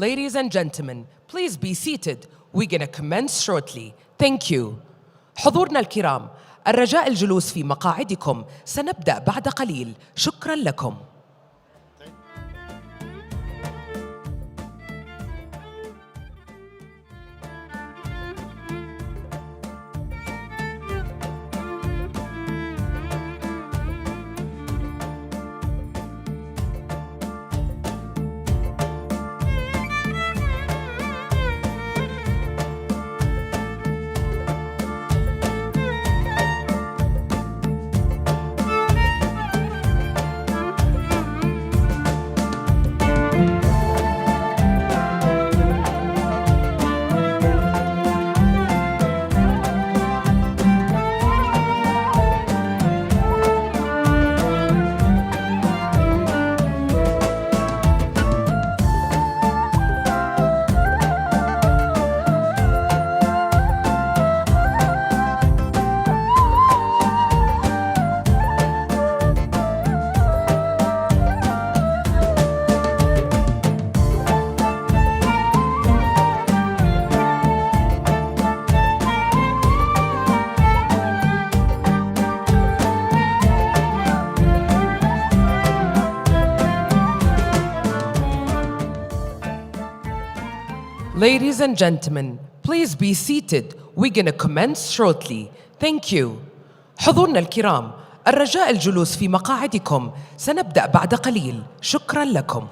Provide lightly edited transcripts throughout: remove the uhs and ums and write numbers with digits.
Ladies and gentlemen, please be seated. We're gonna commence shortly. Thank you. حضورنا الكرام، الرجاء الجلوس في مقاعدكم. سنبدأ بعد قليل. شكراً لكم. Ladies and gentlemen, please be seated. We're gonna commence shortly. Thank you. حضورنا الكرام، الرجاء الجلوس في مقاعدكم. سنبدأ بعد قليل. شكراً لكم.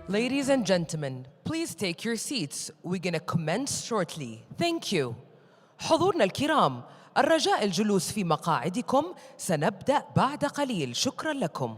Ladies and gentlemen, please take your seats. We're gonna commence shortly. Thank you. حضورنا الكرام، الرجاء الجلوس في مقاعدكم، سنبدأ بعد قليل. شكراً لكم.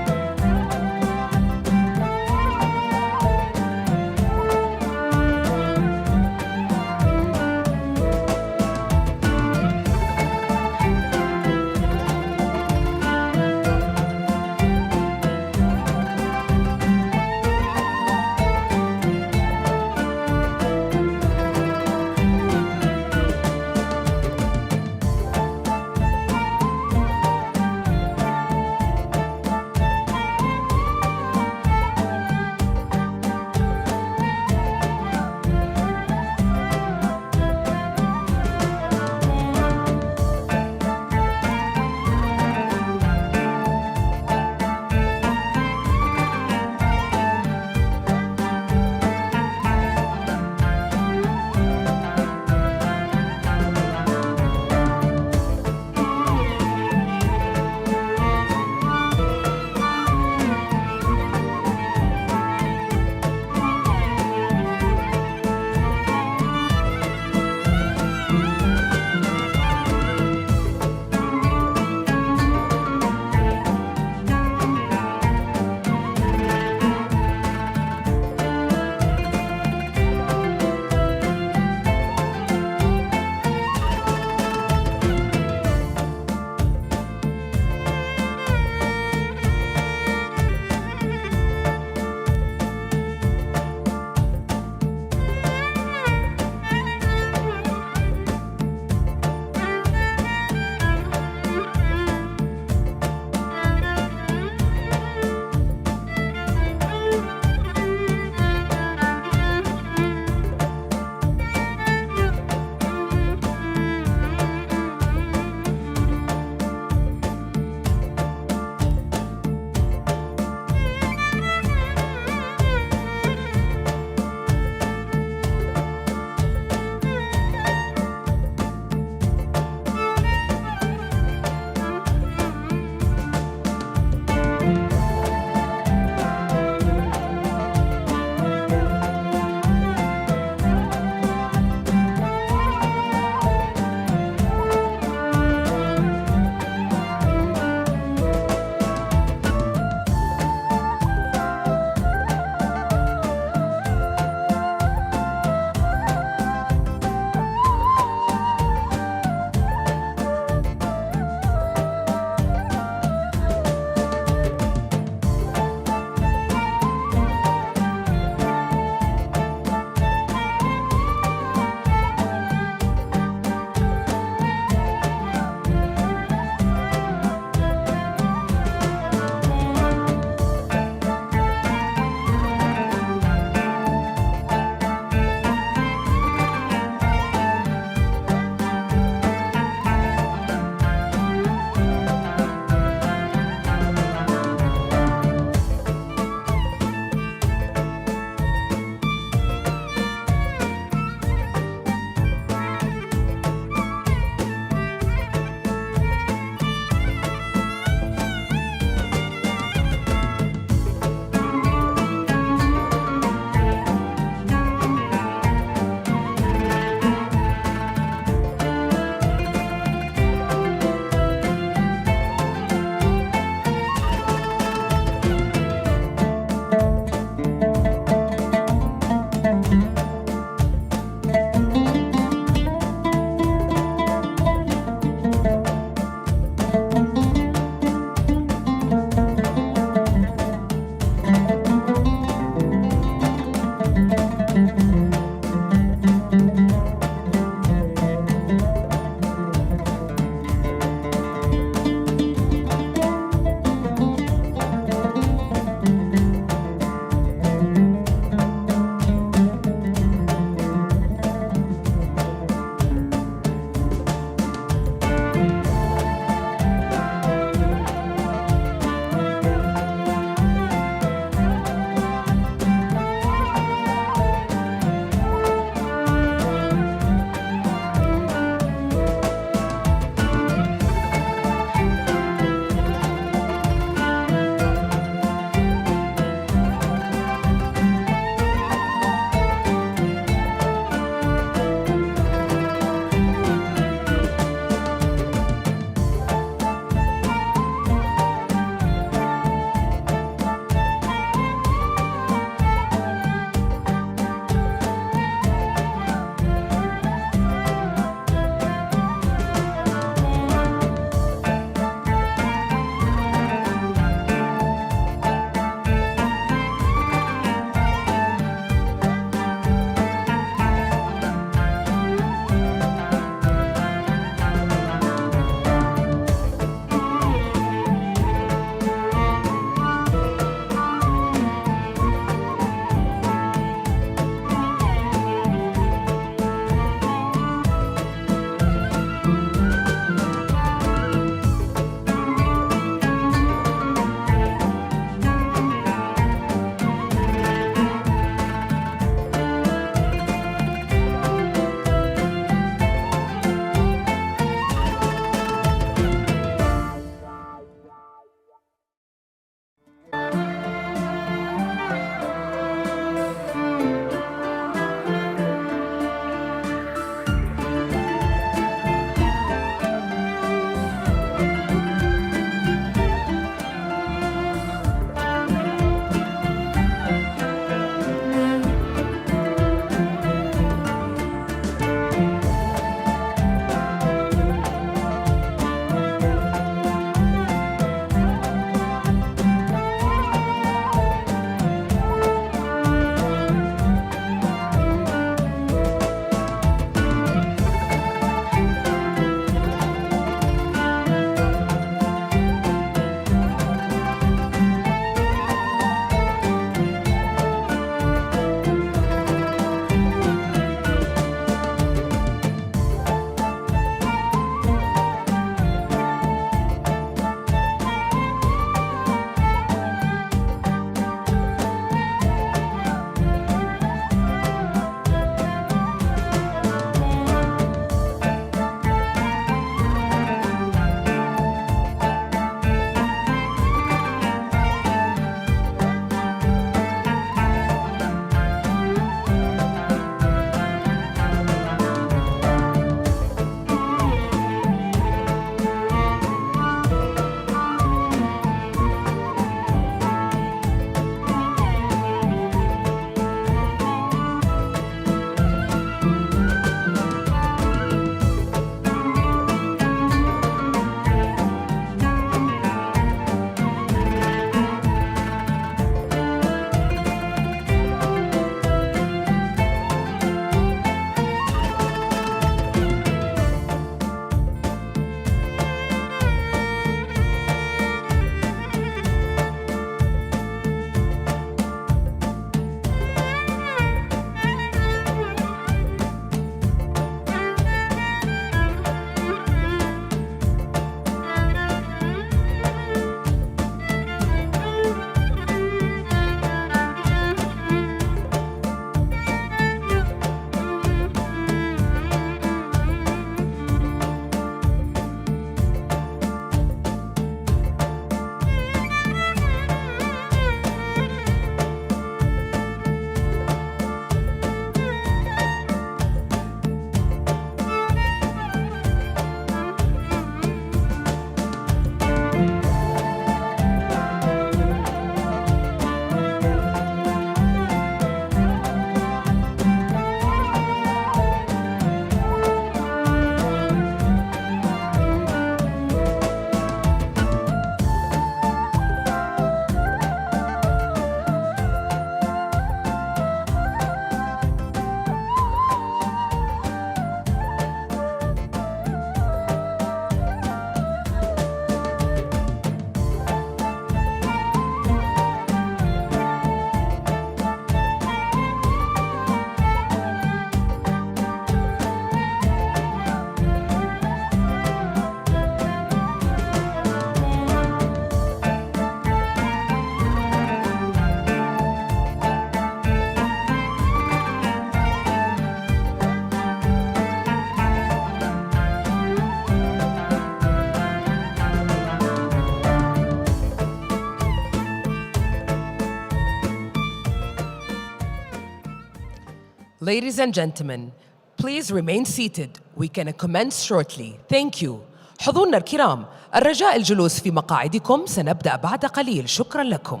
Ladies and gentlemen, please remain seated. We can commence shortly. Thank you. حضورنا الكرام، الرجاء الجلوس في مقاعدكم، سنبدأ بعد قليل. شكراً لكم.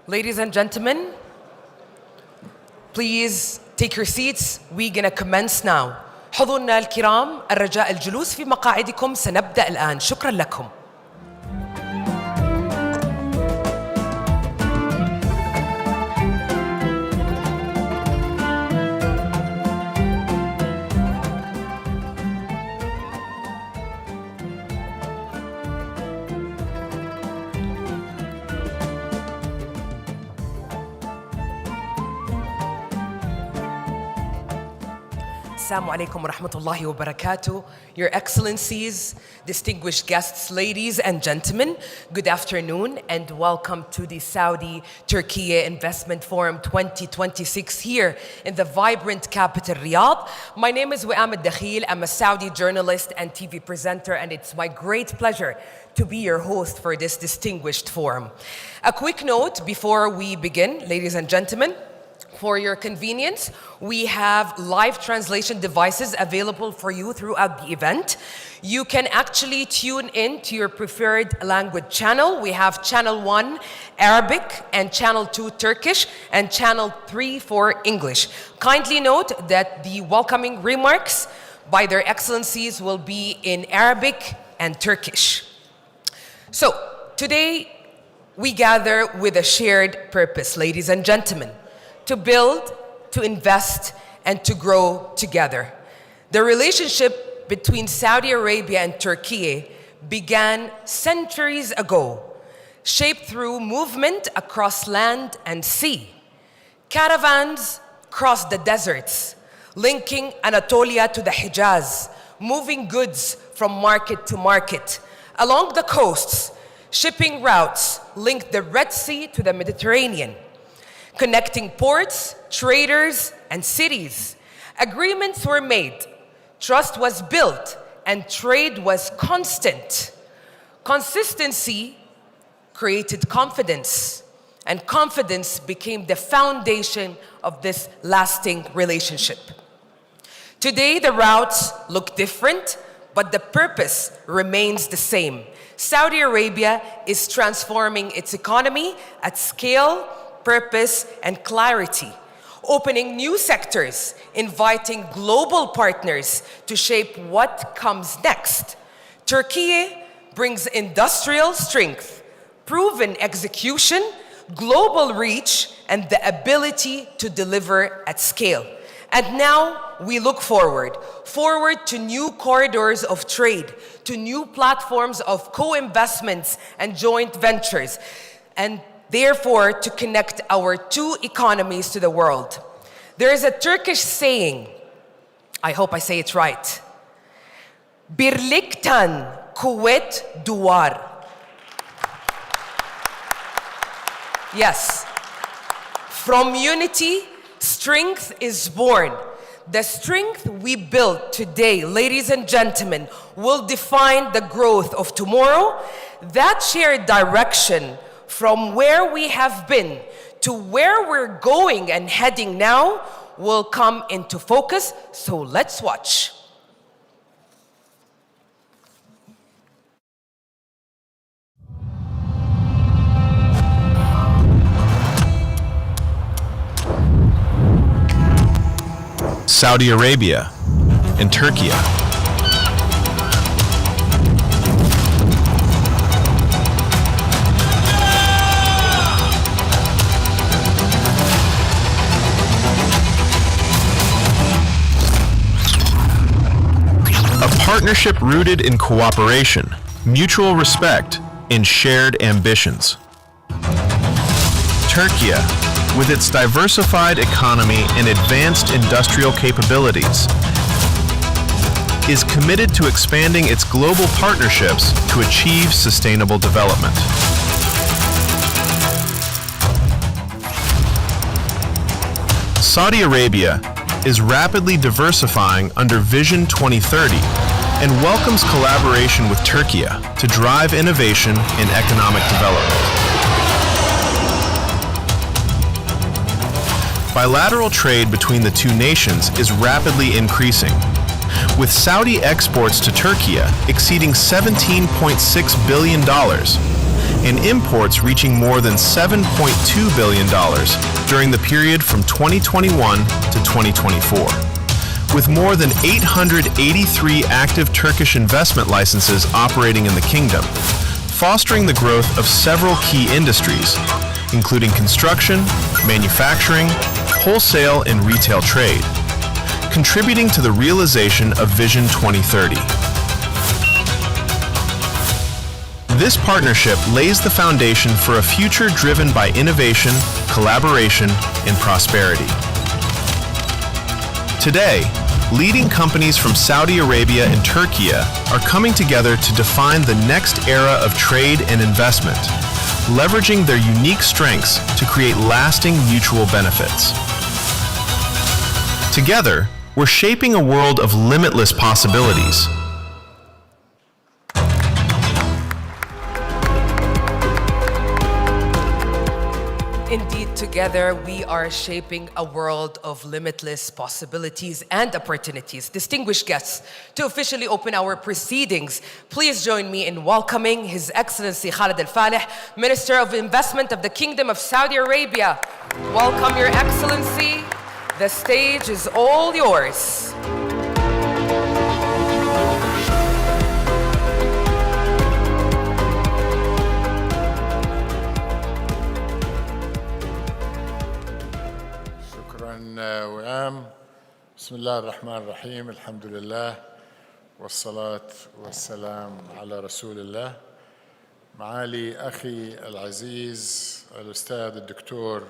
Ladies and gentlemen, please take your seats. We're gonna commence now. حضورنا الكرام، الرجاء الجلوس في مقاعدكم، سنبدأ الآن. شكراً لكم. Assalamu alaikum wa rahmatullahi wa barakatuh. Your Excellencies, distinguished guests, ladies and gentlemen, good afternoon and welcome to the Saudi-Türkiye Investment Forum 2026 here in the vibrant capital Riyadh. My name is Wi'am al-Dakhil. I'm a Saudi journalist and TV presenter, and it's my great pleasure to be your host for this distinguished forum. A quick note before we begin, ladies and gentlemen. For your convenience, we have live translation devices available for you throughout the event. You can actually tune in to your preferred language channel. We have channel 1 Arabic and channel 2 Turkish and channel 3 for English. Kindly note that the welcoming remarks by their excellencies will be in Arabic and Turkish. So today we gather with a shared purpose, ladies and gentlemen. To build, to invest, and to grow together. The relationship between Saudi Arabia and Turkey began centuries ago, shaped through movement across land and sea. Caravans crossed the deserts, linking Anatolia to the Hijaz, moving goods from market to market. Along the coasts, shipping routes linked the Red Sea to the Mediterranean, connecting ports, traders, and cities. Agreements were made, trust was built, and trade was constant. Consistency created confidence, and confidence became the foundation of this lasting relationship. Today, the routes look different, but the purpose remains the same. Saudi Arabia is transforming its economy at scale, purpose, and clarity, opening new sectors, inviting global partners to shape what comes next. Türkiye brings industrial strength, proven execution, global reach, and the ability to deliver at scale. And now we look forward to new corridors of trade, to new platforms of co-investments and joint ventures, and therefore to connect our two economies to the world. There is a Turkish saying, I hope I say it right, Birlikten kuvvet duvar. Yes, from unity, strength is born. The strength we build today, ladies and gentlemen, will define the growth of tomorrow. That shared direction from where we have been to where we're going and heading now will come into focus, so let's watch. Saudi Arabia and Türkiye. A partnership rooted in cooperation, mutual respect, and shared ambitions. Türkiye, with its diversified economy and advanced industrial capabilities, is committed to expanding its global partnerships to achieve sustainable development. Saudi Arabia is rapidly diversifying under Vision 2030 and welcomes collaboration with Türkiye to drive innovation and economic development. Bilateral trade between the two nations is rapidly increasing, with Saudi exports to Türkiye exceeding $17.6 billion and imports reaching more than $7.2 billion during the period from 2021 to 2024. With more than 883 active Turkish investment licenses operating in the kingdom, fostering the growth of several key industries, including construction, manufacturing, wholesale and retail trade, contributing to the realization of Vision 2030. This partnership lays the foundation for a future driven by innovation, collaboration, and prosperity. Today, leading companies from Saudi Arabia and Türkiye are coming together to define the next era of trade and investment, leveraging their unique strengths to create lasting mutual benefits. Together, we're shaping a world of limitless possibilities. Indeed, together we are shaping a world of limitless possibilities and opportunities. Distinguished guests, to officially open our proceedings, please join me in welcoming His Excellency Khalid Al-Falih, Minister of Investment of the Kingdom of Saudi Arabia. Welcome, Your Excellency. The stage is all yours. وعام بسم الله الرحمن الرحيم الحمد لله والصلاة والسلام على رسول الله. معالي أخي العزيز الأستاذ الدكتور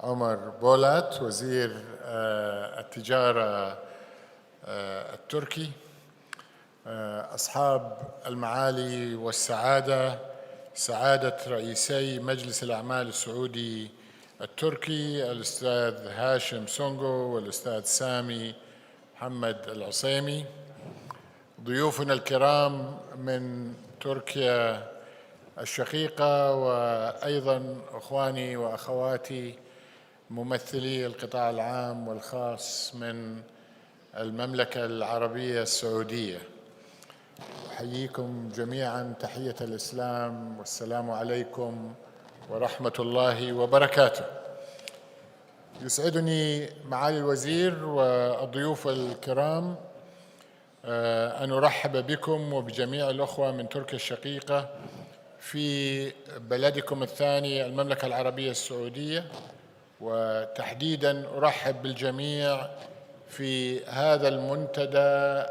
عمر بولات وزير التجارة التركي، أصحاب المعالي والسعادة، سعادة رئيسي مجلس الأعمال السعودي التركي الأستاذ هاشم سونغو والأستاذ سامي محمد العصيمي، ضيوفنا الكرام من تركيا الشقيقة، وأيضا أخواني وأخواتي ممثلي القطاع العام والخاص من المملكة العربية السعودية. أحييكم جميعا تحية الإسلام، والسلام عليكم ورحمة الله وبركاته. يسعدني معالي الوزير والضيوف الكرام أن أرحب بكم وبجميع الأخوة من تركيا الشقيقة في بلدكم الثاني المملكة العربية السعودية، وتحديداً أرحب بالجميع في هذا المنتدى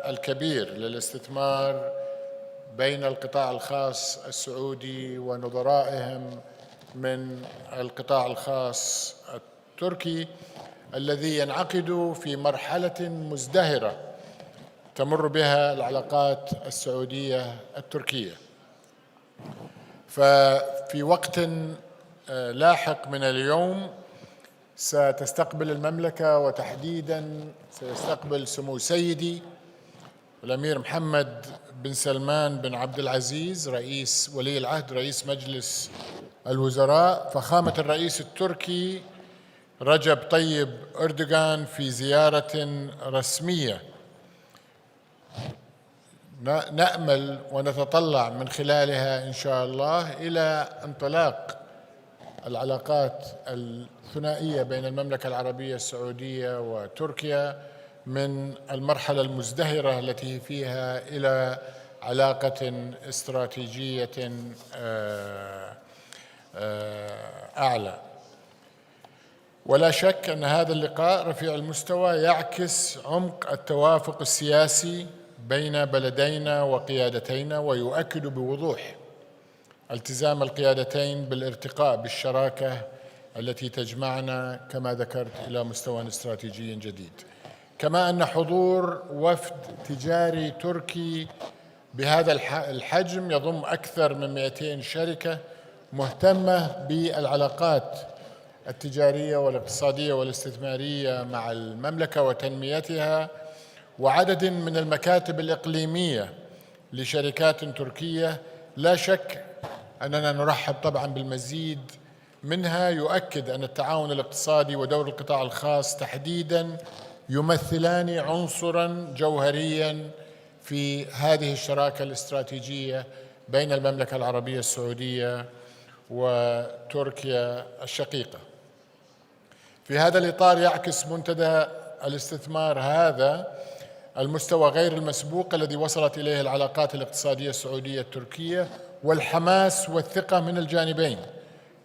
الكبير للاستثمار بين القطاع الخاص السعودي ونظرائهم من القطاع الخاص التركي، الذي ينعقد في مرحلة مزدهرة تمر بها العلاقات السعودية التركية. ففي وقت لاحق من اليوم ستستقبل المملكة، وتحديداً سيستقبل سمو سيدي الأمير محمد بن سلمان بن عبد العزيز رئيس ولي العهد رئيس مجلس الوزراء فخامة الرئيس التركي رجب طيب أردوغان في زيارة رسمية نأمل ونتطلع من خلالها إن شاء الله إلى انطلاق العلاقات الثنائية بين المملكة العربية السعودية وتركيا من المرحلة المزدهرة التي فيها إلى علاقة استراتيجية أعلى. ولا شك أن هذا اللقاء رفيع المستوى يعكس عمق التوافق السياسي بين بلدينا وقيادتينا، ويؤكد بوضوح التزام القيادتين بالارتقاء بالشراكة التي تجمعنا كما ذكرت إلى مستوى استراتيجي جديد. كما أن حضور وفد تجاري تركي بهذا الحجم يضم أكثر من 200 شركة مهتمة بالعلاقات التجارية والاقتصادية والاستثمارية مع المملكة وتنميتها، وعدد من المكاتب الإقليمية لشركات تركية لا شك أننا نرحب طبعاً بالمزيد منها، يؤكد أن التعاون الاقتصادي ودور القطاع الخاص تحديداً يمثلان عنصراً جوهرياً في هذه الشراكة الاستراتيجية بين المملكة العربية السعودية وتركيا الشقيقة. في هذا الإطار يعكس منتدى الاستثمار هذا المستوى غير المسبوق الذي وصلت إليه العلاقات الاقتصادية السعودية التركية والحماس والثقة من الجانبين،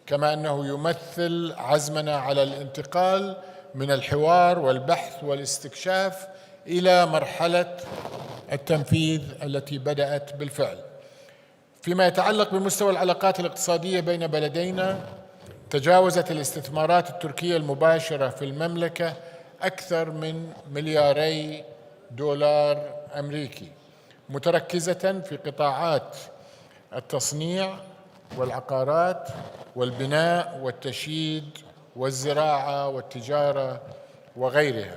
كما أنه يمثل عزمنا على الانتقال من الحوار والبحث والاستكشاف إلى مرحلة التنفيذ التي بدأت بالفعل. فيما يتعلق بمستوى العلاقات الاقتصادية بين بلدينا، تجاوزت الاستثمارات التركية المباشرة في المملكة أكثر من $2 مليار أمريكي، متركزة في قطاعات التصنيع والعقارات والبناء والتشييد والزراعة والتجارة وغيرها.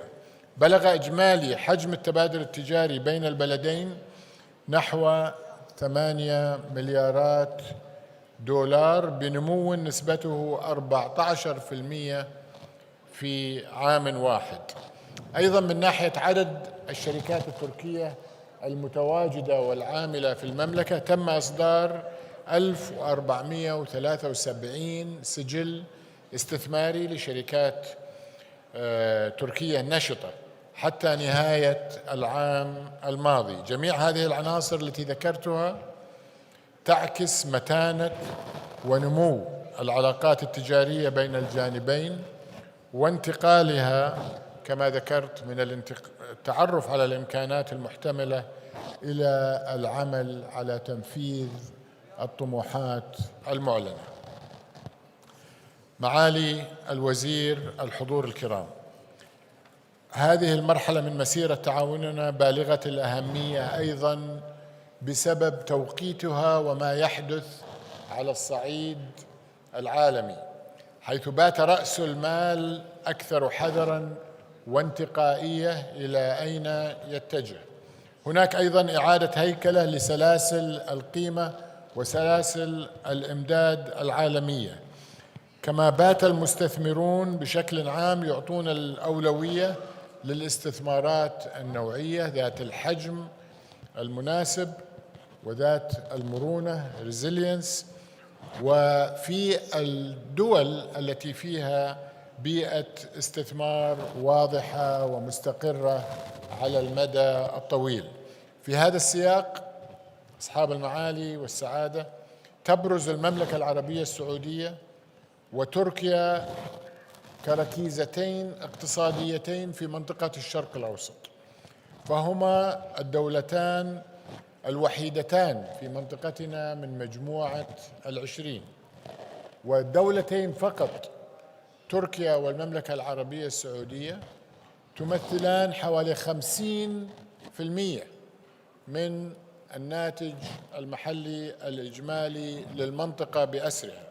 بلغ إجمالي حجم التبادل التجاري بين البلدين نحو 8 مليارات دولار، بنمو نسبته 14% في عام واحد. أيضا من ناحية عدد الشركات التركية المتواجدة والعاملة في المملكة، تم إصدار 1473 سجل استثماري لشركات تركية نشطة حتى نهاية العام الماضي. جميع هذه العناصر التي ذكرتها تعكس متانة ونمو العلاقات التجارية بين الجانبين، وانتقالها كما ذكرت من التعرف على الإمكانات المحتملة إلى العمل على تنفيذ الطموحات المعلنة. معالي الوزير، الحضور الكرام، هذه المرحلة من مسيرة تعاوننا بالغة الأهمية أيضاً بسبب توقيتها وما يحدث على الصعيد العالمي، حيث بات رأس المال أكثر حذراً وانتقائية إلى أين يتجه، هناك أيضا إعادة هيكلة لسلاسل القيمة وسلاسل الإمداد العالمية، كما بات المستثمرون بشكل عام يعطون الأولوية للاستثمارات النوعية ذات الحجم المناسب وذات المرونة resilience، وفي الدول التي فيها بيئة استثمار واضحة ومستقرة على المدى الطويل. في هذا السياق أصحاب المعالي والسعادة، تبرز المملكة العربية السعودية وتركيا كركيزتين اقتصاديتين في منطقة الشرق الأوسط، فهما الدولتان الوحيدتان في منطقتنا من مجموعة 20، والدولتين فقط تركيا والمملكة العربية السعودية تمثلان حوالي 50% من الناتج المحلي الإجمالي للمنطقة بأسرها.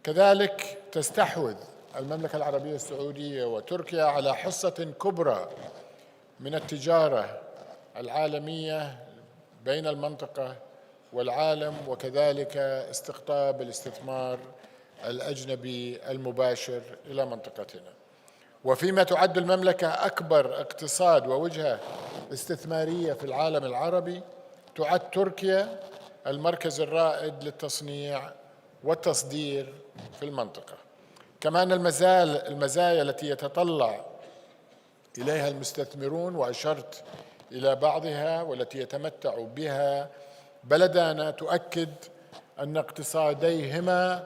كذلك تستحوذ المملكة العربية السعودية وتركيا على حصة كبرى من التجارة العالمية بين المنطقة والعالم، وكذلك استقطاب الاستثمار الأجنبي المباشر إلى منطقتنا. وفيما تعد المملكة أكبر اقتصاد ووجهة استثمارية في العالم العربي، تعد تركيا المركز الرائد للتصنيع والتصدير في المنطقة. كمان المزايا التي يتطلع إليها المستثمرون، وأشرت إلى بعضها، والتي يتمتع بها بلدانا، تؤكد أن اقتصاديهما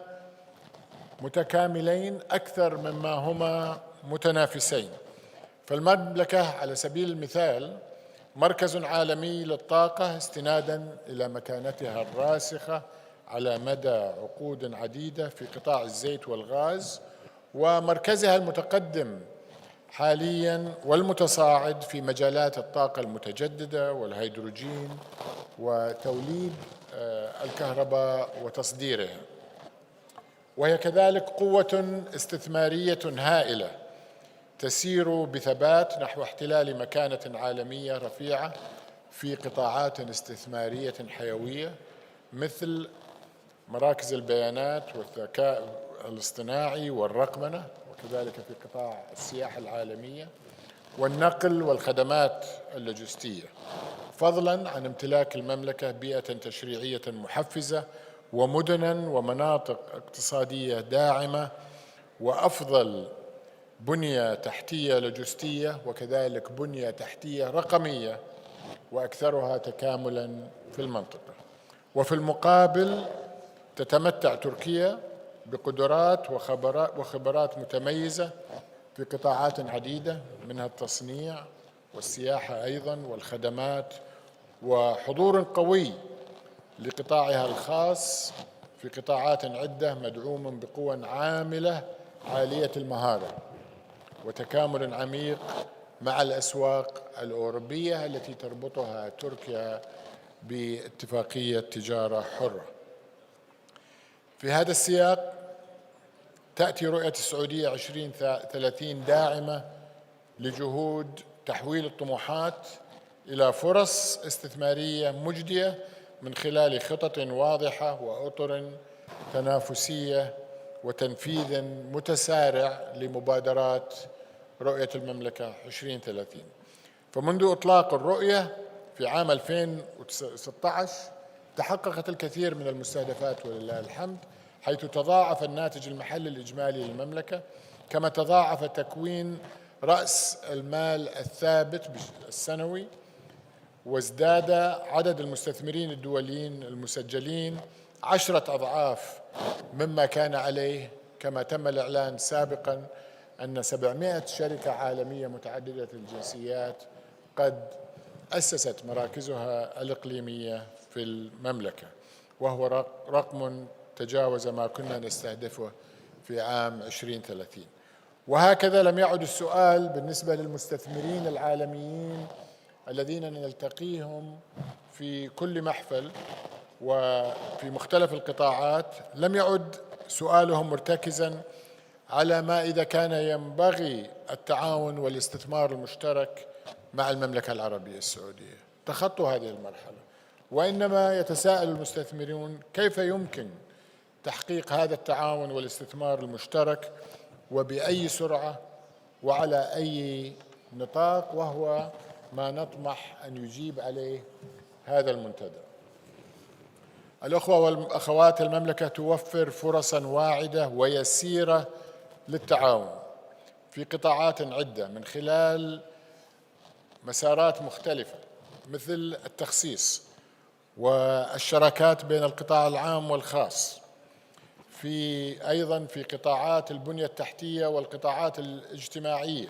متكاملين أكثر مما هما متنافسين. فالمملكة على سبيل المثال مركز عالمي للطاقة استناداً إلى مكانتها الراسخة على مدى عقود عديدة في قطاع الزيت والغاز، ومركزها المتقدم حالياً والمتصاعد في مجالات الطاقة المتجددة والهيدروجين وتوليد الكهرباء وتصديرها. وهي كذلك قوة استثمارية هائلة تسير بثبات نحو احتلال مكانة عالمية رفيعة في قطاعات استثمارية حيوية مثل مراكز البيانات والذكاء الاصطناعي والرقمنة، وكذلك في قطاع السياحة العالمية والنقل والخدمات اللوجستية، فضلاً عن امتلاك المملكة بيئة تشريعية محفزة ومدناً ومناطق اقتصادية داعمة وأفضل بنية تحتية لوجستية، وكذلك بنية تحتية رقمية وأكثرها تكاملاً في المنطقة. وفي المقابل تتمتع تركيا بقدرات وخبرات متميزة في قطاعات عديدة، منها التصنيع والسياحة أيضاً والخدمات، وحضور قوي لقطاعها الخاص في قطاعات عدة مدعوم بقوى عاملة عالية المهارة، وتكامل عميق مع الأسواق الأوروبية التي تربطها تركيا باتفاقية تجارة حرة. في هذا السياق تأتي رؤية السعودية 2030 داعمة لجهود تحويل الطموحات إلى فرص استثمارية مجدية من خلال خطط واضحة وأطر تنافسية وتنفيذ متسارع لمبادرات رؤية المملكة 2030. فمنذ إطلاق الرؤية في عام 2016 تحققت الكثير من المستهدفات ولله الحمد، حيث تضاعف الناتج المحلي الإجمالي للمملكة، كما تضاعف تكوين رأس المال الثابت السنوي، وازداد عدد المستثمرين الدوليين المسجلين 10 أضعاف مما كان عليه، كما تم الإعلان سابقاً أن 700 شركة عالمية متعددة الجنسيات قد أسست مراكزها الإقليمية في المملكة، وهو رقم تجاوز ما كنا نستهدفه في عام 2030. وهكذا لم يعد السؤال بالنسبة للمستثمرين العالميين الذين نلتقيهم في كل محفل وفي مختلف القطاعات، لم يعد سؤالهم مرتكزاً على ما إذا كان ينبغي التعاون والاستثمار المشترك مع المملكة العربية السعودية. تخطوا هذه المرحلة، وإنما يتساءل المستثمرون كيف يمكن تحقيق هذا التعاون والاستثمار المشترك، وبأي سرعة، وعلى أي نطاق، وهو ما نطمح أن يجيب عليه هذا المنتدى. الأخوة والأخوات، المملكة توفر فرصاً واعدة ويسيرة للتعاون في قطاعات عدة من خلال مسارات مختلفة، مثل التخصيص والشراكات بين القطاع العام والخاص، أيضاً في قطاعات البنية التحتية والقطاعات الاجتماعية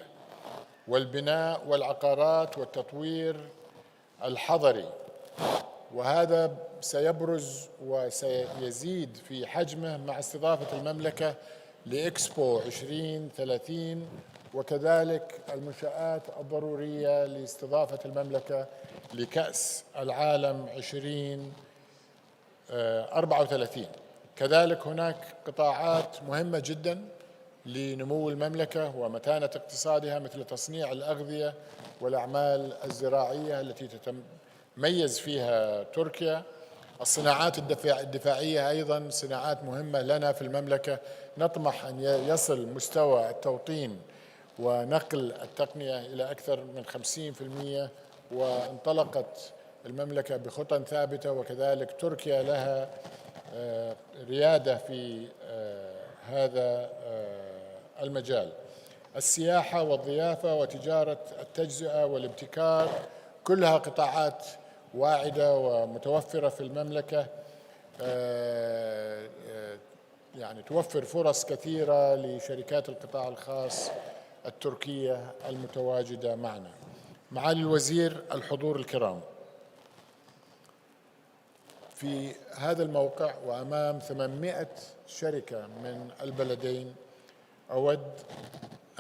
والبناء والعقارات والتطوير الحضري، وهذا سيبرز وسيزيد في حجمه مع استضافة المملكة لإكسبو 2030، وكذلك المنشآت الضرورية لاستضافة المملكة لكأس العالم 2034. كذلك هناك قطاعات مهمة جدا لنمو المملكة ومتانة اقتصادها، مثل تصنيع الأغذية والأعمال الزراعية التي تتميز فيها تركيا. الصناعات الدفاعية أيضا صناعات مهمة لنا في المملكة، نطمح أن يصل مستوى التوطين ونقل التقنية إلى أكثر من 50%، وانطلقت المملكة بخطى ثابتة، وكذلك تركيا لها ريادة في هذا المجال. السياحة والضيافة وتجارة التجزئة والابتكار كلها قطاعات واعدة ومتوفرة في المملكة، يعني توفر فرص كثيرة لشركات القطاع الخاص التركية المتواجدة معنا. معالي الوزير، الحضور الكرام، في هذا الموقع وأمام 800 شركة من البلدين، أود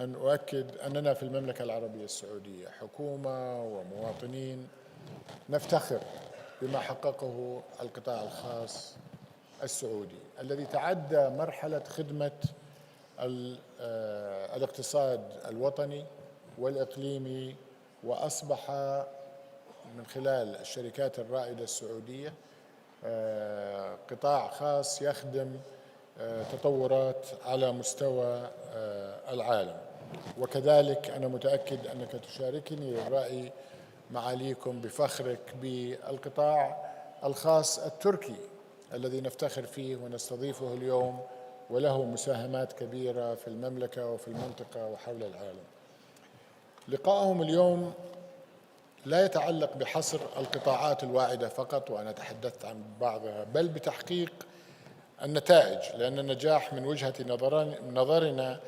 أن أؤكد أننا في المملكة العربية السعودية حكومة ومواطنين نفتخر بما حققه القطاع الخاص السعودي الذي تعدى مرحلة خدمة الاقتصاد الوطني والإقليمي، وأصبح من خلال الشركات الرائدة السعودية قطاع خاص يخدم تطورات على مستوى العالم. وكذلك أنا متأكد أنك تشاركني الرأي معاليكم بفخرك بالقطاع الخاص التركي الذي نفتخر فيه ونستضيفه اليوم، وله مساهمات كبيرة في المملكة وفي المنطقة وحول العالم. لقائهم اليوم لا يتعلق بحصر القطاعات الواعدة فقط، وأنا تحدثت عن بعضها، بل بتحقيق النتائج، لأن النجاح من وجهة نظرنا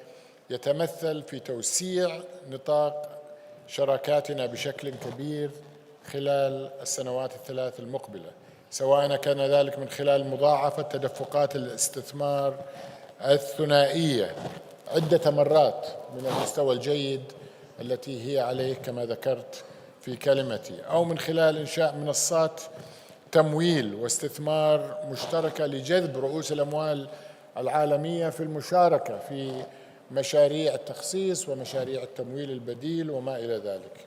يتمثل في توسيع نطاق شراكاتنا بشكل كبير خلال السنوات الثلاث المقبلة، سواء كان ذلك من خلال مضاعفة تدفقات الاستثمار الثنائية عدة مرات من المستوى الجيد التي هي عليه كما ذكرت في كلمتي، أو من خلال إنشاء منصات تمويل واستثمار مشتركة لجذب رؤوس الأموال العالمية في المشاركة في مشاريع التخصيص ومشاريع التمويل البديل وما إلى ذلك،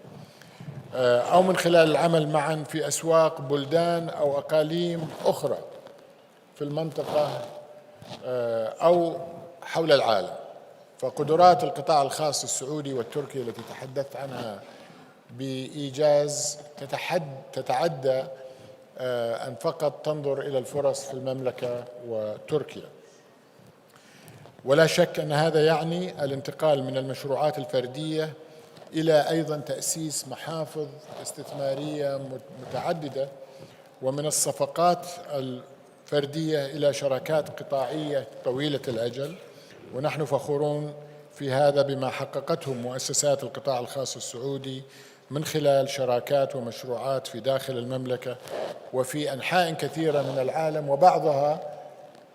أو من خلال العمل معا في أسواق بلدان أو أقاليم أخرى في المنطقة أو حول العالم. فقدرات القطاع الخاص السعودي والتركي التي تحدثت عنها بإيجاز تتعدى أن فقط تنظر إلى الفرص في المملكة وتركيا، ولا شك أن هذا يعني الانتقال من المشروعات الفردية إلى أيضا تأسيس محافظ استثمارية متعددة، ومن الصفقات الفردية إلى شراكات قطاعية طويلة الأجل. ونحن فخورون في هذا بما حققته مؤسسات القطاع الخاص السعودي من خلال شراكات ومشروعات في داخل المملكة وفي أنحاء كثيرة من العالم، وبعضها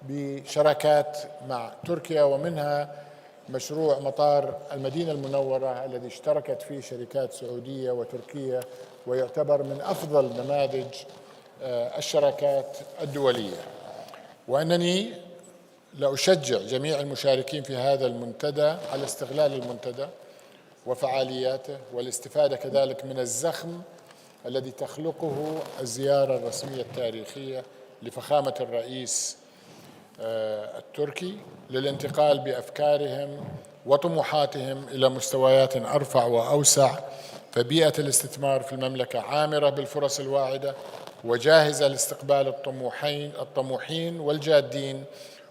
بشراكات مع تركيا، ومنها مشروع مطار المدينة المنورة الذي اشتركت فيه شركات سعودية وتركية، ويعتبر من أفضل نماذج الشراكات الدولية. وأنني لأشجع جميع المشاركين في هذا المنتدى على استغلال المنتدى وفعالياته والاستفادة كذلك من الزخم الذي تخلقه الزيارة الرسمية التاريخية لفخامة الرئيس التركي للانتقال بأفكارهم وطموحاتهم إلى مستويات أرفع وأوسع. فبيئة الاستثمار في المملكة عامرة بالفرص الواعدة وجاهزة لاستقبال الطموحين والجادين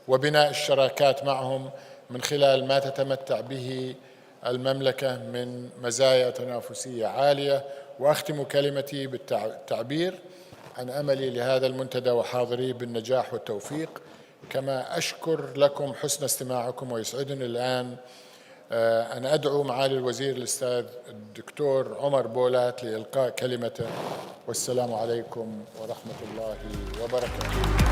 وبناء الشراكات معهم من خلال ما تتمتع به المملكة من مزايا تنافسية عالية. وأختم كلمتي بالتعبير عن أملي لهذا المنتدى وحاضريه بالنجاح والتوفيق، كما أشكر لكم حسن استماعكم. ويسعدني الآن أن أدعو معالي الوزير الأستاذ الدكتور عمر بولات لإلقاء كلمته. والسلام عليكم ورحمة الله وبركاته.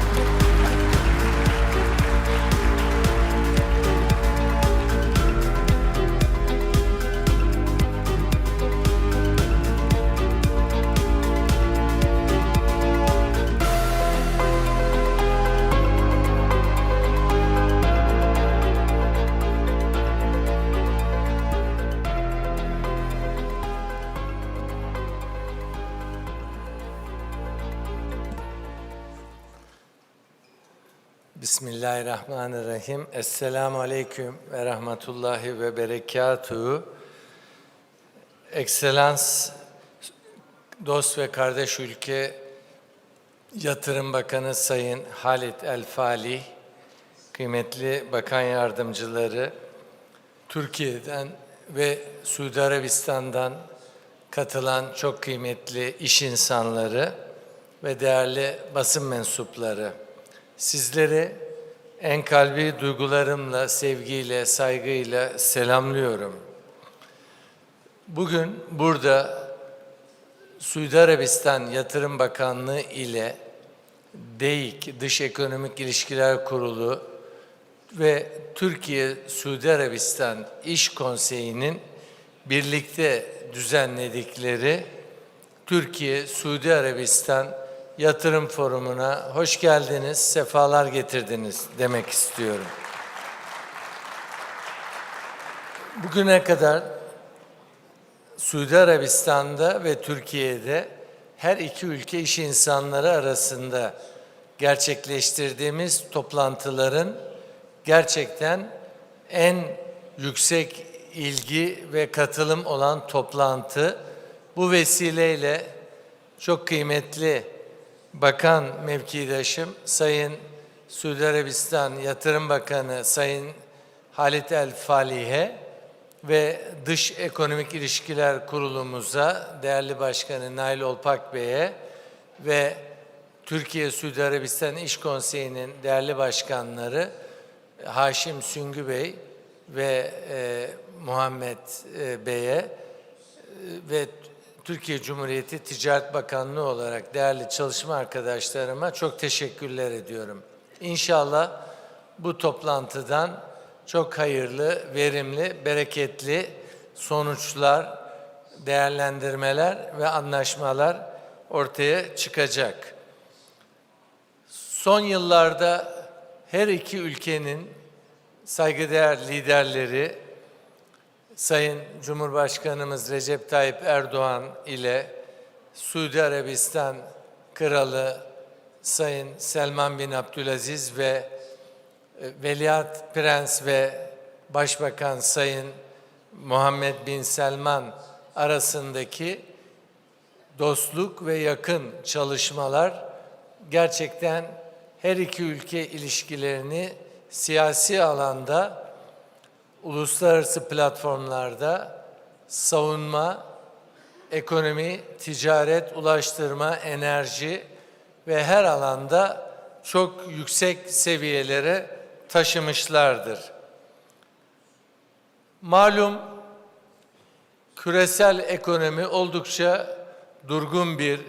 Bismillahirrahmanirrahim. Esselamu Aleyküm ve Rahmetullahi ve Berekatuhu. Ekselans, dost ve kardeş ülke Yatırım Bakanı Sayın Halit El-Falih, kıymetli bakan yardımcıları, Türkiye'den ve Suudi Arabistan'dan katılan çok kıymetli iş insanları ve değerli basın mensupları, sizleri en kalbi duygularımla, sevgiyle, saygıyla selamlıyorum. Bugün burada Suudi Arabistan Yatırım Bakanlığı ile DEİK, Dış Ekonomik İlişkiler Kurulu ve Türkiye-Suudi Arabistan İş Konseyi'nin birlikte düzenledikleri Türkiye-Suudi Arabistan Yatırım Forumu'na hoş geldiniz, sefalar getirdiniz demek istiyorum. Bugüne kadar Suudi Arabistan'da ve Türkiye'de her iki ülke iş insanları arasında gerçekleştirdiğimiz toplantıların gerçekten en yüksek ilgi ve katılım olan toplantı. Bu vesileyle çok kıymetli Bakan mevkidaşım Sayın Suudi Arabistan Yatırım Bakanı Sayın Halit El-Falih'e ve Dış Ekonomik İlişkiler Kurulumuza, değerli Başkanı Nail Olpak Bey'e ve Türkiye-Suudi Arabistan İş Konseyi'nin değerli başkanları Haşim Süngü Bey ve Muhammed Bey'e ve Türkiye Cumhuriyeti Ticaret Bakanlığı olarak değerli çalışma arkadaşlarıma çok teşekkürler ediyorum. İnşallah bu toplantıdan çok hayırlı, verimli, bereketli sonuçlar, değerlendirmeler ve anlaşmalar ortaya çıkacak. Son yıllarda her iki ülkenin saygıdeğer liderleri Sayın Cumhurbaşkanımız Recep Tayyip Erdoğan ile Suudi Arabistan Kralı Sayın Selman bin Abdülaziz ve Veliaht Prens ve Başbakan Sayın Muhammed bin Selman arasındaki dostluk ve yakın çalışmalar gerçekten her iki ülke ilişkilerini siyasi alanda, uluslararası platformlarda savunma, ekonomi, ticaret, ulaştırma, enerji ve her alanda çok yüksek seviyelere taşımışlardır. Malum küresel ekonomi oldukça durgun bir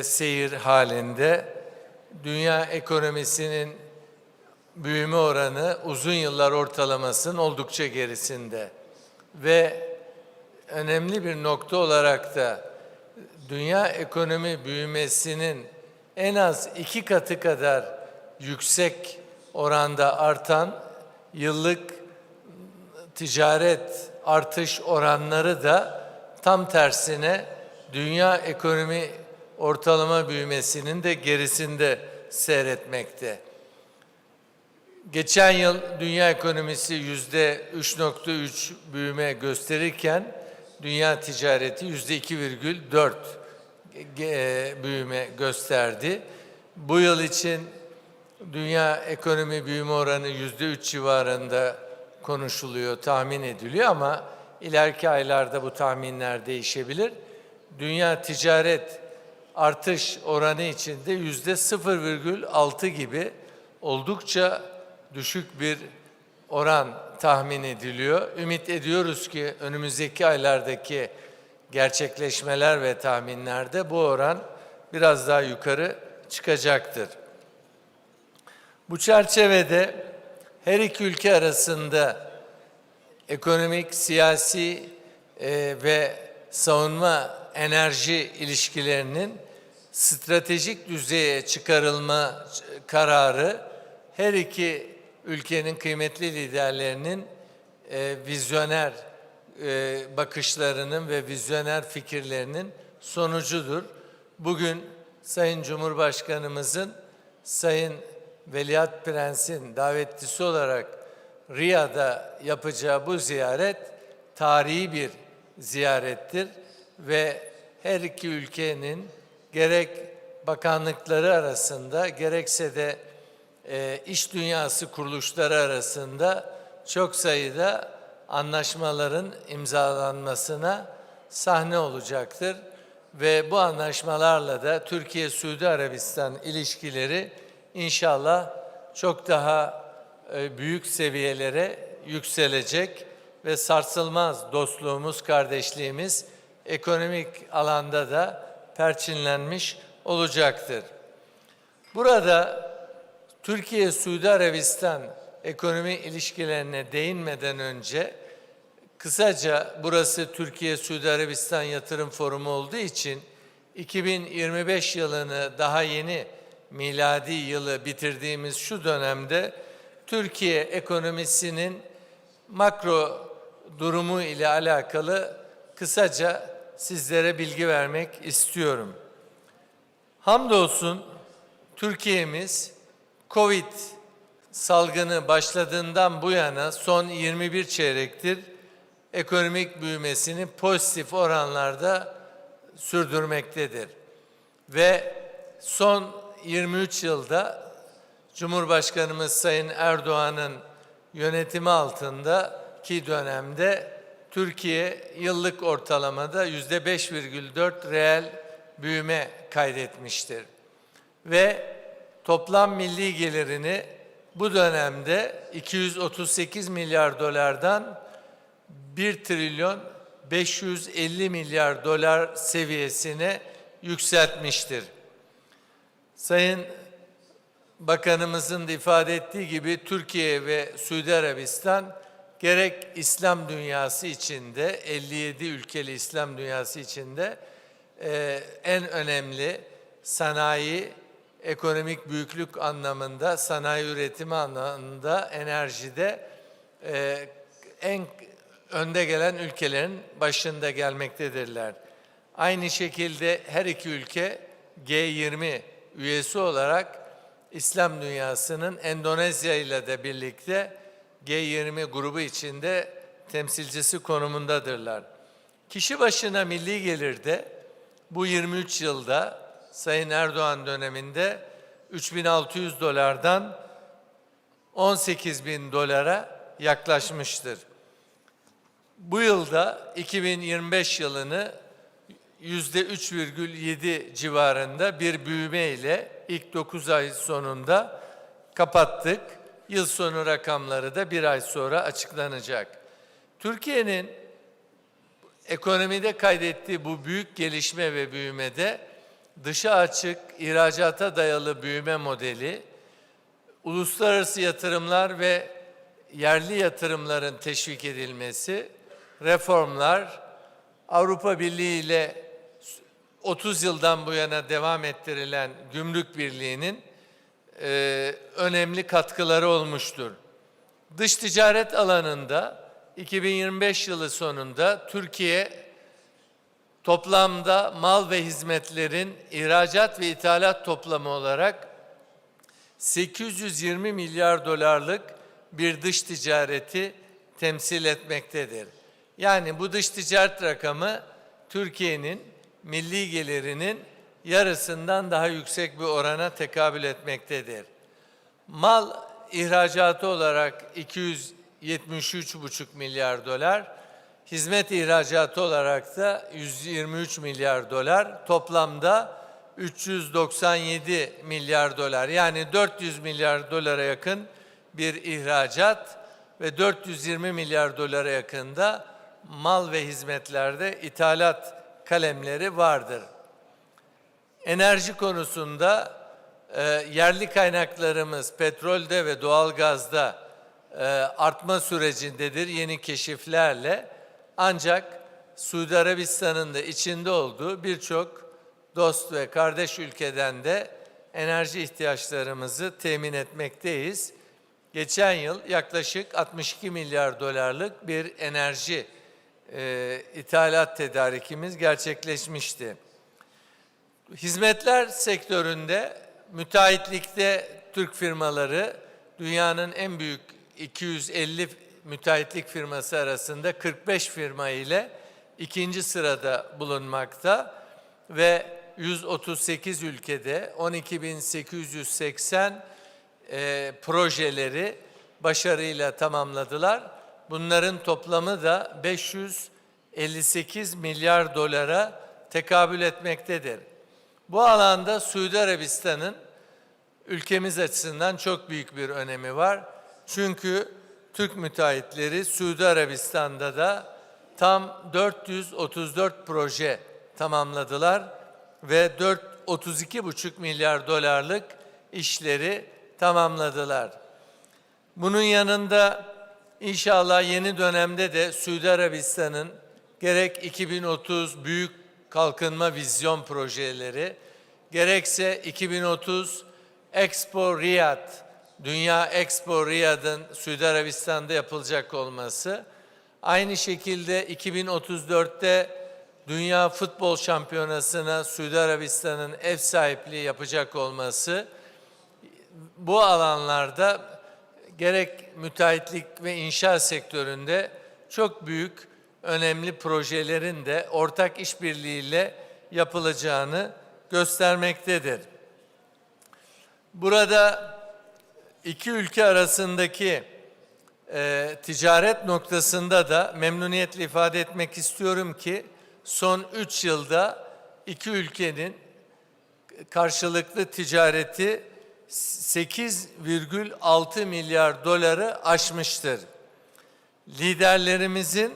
seyir halinde. Dünya ekonomisinin büyüme oranı uzun yıllar ortalamasının oldukça gerisinde ve önemli bir nokta olarak da dünya ekonomi büyümesinin en az 2 katı kadar yüksek oranda artan yıllık ticaret artış oranları da tam tersine dünya ekonomi ortalama büyümesinin de gerisinde seyretmekte. Geçen yıl dünya ekonomisi %3,3 büyüme gösterirken dünya ticareti %2,4 büyüme gösterdi. Bu yıl için dünya ekonomi büyüme oranı %3 civarında konuşuluyor, tahmin ediliyor ama ileriki aylarda bu tahminler değişebilir. Dünya ticaret artış oranı içinde %0,6 gibi oldukça düşük bir oran tahmin ediliyor. Ümit ediyoruz ki önümüzdeki aylardaki gerçekleşmeler ve tahminlerde bu oran biraz daha yukarı çıkacaktır. Bu çerçevede her iki ülke arasında ekonomik, siyasi ve savunma enerji ilişkilerinin stratejik düzeye çıkarılma kararı her iki ülkenin kıymetli liderlerinin vizyoner bakışlarının ve vizyoner fikirlerinin sonucudur. Bugün Sayın Cumhurbaşkanımızın Sayın Veliaht Prens'in davetlisi olarak Riyad'da yapacağı bu ziyaret tarihi bir ziyarettir ve her iki ülkenin gerek bakanlıkları arasında gerekse de iş dünyası kuruluşları arasında çok sayıda anlaşmaların imzalanmasına sahne olacaktır. Ve bu anlaşmalarla da Türkiye-Suudi Arabistan ilişkileri inşallah çok daha büyük seviyelere yükselecek ve sarsılmaz dostluğumuz, kardeşliğimiz ekonomik alanda da perçinlenmiş olacaktır. Burada Türkiye-Suudi Arabistan ekonomi ilişkilerine değinmeden önce kısaca burası Türkiye-Suudi Arabistan Yatırım Forumu olduğu için 2025 yılını daha yeni miladi yılı bitirdiğimiz şu dönemde Türkiye ekonomisinin makro durumu ile alakalı kısaca sizlere bilgi vermek istiyorum. Hamdolsun Türkiye'miz Covid salgını başladığından bu yana son 21 çeyrektir ekonomik büyümesini pozitif oranlarda sürdürmektedir. Ve son 23 yılda Cumhurbaşkanımız Sayın Erdoğan'ın yönetimi altındaki dönemde Türkiye yıllık ortalamada %5,4 reel büyüme kaydetmiştir. Ve toplam milli gelirini bu dönemde 238 milyar dolardan 1 trilyon 550 milyar dolar seviyesine yükseltmiştir. Sayın Bakanımızın da ifade ettiği gibi Türkiye ve Suudi Arabistan gerek İslam dünyası içinde 57 ülkeli İslam dünyası içinde en önemli sanayi, ekonomik büyüklük anlamında, sanayi üretimi anlamında, enerjide en önde gelen ülkelerin başında gelmektedirler. Aynı şekilde her iki ülke G20 üyesi olarak İslam dünyasının Endonezya ile de birlikte G20 grubu içinde temsilcisi konumundadırlar. Kişi başına milli gelirde bu 23 yılda Sayın Erdoğan döneminde 3.600 dolardan 18.000 dolara yaklaşmıştır. Bu yılda 2025 yılını %3,7 civarında bir büyüme ile ilk 9 ay sonunda kapattık. Yıl sonu rakamları da bir ay sonra açıklanacak. Türkiye'nin ekonomide kaydettiği bu büyük gelişme ve büyümede dışa açık, ihracata dayalı büyüme modeli, uluslararası yatırımlar ve yerli yatırımların teşvik edilmesi, reformlar, Avrupa Birliği ile 30 yıldan bu yana devam ettirilen Gümrük Birliği'nin önemli katkıları olmuştur. Dış ticaret alanında 2025 yılı sonunda Türkiye toplamda mal ve hizmetlerin ihracat ve ithalat toplamı olarak 820 milyar dolarlık bir dış ticareti temsil etmektedir. Yani bu dış ticaret rakamı Türkiye'nin milli gelirinin yarısından daha yüksek bir orana tekabül etmektedir. Mal ihracatı olarak 273,5 milyar dolar, hizmet ihracatı olarak da 123 milyar dolar, toplamda 397 milyar dolar, yani 400 milyar dolara yakın bir ihracat ve 420 milyar dolara yakında mal ve hizmetlerde ithalat kalemleri vardır. Enerji konusunda yerli kaynaklarımız petrolde ve doğalgazda artma sürecindedir yeni keşiflerle. Ancak Suudi Arabistan'ın da içinde olduğu birçok dost ve kardeş ülkeden de enerji ihtiyaçlarımızı temin etmekteyiz. Geçen yıl yaklaşık 62 milyar dolarlık bir enerji ithalat tedarikimiz gerçekleşmişti. Hizmetler sektöründe müteahhitlikte Türk firmaları dünyanın en büyük 250 müteahhitlik firması arasında 45 firma ile ikinci sırada bulunmakta ve 138 ülkede 12.880 projeleri başarıyla tamamladılar. Bunların toplamı da 558 milyar dolara tekabül etmektedir. Bu alanda Suudi Arabistan'ın ülkemiz açısından çok büyük bir önemi var. Çünkü Türk müteahhitleri Suudi Arabistan'da da tam 434 proje tamamladılar ve 32,5 milyar dolarlık işleri tamamladılar. Bunun yanında inşallah yeni dönemde de Suudi Arabistan'ın gerek 2030 büyük kalkınma vizyon projeleri, gerekse 2030 Expo Riyadh, Dünya Expo Riyadh'ın Suudi Arabistan'da yapılacak olması, aynı şekilde 2034'te Dünya Futbol Şampiyonası'na Suudi Arabistan'ın ev sahipliği yapacak olması, bu alanlarda gerek müteahhitlik ve inşaat sektöründe çok büyük, önemli projelerin de ortak işbirliğiyle yapılacağını göstermektedir. Burada iki ülke arasındaki ticaret noktasında da memnuniyetle ifade etmek istiyorum ki son 3 yılda iki ülkenin karşılıklı ticareti 8,6 milyar doları aşmıştır. Liderlerimizin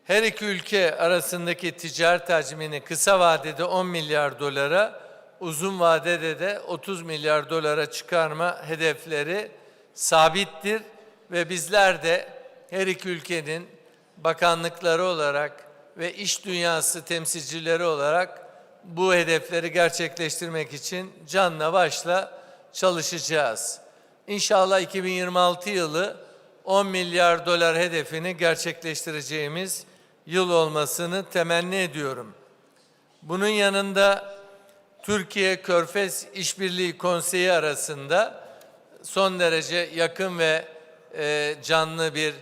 her iki ülke arasındaki ticaret hacmini kısa vadede 10 milyar dolara, uzun vadede de 30 milyar dolara çıkarma hedefleri sabittir ve bizler de her iki ülkenin bakanlıkları olarak ve iş dünyası temsilcileri olarak bu hedefleri gerçekleştirmek için canla başla çalışacağız. İnşallah 2026 yılı 10 milyar dolar hedefini gerçekleştireceğimiz yıl olmasını temenni ediyorum. Bunun yanında Türkiye Körfez İşbirliği Konseyi arasında son derece yakın ve canlı bir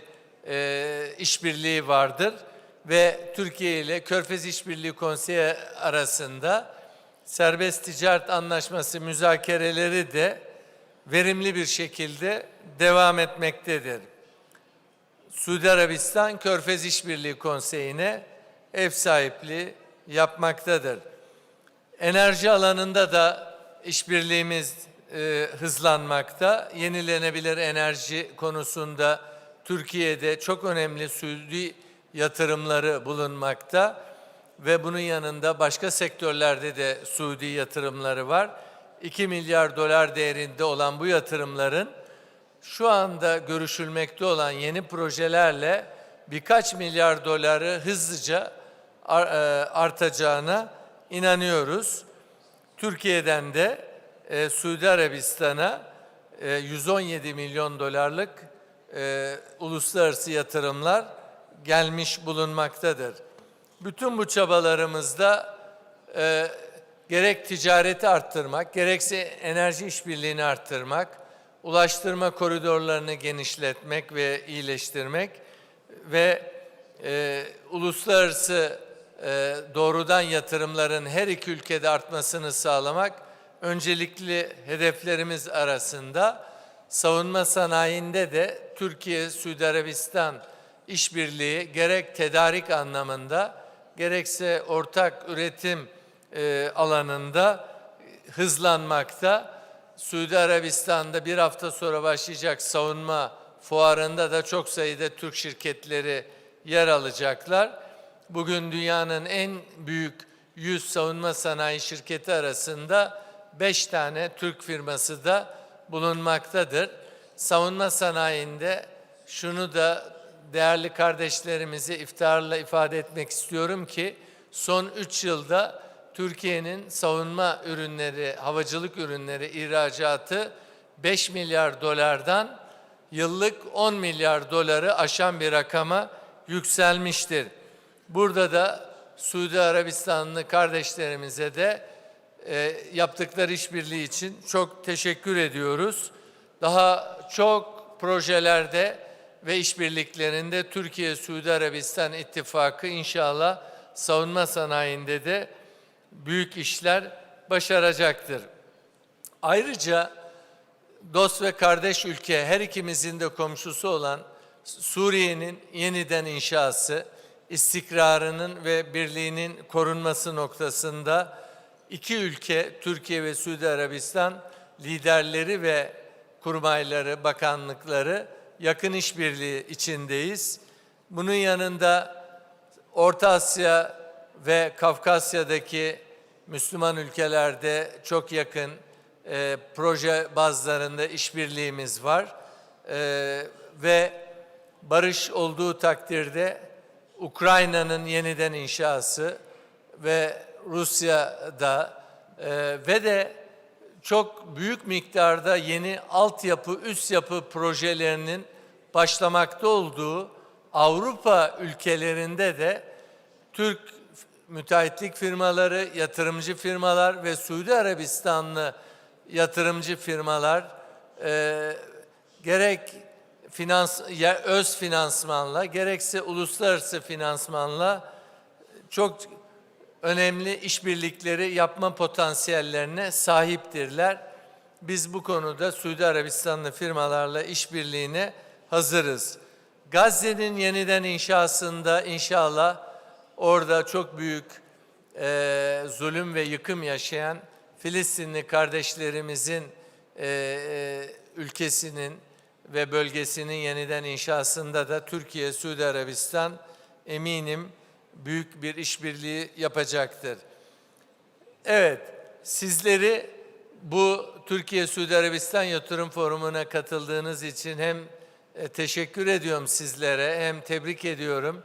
işbirliği vardır ve Türkiye ile Körfez İşbirliği Konseyi arasında serbest ticaret anlaşması müzakereleri de verimli bir şekilde devam etmektedir. Suudi Arabistan Körfez İşbirliği Konseyi'ne ev sahipliği yapmaktadır. Enerji alanında da işbirliğimiz hızlanmakta. Yenilenebilir enerji konusunda Türkiye'de çok önemli Suudi yatırımları bulunmakta ve bunun yanında başka sektörlerde de Suudi yatırımları var. 2 milyar dolar değerinde olan bu yatırımların şu anda görüşülmekte olan yeni projelerle birkaç milyar doları hızlıca artacağına inanıyoruz. Türkiye'den de Suudi Arabistan'a 117 milyon dolarlık uluslararası yatırımlar gelmiş bulunmaktadır. Bütün bu çabalarımızda gerek ticareti arttırmak, gerekse enerji işbirliğini arttırmak, ulaştırma koridorlarını genişletmek ve iyileştirmek ve uluslararası doğrudan yatırımların her iki ülkede artmasını sağlamak öncelikli hedeflerimiz arasında. Savunma sanayinde de Türkiye-Suudi Arabistan işbirliği gerek tedarik anlamında gerekse ortak üretim alanında hızlanmakta. Suudi Arabistan'da bir hafta sonra başlayacak savunma fuarında da çok sayıda Türk şirketleri yer alacaklar. Bugün dünyanın en büyük 100 savunma sanayi şirketi arasında 5 tane Türk firması da bulunmaktadır. Savunma sanayinde şunu da değerli kardeşlerimize iftiharla ifade etmek istiyorum ki son 3 yılda Türkiye'nin savunma ürünleri, havacılık ürünleri ihracatı 5 milyar dolardan yıllık 10 milyar doları aşan bir rakama yükselmiştir. Burada da Suudi Arabistanlı kardeşlerimize de yaptıkları işbirliği için çok teşekkür ediyoruz. Daha çok projelerde ve işbirliklerinde Türkiye-Suudi Arabistan ittifakı inşallah savunma sanayinde de büyük işler başaracaktır. Ayrıca dost ve kardeş ülke, her ikimizin de komşusu olan Suriye'nin yeniden inşası, istikrarının ve birliğinin korunması noktasında iki ülke, Türkiye ve Suudi Arabistan liderleri ve kurmayları, bakanlıkları yakın işbirliği içindeyiz. Bunun yanında Orta Asya ve Kafkasya'daki Müslüman ülkelerde çok yakın proje bazlarında işbirliğimiz var. Ve barış olduğu takdirde Ukrayna'nın yeniden inşası ve Rusya'da ve de çok büyük miktarda yeni altyapı, üst yapı projelerinin başlamakta olduğu Avrupa ülkelerinde de Türk müteahhitlik firmaları, yatırımcı firmalar ve Suudi Arabistanlı yatırımcı firmalar gerek öz finansmanla gerekse uluslararası finansmanla çok önemli işbirlikleri yapma potansiyellerine sahiptirler. Biz bu konuda Suudi Arabistanlı firmalarla işbirliğine hazırız. Gazze'nin yeniden inşasında inşallah orada çok büyük zulüm ve yıkım yaşayan Filistinli kardeşlerimizin ülkesinin ve bölgesinin yeniden inşasında da Türkiye, Suudi Arabistan eminim büyük bir işbirliği yapacaktır. Evet, sizleri bu Türkiye-Suudi Arabistan Yatırım Forumu'na katıldığınız için hem teşekkür ediyorum sizlere hem tebrik ediyorum.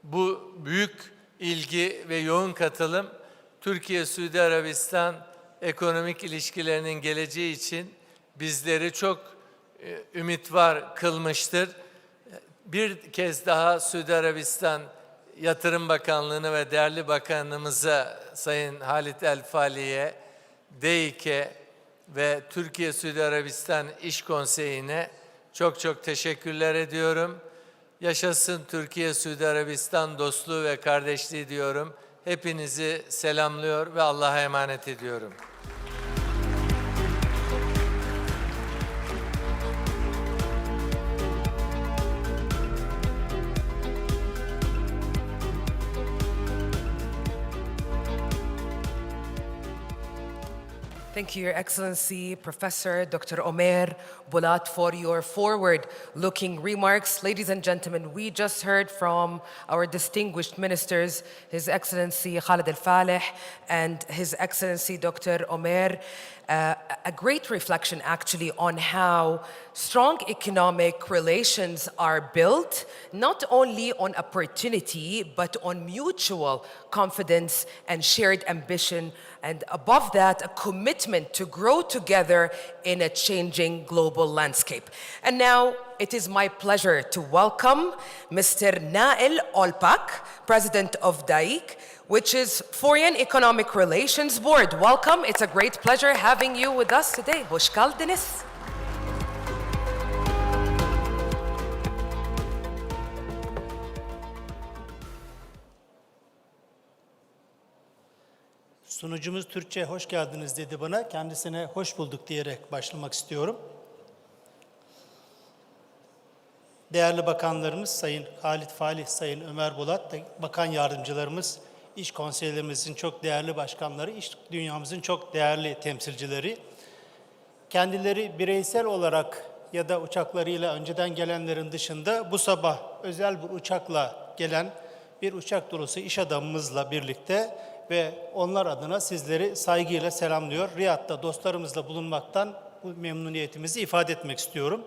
Bu büyük ilgi ve yoğun katılım Türkiye-Suudi Arabistan ekonomik ilişkilerinin geleceği için bizleri çok ümit var kılmıştır. Bir kez daha Suudi Arabistan Yatırım Bakanlığı'na ve değerli bakanımıza Sayın Halit El Fali'ye, DİK'e ve Türkiye-Suudi Arabistan İş Konseyi'ne çok çok teşekkürler ediyorum. Yaşasın Türkiye-Suudi Arabistan dostluğu ve kardeşliği diyorum. Hepinizi selamlıyor ve Allah'a emanet ediyorum. Thank you, Your Excellency, Professor Dr. Omer Bulat, for your forward-looking remarks. Ladies and gentlemen, we just heard from our distinguished ministers, His Excellency Khalid Al-Falih and His Excellency Dr. Omer, a great reflection actually on how Strong economic relations are built not only on opportunity, but on mutual confidence and shared ambition, and above that, a commitment to grow together in a changing global landscape. And now, it is my pleasure to welcome Mr. Nail Olpak, President of DAIC, which is Foreign Economic Relations Board. Welcome. It's a great pleasure having you with us today. Hoş geldiniz. Sunucumuz Türkçe hoş geldiniz dedi bana. Kendisine hoş bulduk diyerek başlamak istiyorum. Değerli bakanlarımız, Sayın Halit Falih, Sayın Ömer Bolat, bakan yardımcılarımız, iş konseylerimizin çok değerli başkanları, iş dünyamızın çok değerli temsilcileri, kendileri bireysel olarak ya da uçaklarıyla önceden gelenlerin dışında bu sabah özel bir uçakla gelen bir uçak dolusu iş adamımızla birlikte ve onlar adına sizleri saygıyla selamlıyor. Riyad'da dostlarımızla bulunmaktan bu memnuniyetimizi ifade etmek istiyorum.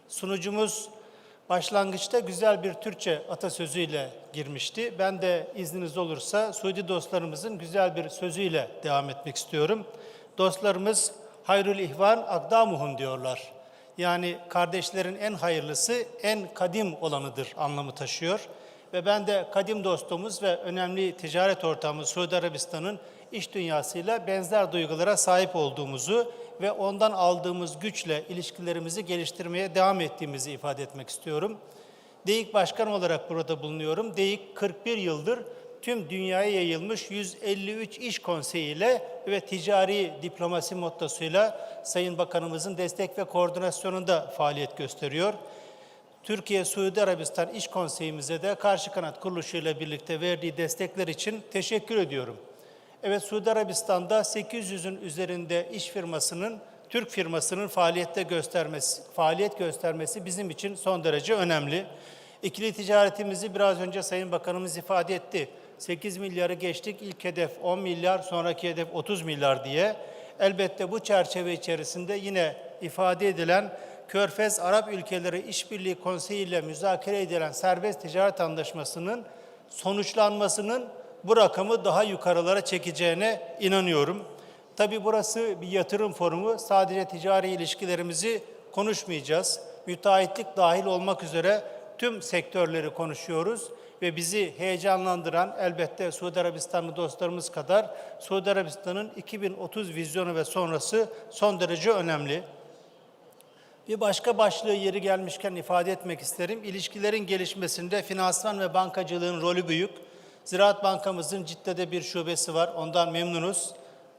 Sunucumuz başlangıçta güzel bir Türkçe atasözüyle girmişti. Ben de izniniz olursa Suudi dostlarımızın güzel bir sözüyle devam etmek istiyorum. Dostlarımız hayrul ihvan akdamuhum diyorlar. Yani kardeşlerin en hayırlısı en kadim olanıdır anlamı taşıyor. Ve ben de kadim dostumuz ve önemli ticaret ortağımız Suudi Arabistan'ın iş dünyasıyla benzer duygulara sahip olduğumuzu ve ondan aldığımız güçle ilişkilerimizi geliştirmeye devam ettiğimizi ifade etmek istiyorum. DEİK Başkanı olarak burada bulunuyorum. DEİK 41 yıldır tüm dünyaya yayılmış 153 iş konseyiyle ve ticari diplomasi mottosuyla Sayın Bakanımızın destek ve koordinasyonunda faaliyet gösteriyor. Türkiye, Suudi Arabistan İş Konseyimize de Karşı Kanat Kuruluşu ile birlikte verdiği destekler için teşekkür ediyorum. Evet, Suudi Arabistan'da 800'ün üzerinde iş firmasının, Türk firmasının faaliyet göstermesi bizim için son derece önemli. İkili ticaretimizi biraz önce Sayın Bakanımız ifade etti. 8 milyarı geçtik, ilk hedef 10 milyar, sonraki hedef 30 milyar diye. Elbette bu çerçeve içerisinde yine ifade edilen Körfez Arap Ülkeleri İşbirliği Konseyi ile müzakere edilen serbest ticaret anlaşmasının sonuçlanmasının bu rakamı daha yukarılara çekeceğine inanıyorum. Tabii burası bir yatırım forumu. Sadece ticari ilişkilerimizi konuşmayacağız. Müteahhitlik dahil olmak üzere tüm sektörleri konuşuyoruz ve bizi heyecanlandıran elbette Suudi Arabistanlı dostlarımız kadar Suudi Arabistan'ın 2030 vizyonu ve sonrası son derece önemli. Bir başka başlığı yeri gelmişken ifade etmek isterim. İlişkilerin gelişmesinde finansman ve bankacılığın rolü büyük. Ziraat Bankamızın Cidde'de bir şubesi var, ondan memnunuz.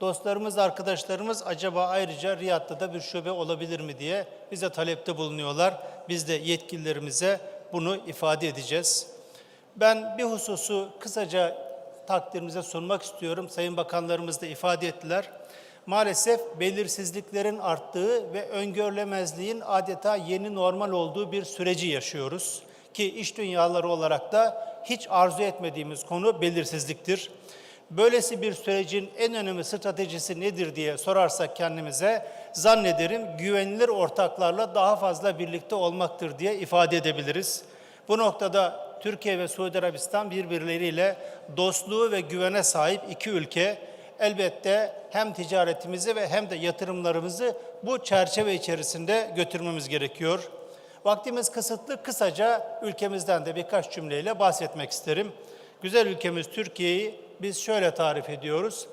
Dostlarımız, arkadaşlarımız acaba ayrıca Riyad'da da bir şube olabilir mi diye bize talepte bulunuyorlar. Biz de yetkililerimize bunu ifade edeceğiz. Ben bir hususu kısaca takdirinize sunmak istiyorum. Sayın Bakanlarımız da ifade ettiler. Maalesef belirsizliklerin arttığı ve öngörülemezliğin adeta yeni normal olduğu bir süreci yaşıyoruz. Ki iş dünyaları olarak da hiç arzu etmediğimiz konu belirsizliktir. Böylesi bir sürecin en önemli stratejisi nedir diye sorarsak kendimize, zannederim güvenilir ortaklarla daha fazla birlikte olmaktır diye ifade edebiliriz. Bu noktada Türkiye ve Suudi Arabistan birbirleriyle dostluğu ve güvene sahip iki ülke. Elbette hem ticaretimizi ve hem de yatırımlarımızı bu çerçeve içerisinde götürmemiz gerekiyor. Vaktimiz kısıtlı, kısaca ülkemizden de birkaç cümleyle bahsetmek isterim. Güzel ülkemiz Türkiye'yi biz şöyle tarif ediyoruz.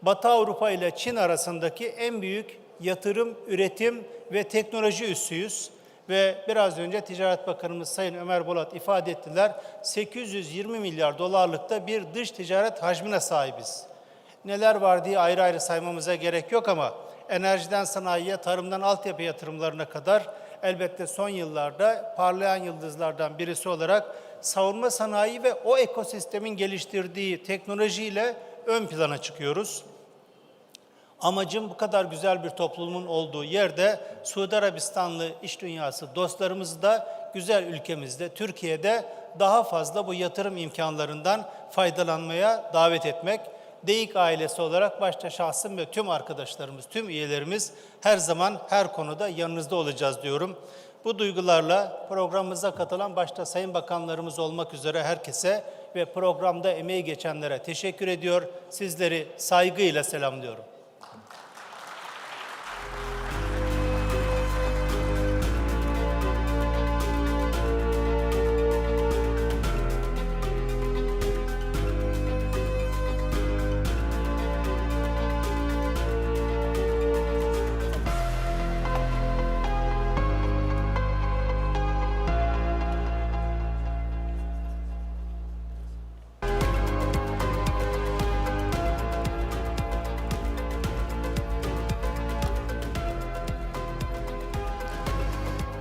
Batı Avrupa ile Çin arasındaki en büyük yatırım, üretim ve teknoloji üssüyüz. Ve biraz önce Ticaret Bakanımız Sayın Ömer Bolat ifade ettiler. 820 milyar dolarlıkta bir dış ticaret hacmine sahibiz. Neler var diye ayrı ayrı saymamıza gerek yok ama enerjiden sanayiye, tarımdan altyapı yatırımlarına kadar elbette son yıllarda parlayan yıldızlardan birisi olarak savunma sanayi ve o ekosistemin geliştirdiği teknolojiyle ön plana çıkıyoruz. Amacım bu kadar güzel bir toplumun olduğu yerde Suudi Arabistanlı iş dünyası dostlarımızı da güzel ülkemizde, Türkiye'de daha fazla bu yatırım imkanlarından faydalanmaya davet etmek. DEİK ailesi olarak başta şahsım ve tüm arkadaşlarımız, tüm üyelerimiz her zaman her konuda yanınızda olacağız diyorum. Bu duygularla programımıza katılan başta Sayın Bakanlarımız olmak üzere herkese ve programda emeği geçenlere teşekkür ediyor. Sizleri saygıyla selamlıyorum.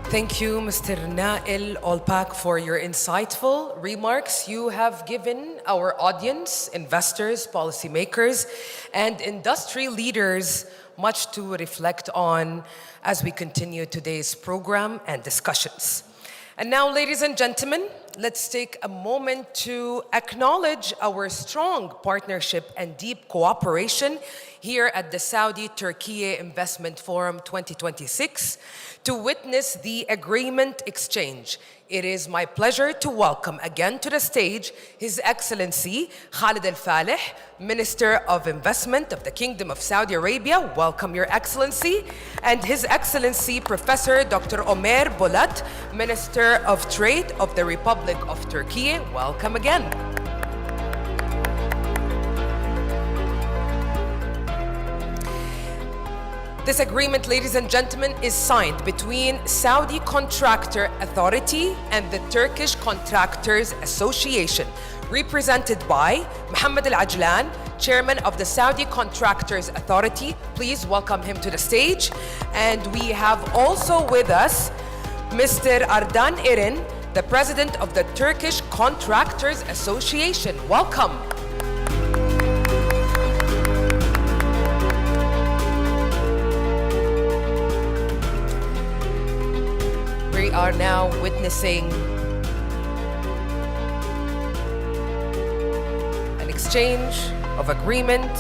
Thank you, Mr. Nail Olpak, for your insightful remarks. You have given our audience, investors, policymakers, and industry leaders much to reflect on as we continue today's program and discussions. And now, ladies and gentlemen, let's take a moment to acknowledge our strong partnership and deep cooperation here at the Saudi-Turkiye Investment Forum 2026 to witness the agreement exchange. It is my pleasure to welcome again to the stage His Excellency Khalid Al-Falih, Minister of Investment of the Kingdom of Saudi Arabia. Welcome, Your Excellency. And His Excellency Professor Dr. Ömer Bolat, Minister of Trade of the Republic of Turkey. Welcome again. This agreement, ladies and gentlemen, is signed between Saudi Contractor Authority and the Turkish Contractors Association, represented by Mohammed Al-Ajlan, Chairman of the Saudi Contractors Authority. Please welcome him to the stage. And we have also with us Mr. Ardan Erin, the President of the Turkish Contractors Association. Welcome. We are now witnessing an exchange of agreement,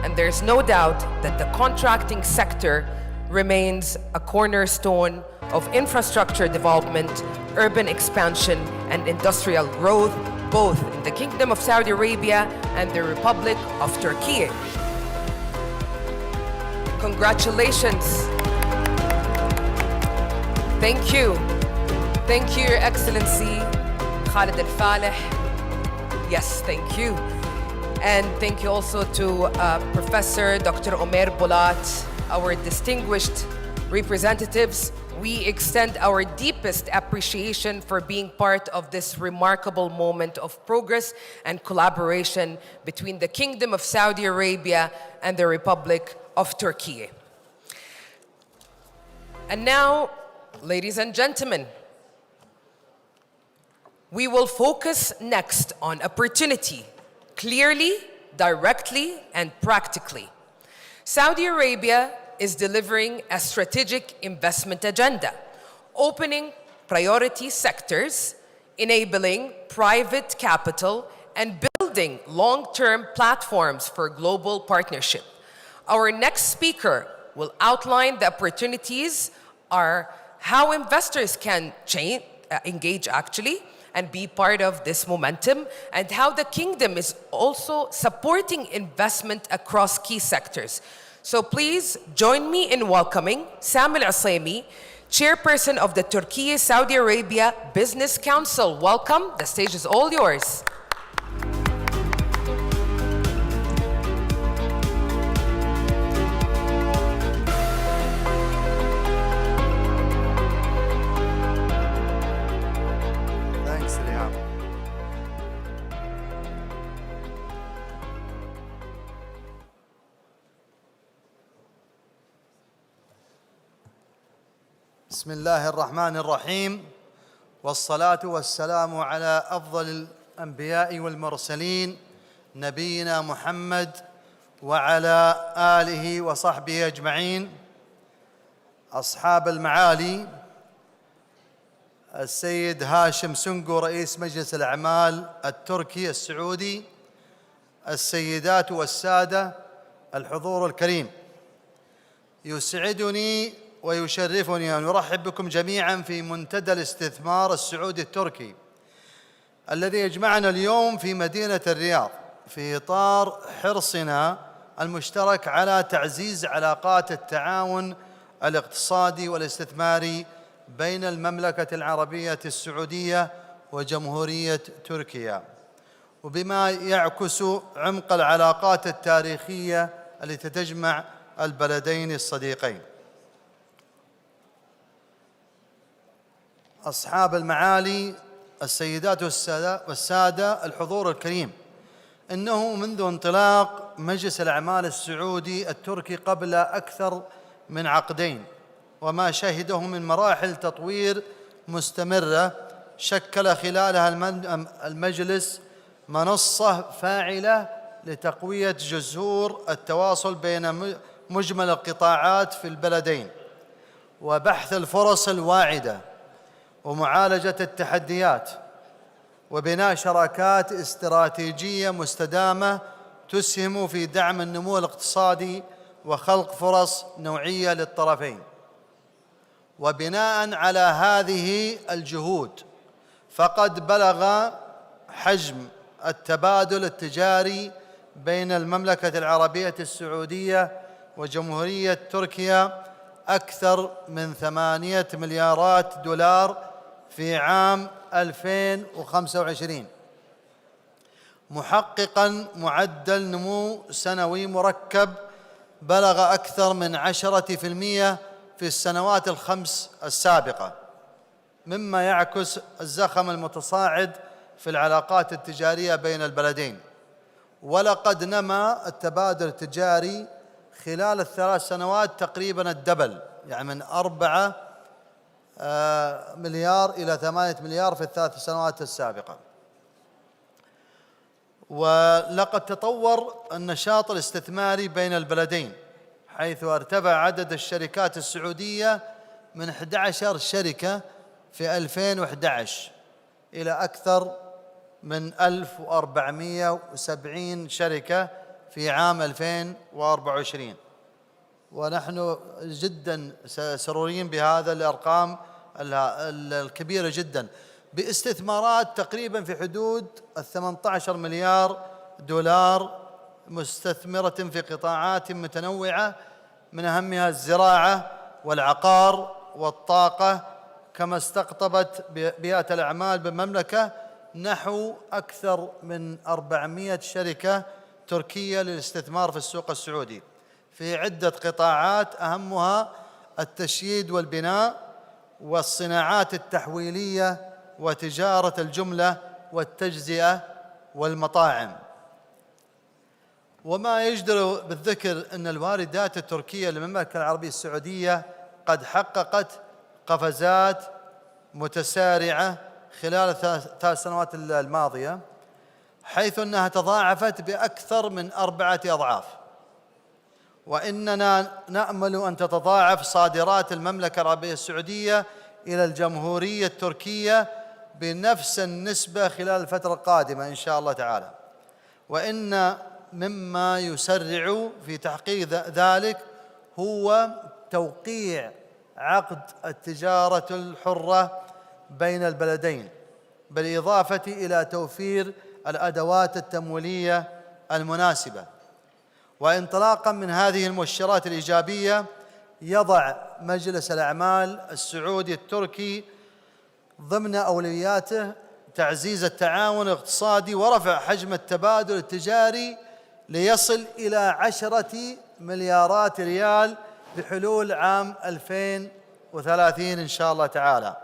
and there's no doubt that the contracting sector remains a cornerstone of infrastructure development, urban expansion, and industrial growth, both in the Kingdom of Saudi Arabia and the Republic of Turkey. Congratulations. Thank you. Thank you, Your Excellency Khalid Al-Falih. Yes, thank you. And thank you also to Professor Dr. Ömer Bolat, our distinguished representatives. We extend our deepest appreciation for being part of this remarkable moment of progress and collaboration between the Kingdom of Saudi Arabia and the Republic of Turkey. And now, ladies and gentlemen, we will focus next on opportunity, clearly, directly, and practically. Saudi Arabia is delivering a strategic investment agenda, opening priority sectors, enabling private capital, and building long-term platforms for global partnership. Our next speaker will outline the opportunities are how investors can engage and be part of this momentum, and how the kingdom is also supporting investment across key sectors. So please join me in welcoming Sam Al-Asaymi, Chairperson of the Türkiye Saudi Arabia Business Council. Welcome, the stage is all yours. بسم الله الرحمن الرحيم والصلاة والسلام على أفضل الأنبياء والمرسلين نبينا محمد وعلى آله وصحبه أجمعين. أصحاب المعالي، السيد هاشم سنقو رئيس مجلس الأعمال التركي السعودي، السيدات والسادة، الحضور الكريم، يسعدني ويشرفني أن أرحب بكم جميعاً في منتدى الاستثمار السعودي التركي الذي يجمعنا اليوم في مدينة الرياض في إطار حرصنا المشترك على تعزيز علاقات التعاون الاقتصادي والاستثماري بين المملكة العربية السعودية وجمهورية تركيا، وبما يعكس عمق العلاقات التاريخية التي تجمع البلدين الصديقين. أصحاب المعالي، السيدات والسادة، الحضور الكريم، إنه منذ انطلاق مجلس الأعمال السعودي التركي قبل أكثر من عقدين وما شهده من مراحل تطوير مستمرة، شكل خلالها المجلس منصة فاعلة لتقوية جسور التواصل بين مجمل القطاعات في البلدين وبحث الفرص الواعدة ومعالجة التحديات وبناء شراكات استراتيجية مستدامة تسهم في دعم النمو الاقتصادي وخلق فرص نوعية للطرفين. وبناء على هذه الجهود فقد بلغ حجم التبادل التجاري بين المملكة العربية السعودية وجمهورية تركيا أكثر من 8 مليارات دولار في عام 2025، محققاً معدل نمو سنوي مركب بلغ أكثر من 10% في السنوات الخمس السابقة، مما يعكس الزخم المتصاعد في العلاقات التجارية بين البلدين. ولقد نما التبادل التجاري خلال ال3 سنوات تقريباً الدبل، يعني من 4 مليار إلى 8 مليار في ال3 سنوات السابقة. ولقد تطور النشاط الاستثماري بين البلدين، حيث ارتفع عدد الشركات السعودية من 11 شركة في 2011 إلى أكثر من 1470 شركة في عام 2024، ونحن جدا سرورين بهذا الأرقام الكبيرة جدا، باستثمارات تقريبا في حدود 18 مليار دولار مستثمرة في قطاعات متنوعة من أهمها الزراعة والعقار والطاقة، كما استقطبت بيئة الأعمال بالمملكة نحو أكثر من 400 شركة تركية للاستثمار في السوق السعودي في عدة قطاعات، أهمها التشييد والبناء والصناعات التحويلية وتجارة الجملة والتجزئة والمطاعم. وما يجدر بالذكر أن الواردات التركية للمملكة العربية السعودية قد حققت قفزات متسارعة خلال ال3 سنوات الماضية، حيث أنها تضاعفت بأكثر من 4 أضعاف، وإننا نأمل أن تتضاعف صادرات المملكة العربية السعودية إلى الجمهورية التركية بنفس النسبة خلال الفترة القادمة إن شاء الله تعالى. وإن مما يسرع في تحقيق ذلك هو توقيع عقد التجارة الحرة بين البلدين، بالإضافة إلى توفير الأدوات التمويلية المناسبة. وانطلاقاً من هذه المؤشرات الإيجابية يضع مجلس الأعمال السعودي التركي ضمن أولوياته تعزيز التعاون الاقتصادي ورفع حجم التبادل التجاري ليصل إلى 10 مليارات ريال بحلول عام 2030 إن شاء الله تعالى،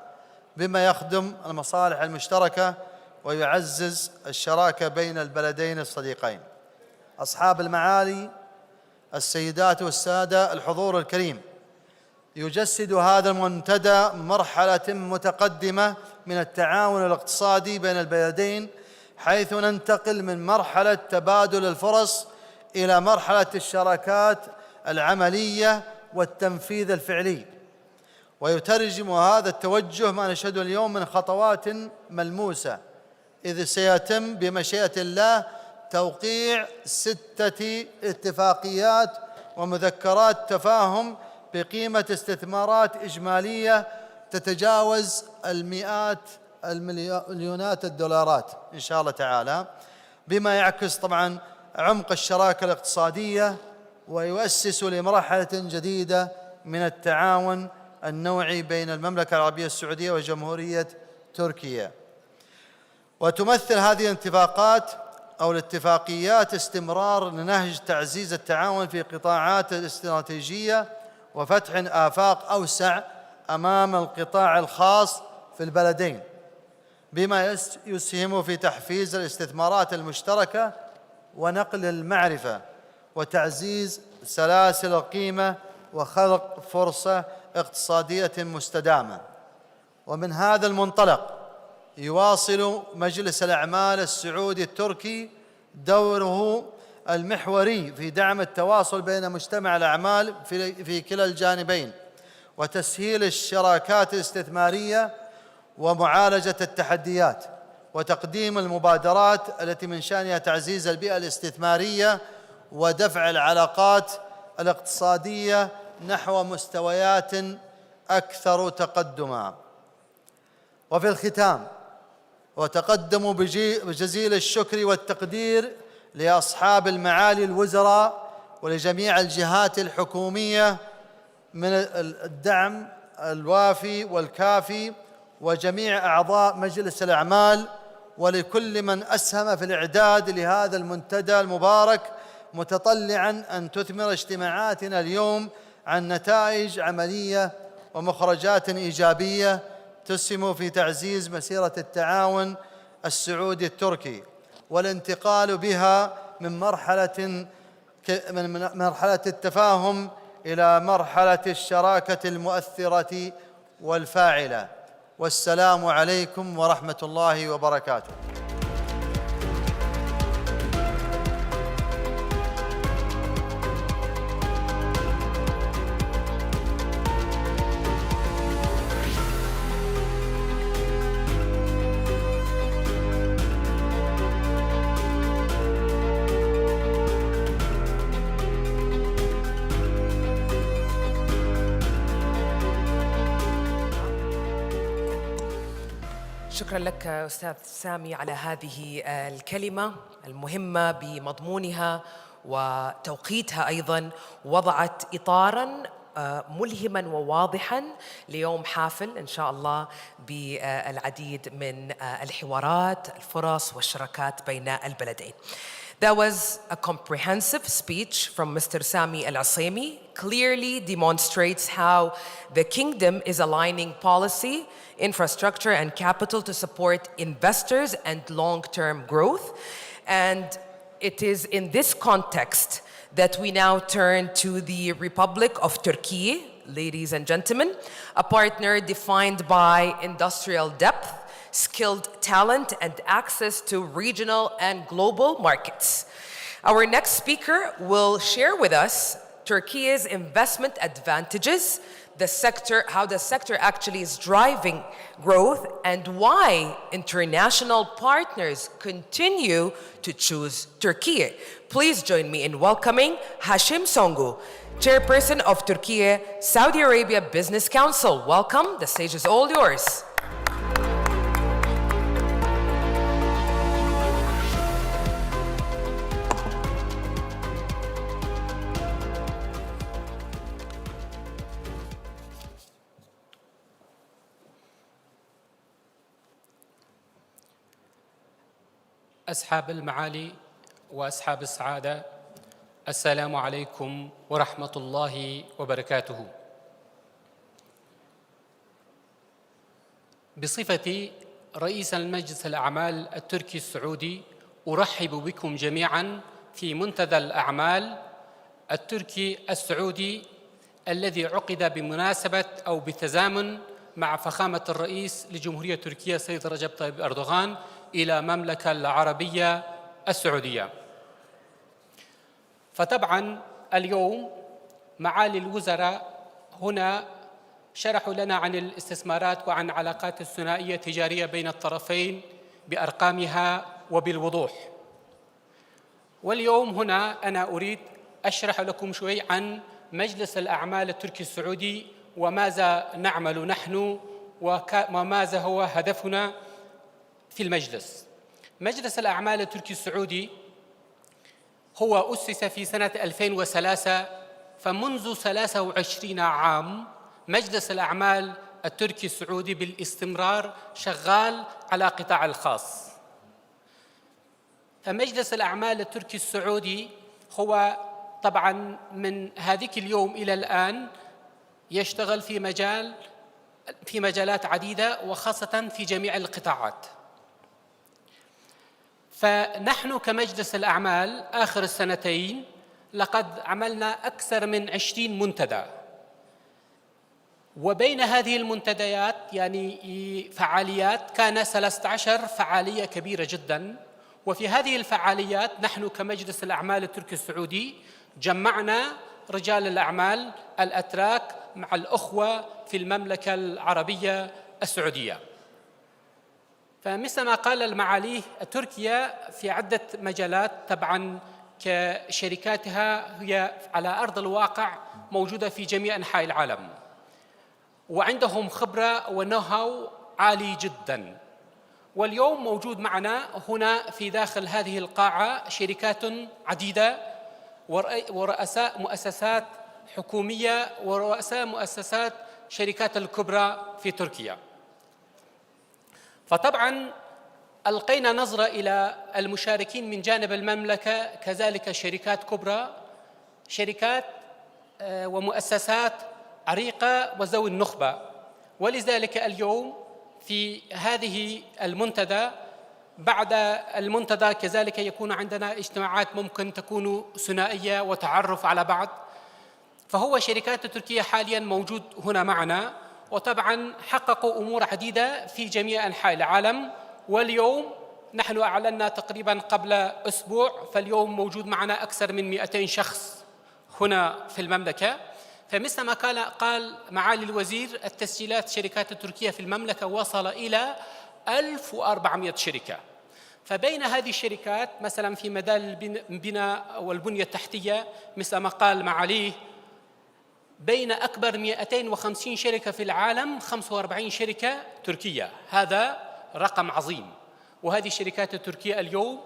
بما يخدم المصالح المشتركة ويعزز الشراكة بين البلدين الصديقين. أصحاب المعالي، السيدات والسادة، الحضور الكريم، يجسد هذا المنتدى مرحلة متقدمة من التعاون الاقتصادي بين البلدين، حيث ننتقل من مرحلة تبادل الفرص إلى مرحلة الشراكات العملية والتنفيذ الفعلي. ويترجم هذا التوجه ما نشهده اليوم من خطوات ملموسة، إذ سيتم بمشيئة الله توقيع 6 اتفاقيات ومذكرات تفاهم بقيمة استثمارات إجمالية تتجاوز المئات المليونات الدولارات إن شاء الله تعالى، بما يعكس طبعاً عمق الشراكة الاقتصادية ويؤسس لمرحلة جديدة من التعاون النوعي بين المملكة العربية السعودية وجمهورية تركيا. وتمثل هذه الاتفاقات أو الاتفاقيات استمرار لنهج تعزيز التعاون في قطاعات الاستراتيجية وفتح آفاق أوسع أمام القطاع الخاص في البلدين، بما يسهم في تحفيز الاستثمارات المشتركة ونقل المعرفة وتعزيز سلاسل القيمة وخلق فرصة اقتصادية مستدامة. ومن هذا المنطلق يواصل مجلس الأعمال السعودي التركي دوره المحوري في دعم التواصل بين مجتمع الأعمال في كلا الجانبين وتسهيل الشراكات الاستثمارية ومعالجة التحديات وتقديم المبادرات التي من شأنها تعزيز البيئة الاستثمارية ودفع العلاقات الاقتصادية نحو مستويات أكثر تقدماً. وفي الختام، وتقدم بجزيل الشكر والتقدير لأصحاب المعالي الوزراء ولجميع الجهات الحكومية من الدعم الوافي والكافي وجميع أعضاء مجلس الأعمال ولكل من أسهم في الإعداد لهذا المنتدى المبارك، متطلعاً أن تثمر اجتماعاتنا اليوم عن نتائج عملية ومخرجات إيجابية تسهم في تعزيز مسيرة التعاون السعودي التركي والانتقال بها من مرحلة التفاهم إلى مرحلة الشراكة المؤثرة والفاعلة. والسلام عليكم ورحمة الله وبركاته. شكرا لك أستاذ سامي على هذه الكلمة المهمة بمضمونها وتوقيتها أيضاً، وضعت إطاراً ملهماً وواضحاً ليوم حافل إن شاء الله بالعديد من الحوارات، الفرص والشراكات بين البلدين. That was a comprehensive speech from Mr. Sami Al-Asemi, clearly demonstrates how the kingdom is aligning policy, infrastructure and capital to support investors and long-term growth. And it is in this context that we now turn to the Republic of Turkey, ladies and gentlemen, a partner defined by industrial depth, skilled talent, and access to regional and global markets. Our next speaker will share with us Turkey's investment advantages, how the sector actually is driving growth, and why international partners continue to choose Turkey. Please join me in welcoming Hashim Songu, Chairperson of Turkey Saudi Arabia Business Council. Welcome, the stage is all yours. أصحاب المعالي وأصحاب السعادة، السلام عليكم ورحمة الله وبركاته. بصفتي رئيس المجلس الأعمال التركي السعودي أرحب بكم جميعاً في منتدى الأعمال التركي السعودي الذي عقد بمناسبة أو بالتزامن مع فخامة الرئيس لجمهورية تركيا السيد رجب طيب أردوغان إلى المملكة العربية السعودية. فطبعاً اليوم معالي الوزراء هنا شرحوا لنا عن الاستثمارات وعن علاقات الثنائية التجارية بين الطرفين بأرقامها وبالوضوح. واليوم هنا أنا أريد أشرح لكم شوي عن مجلس الأعمال التركي السعودي وماذا نعمل نحن وماذا هو هدفنا في المجلس. مجلس الأعمال التركي السعودي هو أسس في سنة 2003، فمنذ 23 عام مجلس الأعمال التركي السعودي بالاستمرار شغال على قطاع الخاص. فمجلس الأعمال التركي السعودي هو طبعاً من هذيك اليوم إلى الآن يشتغل في مجالات عديدة وخاصة في جميع القطاعات. فنحن كمجلس الأعمال آخر السنتين لقد عملنا أكثر من 20 منتدى، وبين هذه المنتديات يعني فعاليات كان 13 فعالية كبيرة جداً. وفي هذه الفعاليات نحن كمجلس الأعمال التركي السعودي جمعنا رجال الأعمال الأتراك مع الأخوة في المملكة العربية السعودية. فمثل ما قال المعالي، تركيا في عدة مجالات طبعاً كشركاتها هي على أرض الواقع موجودة في جميع أنحاء العالم، وعندهم خبرة ونوهاو عالي جداً. واليوم موجود معنا هنا في داخل هذه القاعة شركات عديدة ورؤساء مؤسسات حكومية ورؤساء مؤسسات شركات الكبرى في تركيا. فطبعاً ألقينا نظرة إلى المشاركين من جانب المملكة، كذلك شركات كبرى، شركات ومؤسسات عريقة وذوي النخبة. ولذلك اليوم في هذه المنتدى، بعد المنتدى كذلك يكون عندنا اجتماعات ممكن تكون ثنائية وتعرف على بعض. فهو شركات تركيا حالياً موجود هنا معنا، وطبعاً حققوا أمور عديدة في جميع أنحاء العالم. واليوم نحن أعلنا تقريباً قبل أسبوع، فاليوم موجود معنا أكثر من 200 شخص هنا في المملكة. فمثل ما قال معالي الوزير، التسجيلات شركات تركيا في المملكة وصل إلى 1400 شركة. فبين هذه الشركات مثلا في مجال البناء والبنية التحتية مثل ما قال معاليه، بين أكبر 250 شركة في العالم 45 شركة تركية. هذا رقم عظيم، وهذه الشركات التركية اليوم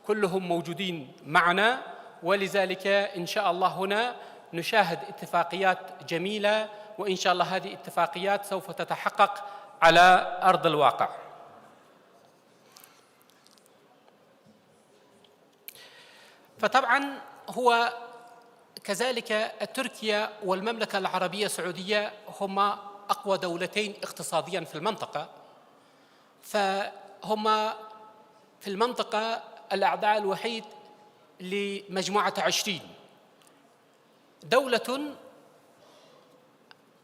كلهم موجودين معنا. ولذلك إن شاء الله هنا نشاهد اتفاقيات جميلة، وإن شاء الله هذه الاتفاقيات سوف تتحقق على أرض الواقع. فطبعاً هو كذلك تركيا والمملكة العربية السعودية هما أقوى دولتين اقتصادياً في المنطقة. فهما في المنطقة الأعضاء الوحيد لمجموعة 20 دولة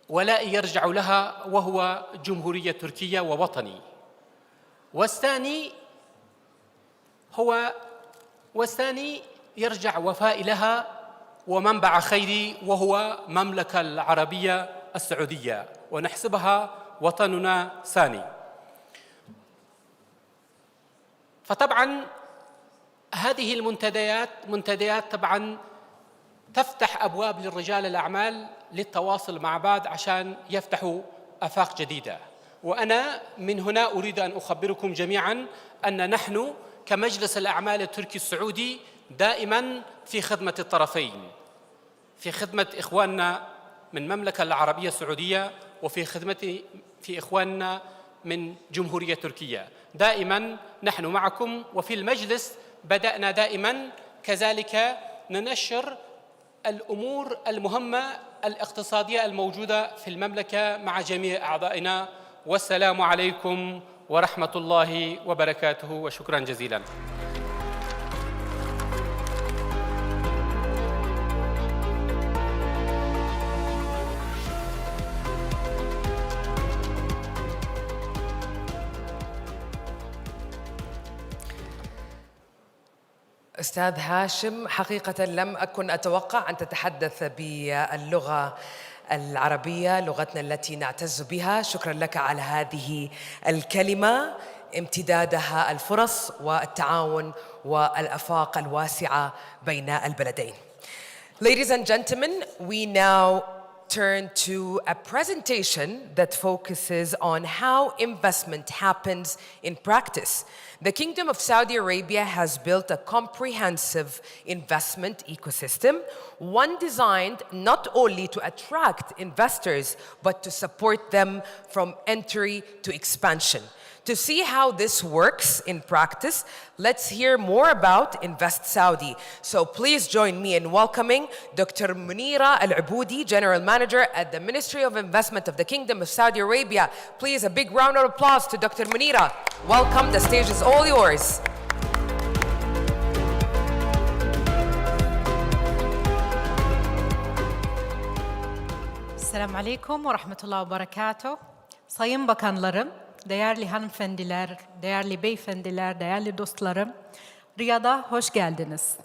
ولاء يرجع لها، وهو جمهورية تركيا ووطني. والثاني يرجع وفاء لها ومنبع خيري، وهو مملكة العربية السعودية، ونحسبها وطننا ثاني. فطبعاً هذه منتديات طبعاً تفتح أبواب للرجال الأعمال للتواصل مع بعض عشان يفتحوا آفاق جديدة. وأنا من هنا أريد أن أخبركم جميعاً أن نحن كمجلس الأعمال التركي السعودي دائماً في خدمة الطرفين، في خدمة إخواننا من المملكة العربية السعودية في إخواننا من جمهورية تركيا. دائماً نحن معكم، وفي المجلس بدأنا دائماً كذلك ننشر الأمور المهمة الاقتصادية الموجودة في المملكة مع جميع أعضائنا. والسلام عليكم ورحمة الله وبركاته، وشكراً جزيلاً. أستاذ هاشم، حقيقة لم أكن أتوقع أن تتحدث باللغة العربية، لغتنا التي نعتز بها. شكرا لك على هذه الكلمة. امتدادها الفرص والتعاون والآفاق الواسعة بين البلدين. Ladies and gentlemen, we now turn to a presentation that focuses on how investment happens in practice. The Kingdom of Saudi Arabia has built a comprehensive investment ecosystem, one designed not only to attract investors, but to support them from entry to expansion. To see how this works in practice, let's hear more about Invest Saudi. So please join me in welcoming Dr. Munira Al-Aboudi, General Manager at the Ministry of Investment of the Kingdom of Saudi Arabia. Please, a big round of applause to Dr. Munira. Welcome, the stage is all yours. Selamun Aleyküm ve Rahmetullah ve Berekatuhu. Sayın Bakanlarım, değerli hanımefendiler, değerli beyefendiler, değerli dostlarım, Riyad'a hoş geldiniz.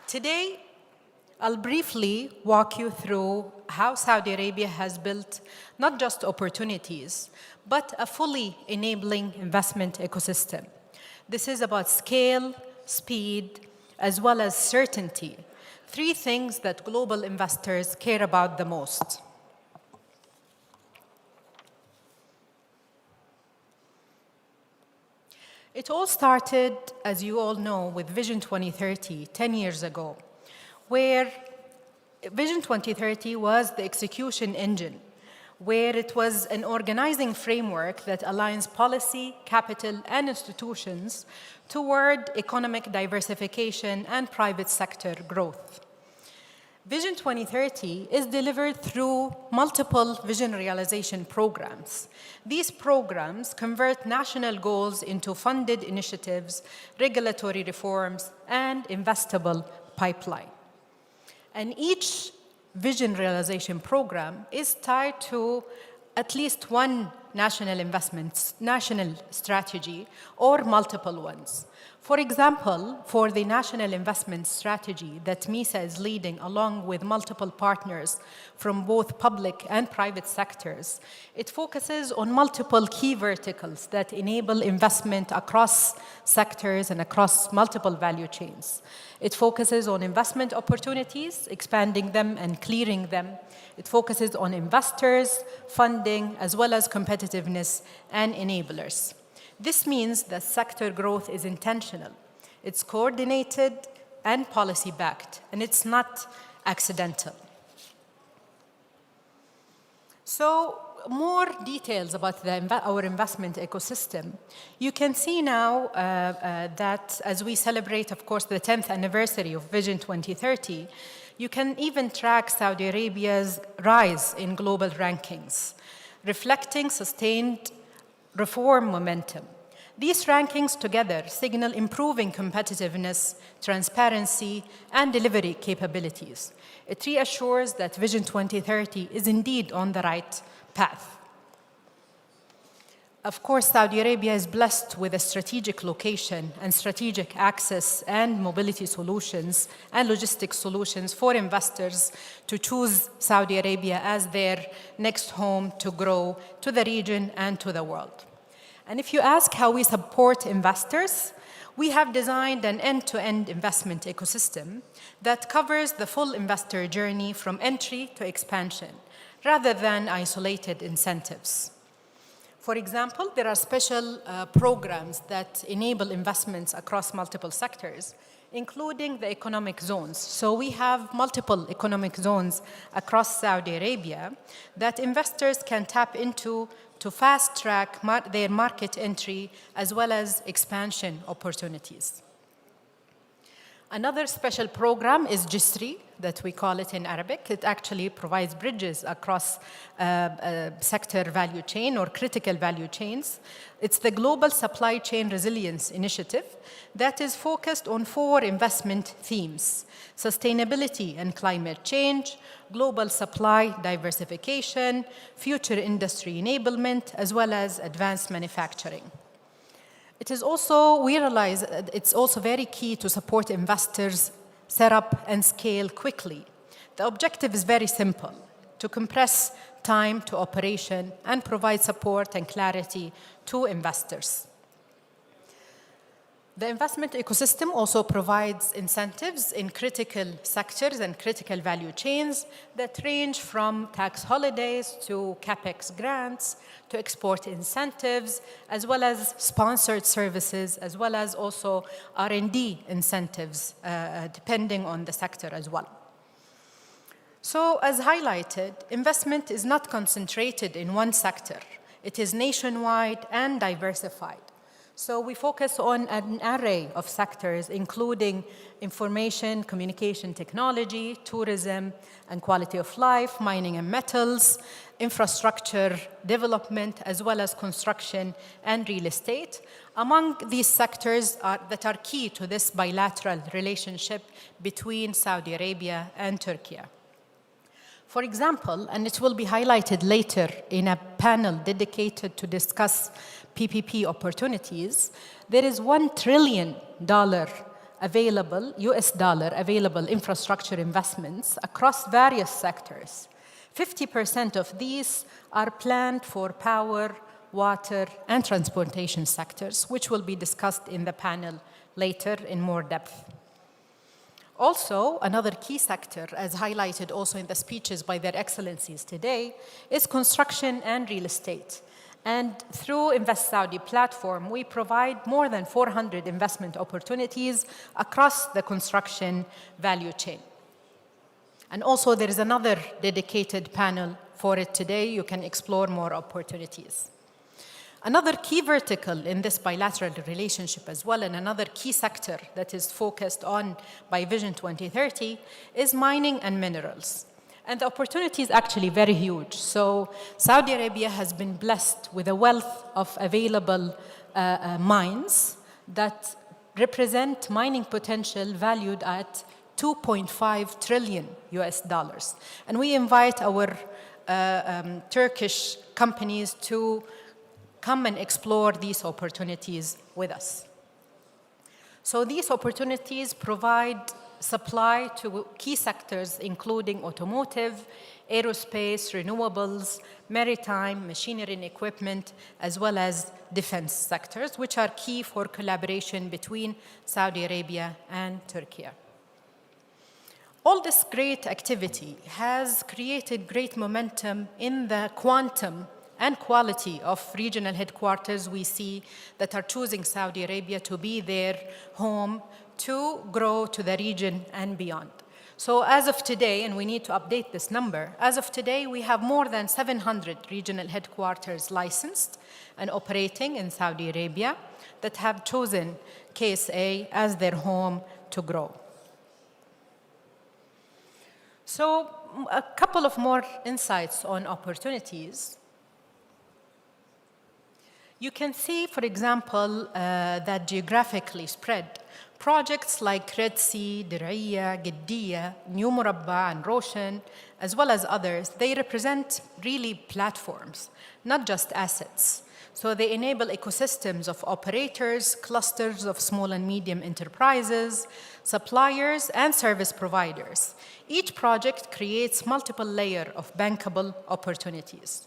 Today, I'll briefly walk you through how Saudi Arabia has built not just opportunities, but a fully enabling investment ecosystem. This is about scale, speed, as well as certainty, three things that global investors care about the most. It all started, as you all know, with Vision 2030, 10 years ago, where Vision 2030 was the execution engine, where it was an organizing framework that aligns policy, capital, and institutions toward economic diversification and private sector growth. Vision 2030 is delivered through multiple vision realization programs. These programs convert national goals into funded initiatives, regulatory reforms, and investable pipeline. And each vision realization program is tied to at least one national strategy or multiple ones. For example, for the national investment strategy that MISA is leading along with multiple partners from both public and private sectors, it focuses on multiple key verticals that enable investment across sectors and across multiple value chains. It focuses on investment opportunities, expanding them and clearing them. It focuses on investors, funding, as well as competitiveness and enablers. This means that sector growth is intentional, it's coordinated and policy-backed, and it's not accidental. So, more details about our investment ecosystem. You can see now that as we celebrate, of course, the 10th anniversary of Vision 2030, you can even track Saudi Arabia's rise in global rankings, reflecting sustained reform momentum. These rankings together signal improving competitiveness, transparency, and delivery capabilities. It reassures that Vision 2030 is indeed on the right path. Of course, Saudi Arabia is blessed with a strategic location and strategic access and mobility solutions and logistics solutions for investors to choose Saudi Arabia as their next home to grow to the region and to the world. And if you ask how we support investors, we have designed an end-to-end investment ecosystem that covers the full investor journey from entry to expansion, rather than isolated incentives. For example, there are special programs that enable investments across multiple sectors, including the economic zones. So we have multiple economic zones across Saudi Arabia that investors can tap into to fast-track their market entry as well as expansion opportunities. Another special program is JISRI, that we call it in Arabic. It actually provides bridges across sector value chain or critical value chains. It's the Global Supply Chain Resilience Initiative that is focused on 4 investment themes: sustainability and climate change, global supply diversification, future industry enablement, as well as advanced manufacturing. It is also, we realize it's also very key to support investors set up and scale quickly. The objective is very simple: to compress time to operation, and provide support and clarity to investors. The investment ecosystem also provides incentives in critical sectors and critical value chains that range from tax holidays to CapEx grants to export incentives, as well as sponsored services, as well as also R&D incentives, depending on the sector as well. So, as highlighted, investment is not concentrated in one sector. It is nationwide and diversified. So we focus on an array of sectors, including information, communication technology, tourism and quality of life, mining and metals, infrastructure development, as well as construction and real estate. Among these sectors that are key to this bilateral relationship between Saudi Arabia and Turkey. For example, and it will be highlighted later in a panel dedicated to discuss PPP opportunities, there is $1 trillion available, US dollar available infrastructure investments across various sectors. 50% of these are planned for power, water, and transportation sectors, which will be discussed in the panel later in more depth. Also, another key sector, as highlighted also in the speeches by their excellencies today, is construction and real estate. And through Invest Saudi platform, we provide more than 400 investment opportunities across the construction value chain. And also there is another dedicated panel for it today. You can explore more opportunities. Another key vertical in this bilateral relationship as well, and another key sector that is focused on by Vision 2030 is mining and minerals. And the opportunity is actually very huge. So Saudi Arabia has been blessed with a wealth of available mines that represent mining potential valued at $2.5 trillion US dollars. And we invite our Turkish companies to come and explore these opportunities with us. So these opportunities provide supply to key sectors including automotive, aerospace, renewables, maritime, machinery and equipment, as well as defense sectors, which are key for collaboration between Saudi Arabia and Turkey. All this great activity has created great momentum in the quantum and quality of regional headquarters we see that are choosing Saudi Arabia to be their home to grow to the region and beyond. So as of today, and we need to update this number, as of today we have more than 700 regional headquarters licensed and operating in Saudi Arabia that have chosen KSA as their home to grow. So a couple of more insights on opportunities. You can see, for example, that geographically spread projects like Red Sea, Diriyah, Giddiya, New Murabba, and Roshan, as well as others, they represent really platforms, not just assets. So they enable ecosystems of operators, clusters of small and medium enterprises, suppliers, and service providers. Each project creates multiple layers of bankable opportunities.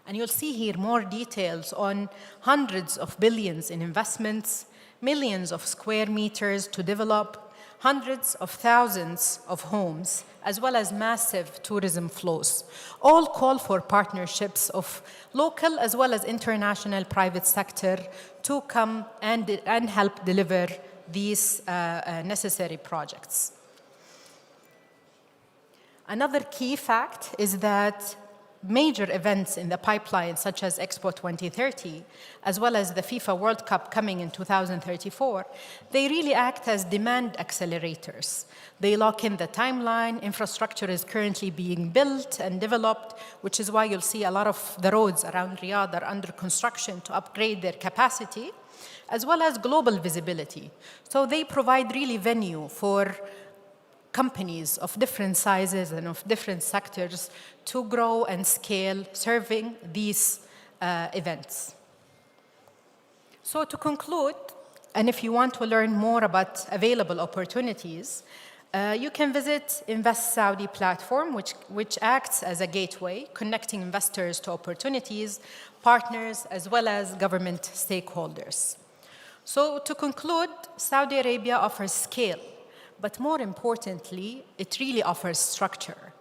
And you'll see here more details on hundreds of billions in investments, millions of square meters to develop, hundreds of thousands of homes, as well as massive tourism flows. All call for partnerships of local as well as international private sector to come and help deliver these necessary projects. Another key fact is that major events in the pipeline, such as Expo 2030, as well as the FIFA World Cup coming in 2034, they really act as demand accelerators. They lock in the timeline. Infrastructure is currently being built and developed, which is why you'll see a lot of the roads around Riyadh are under construction to upgrade their capacity, as well as global visibility. So they provide really venue for companies of different sizes and of different sectors to grow and scale, serving these events. So to conclude, and if you want to learn more about available opportunities, You can visit Invest Saudi platform, which acts as a gateway, connecting investors to opportunities, partners, as well as government stakeholders. So to conclude, Saudi Arabia offers scale, but more importantly, it really offers structure.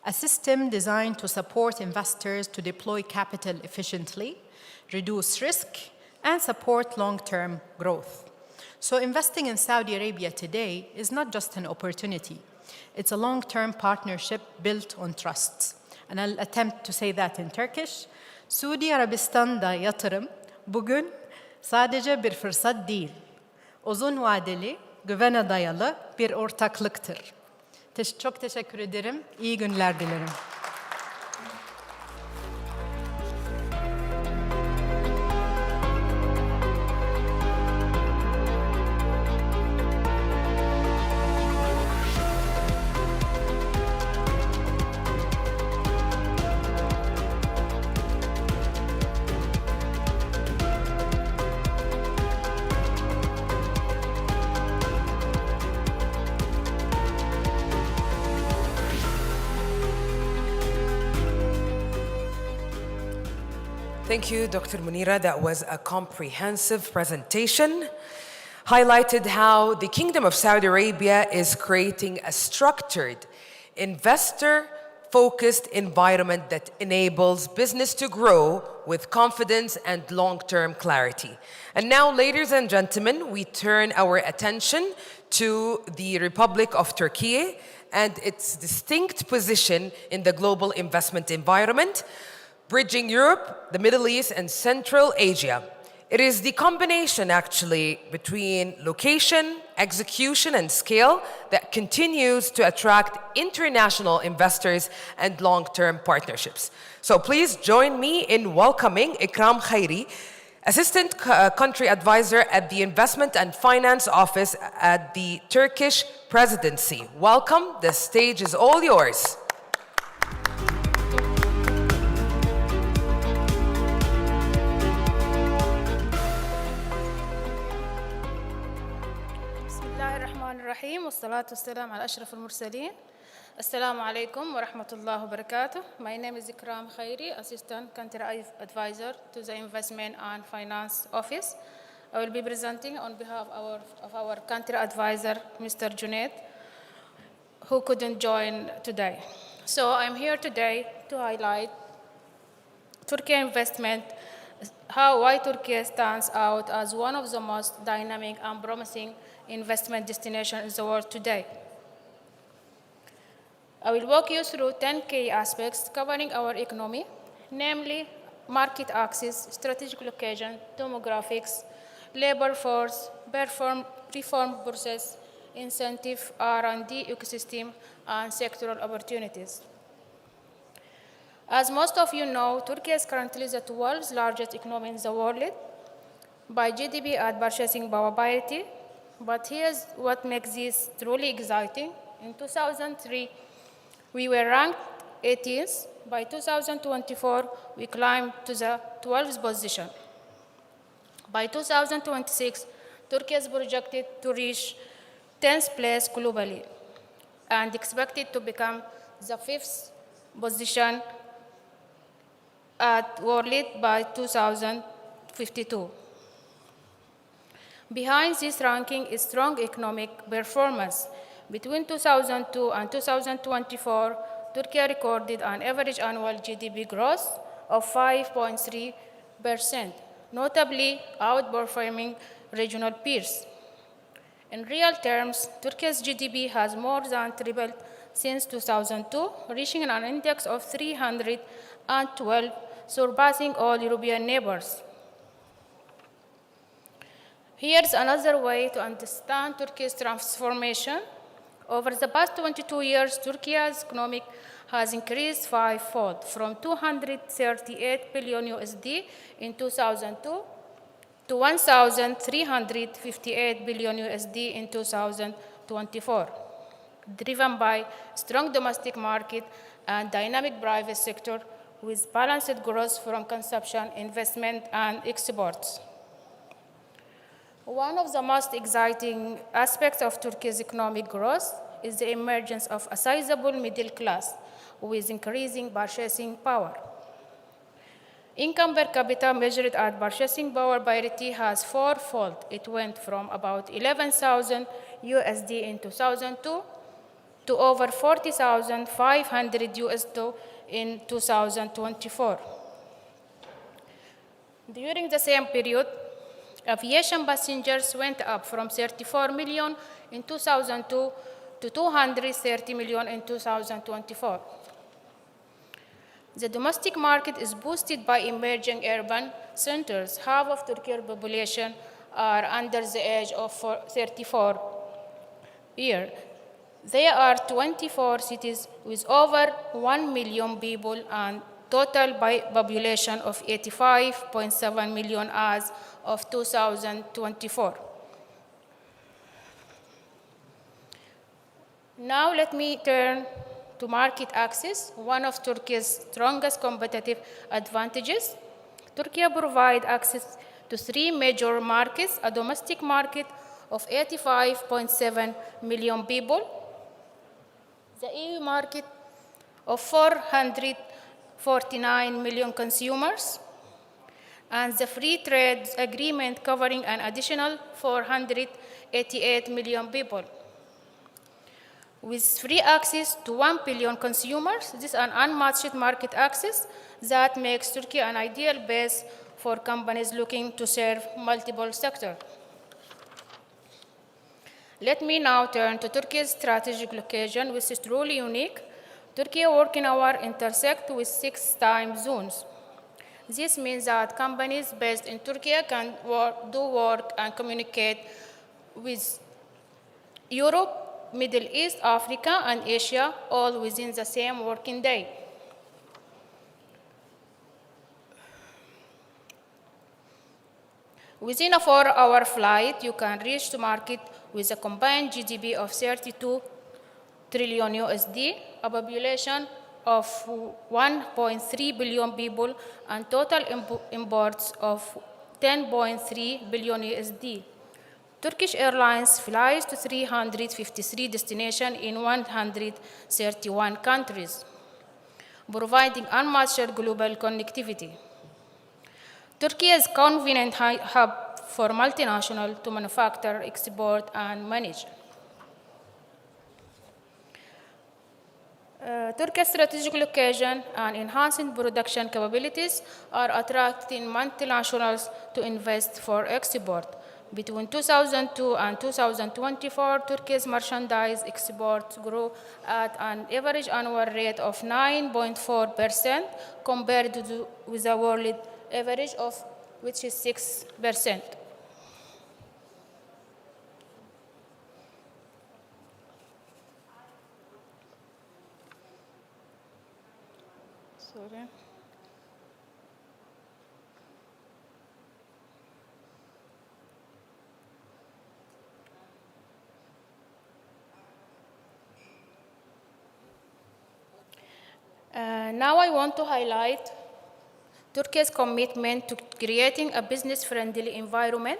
A system designed to support investors to deploy capital efficiently, reduce risk, and support long-term growth. So investing in Saudi Arabia today is not just an opportunity. It's a long-term partnership built on trust. And I'll attempt to say that in Turkish. Suudi Arabistan'da yatırım bugün sadece bir fırsat değil. Uzun vadeli, güvene dayalı bir ortaklıktır. Çok teşekkür ederim. İyi günler dilerim. Thank you, Dr. Munira. That was a comprehensive presentation. Highlighted how the Kingdom of Saudi Arabia is creating a structured, investor-focused environment that enables business to grow with confidence and long-term clarity. And now, ladies and gentlemen, we turn our attention to the Republic of Turkey and its distinct position in the global investment environment, bridging Europe, the Middle East, and Central Asia. It is the combination, actually, between location, execution, and scale that continues to attract international investors and long-term partnerships. So please join me in welcoming Ikram Khairi, Assistant Country Advisor at the Investment and Finance Office at the Turkish Presidency. Welcome. The stage is all yours. الرحيم والصلاة والسلام على أشرف المرسلين. السلام عليكم ورحمة الله وبركاته. My name is Ikram Khairi, Assistant Country Advisor to the Investment and Finance Office. I will be presenting on behalf of our Country Advisor, Mr. Junaid, who couldn't join today. So I'm here today to highlight Turkey investment, why Turkey stands out as one of the most dynamic and promising investment destinations in the world today. I will walk you through 10 key aspects covering our economy, namely market access, strategic location, demographics, labor force, reform process, incentive, R&D ecosystem, and sectoral opportunities. As most of you know, Turkey is currently the 12th largest economy in the world by GDP and purchasing power parity. But here's what makes this truly exciting. In 2003, we were ranked 18th. By 2024, we climbed to the 12th position. By 2026, Turkey is projected to reach 10th place globally and expected to become the 5th position at world by 2052. Behind this ranking is strong economic performance. Between 2002 and 2024, Turkey recorded an average annual GDP growth of 5.3%, notably outperforming regional peers. In real terms, Turkey's GDP has more than tripled since 2002, reaching an index of 312, surpassing all European neighbors. Here's another way to understand Turkey's transformation. Over the past 22 years, Turkey's economy has increased fivefold, from 238 billion USD in 2002 to 1,358 billion USD in 2024, driven by strong domestic market and dynamic private sector with balanced growth from consumption, investment, and exports. One of the most exciting aspects of Turkey's economic growth is the emergence of a sizable middle class with increasing purchasing power. Income per capita measured at purchasing power parity has fourfold. It went from about 11,000 USD in 2002 to over 40,500 USD in 2024. During the same period, aviation passengers went up from 34 million in 2002 to 230 million in 2024. The domestic market is boosted by emerging urban centers. Half of Turkey's population are under the age of 34 years. There are 24 cities with over 1 million people and total population of 85.7 million as of 2024. Now let me turn to market access, one of Turkey's strongest competitive advantages. Turkey provides access to three major markets: a domestic market of 85.7 million people, the EU market of 449 million consumers, and the free trade agreement covering an additional 488 million people. With free access to 1 billion consumers, this is an unmatched market access that makes Turkey an ideal base for companies looking to serve multiple sectors. Let me now turn to Turkey's strategic location, which is truly unique. Turkey's working hours intersect with 6 time zones. This means that companies based in Turkey can do work and communicate with Europe, Middle East, Africa, and Asia, all within the same working day. Within a 4-hour flight, you can reach the market with a combined GDP of 32 trillion USD, a population of 1.3 billion people, and total imports of 10.3 billion USD. Turkish Airlines flies to 353 destinations in 131 countries, providing unmatched global connectivity. Turkey is a convenient hub for multinationals to manufacture, export, and manage. Turkey's strategic location and enhancing production capabilities are attracting multinationals to invest for export. Between 2002 and 2024, Turkey's merchandise exports grew at an average annual rate of 9.4% compared with the world average of which is 6%. Sorry. Now I want to highlight Turkey's commitment to creating a business-friendly environment.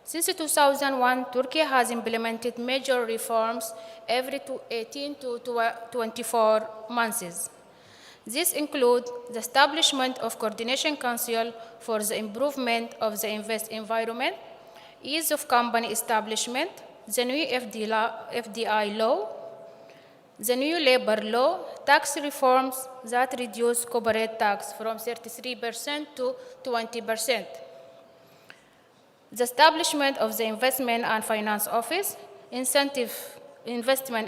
Since 2001, Turkey has implemented major reforms every 18 to 24 months. These include the establishment of Coordination Council for the improvement of the invest environment, ease of company establishment, the new FDI law, the new labor law, tax reforms that reduce corporate tax from 33% to 20%, the establishment of the Investment and Finance Office, investment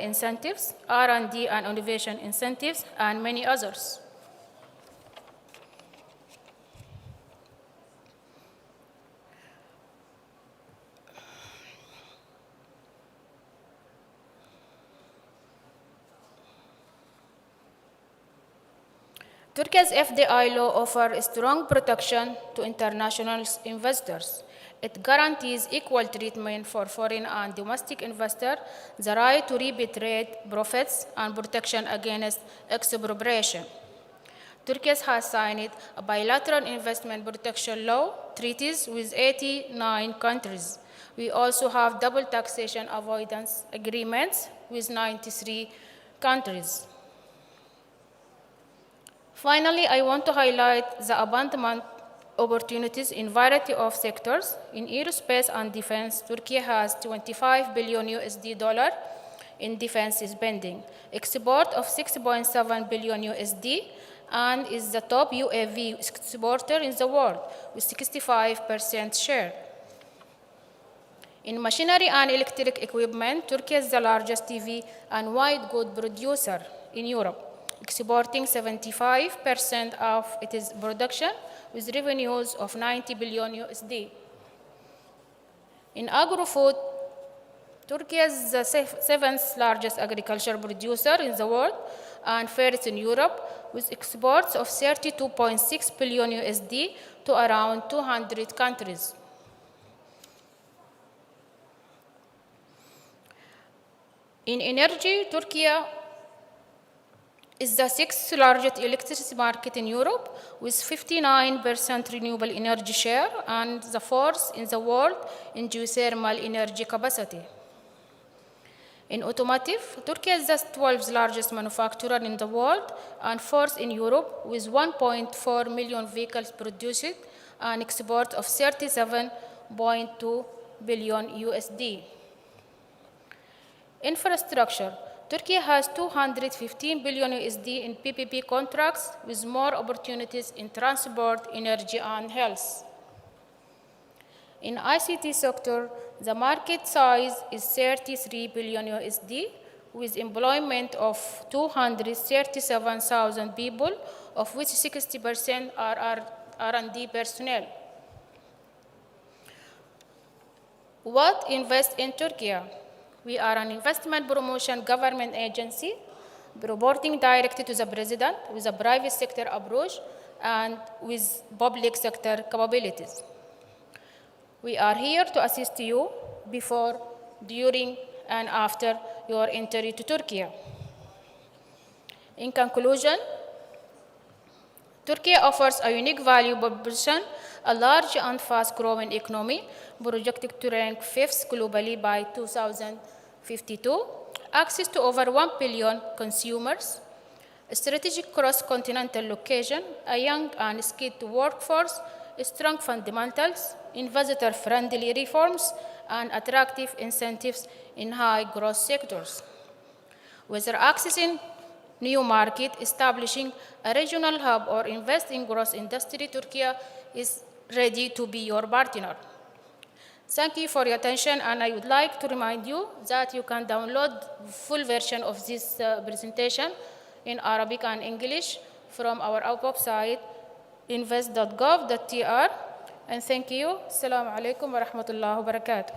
incentives, R&D and innovation incentives, and many others. Turkey's FDI law offers strong protection to international investors. It guarantees equal treatment for foreign and domestic investors, the right to repatriate profits, and protection against expropriation. Turkey has signed a bilateral investment protection law treaties with 89 countries. We also have double taxation avoidance agreements with 93 countries. Finally, I want to highlight the abundant opportunities in variety of sectors. In aerospace and defense, Turkey has 25 billion USD dollar in defense spending, export of 6.7 billion USD, and is the top UAV exporter in the world with 65% share. In machinery and electric equipment, Turkey is the largest TV and white goods producer in Europe, exporting 75% of its production with revenues of 90 billion USD. In agro-food, Turkey is the seventh largest agriculture producer in the world and first in Europe, with exports of 32.6 billion USD to around 200 countries. In energy, Turkey is the sixth largest electricity market in Europe, with 59% renewable energy share and the fourth in the world in geothermal energy capacity. In automotive, Turkey is the 12th largest manufacturer in the world and fourth in Europe, with 1.4 million vehicles produced and export of 37.2 billion USD. Infrastructure, Turkey has 215 billion USD in PPP contracts, with more opportunities in transport, energy, and health. In ICT sector, the market size is 33 billion USD, with employment of 237,000 people, of which 60% are R&D personnel. What invest in Turkey? We are an investment promotion government agency reporting directly to the president with a private sector approach and with public sector capabilities. We are here to assist you before, during, and after your entry to Turkey. In conclusion, Turkey offers a unique value proposition, a large and fast-growing economy, projected to rank fifth globally by 2052, access to over 1 billion consumers, a strategic cross-continental location, a young and skilled workforce, strong fundamentals, investor-friendly reforms, and attractive incentives in high-growth sectors. Whether accessing new market, establishing a regional hub, or invest in growth industry, Turkey is ready to be your partner. Thank you for your attention, and I would like to remind you that you can download full version of this presentation in Arabic and English from our website, invest.gov.tr. And thank you. Assalamu alaikum wa rahmatullahi wa barakatuh.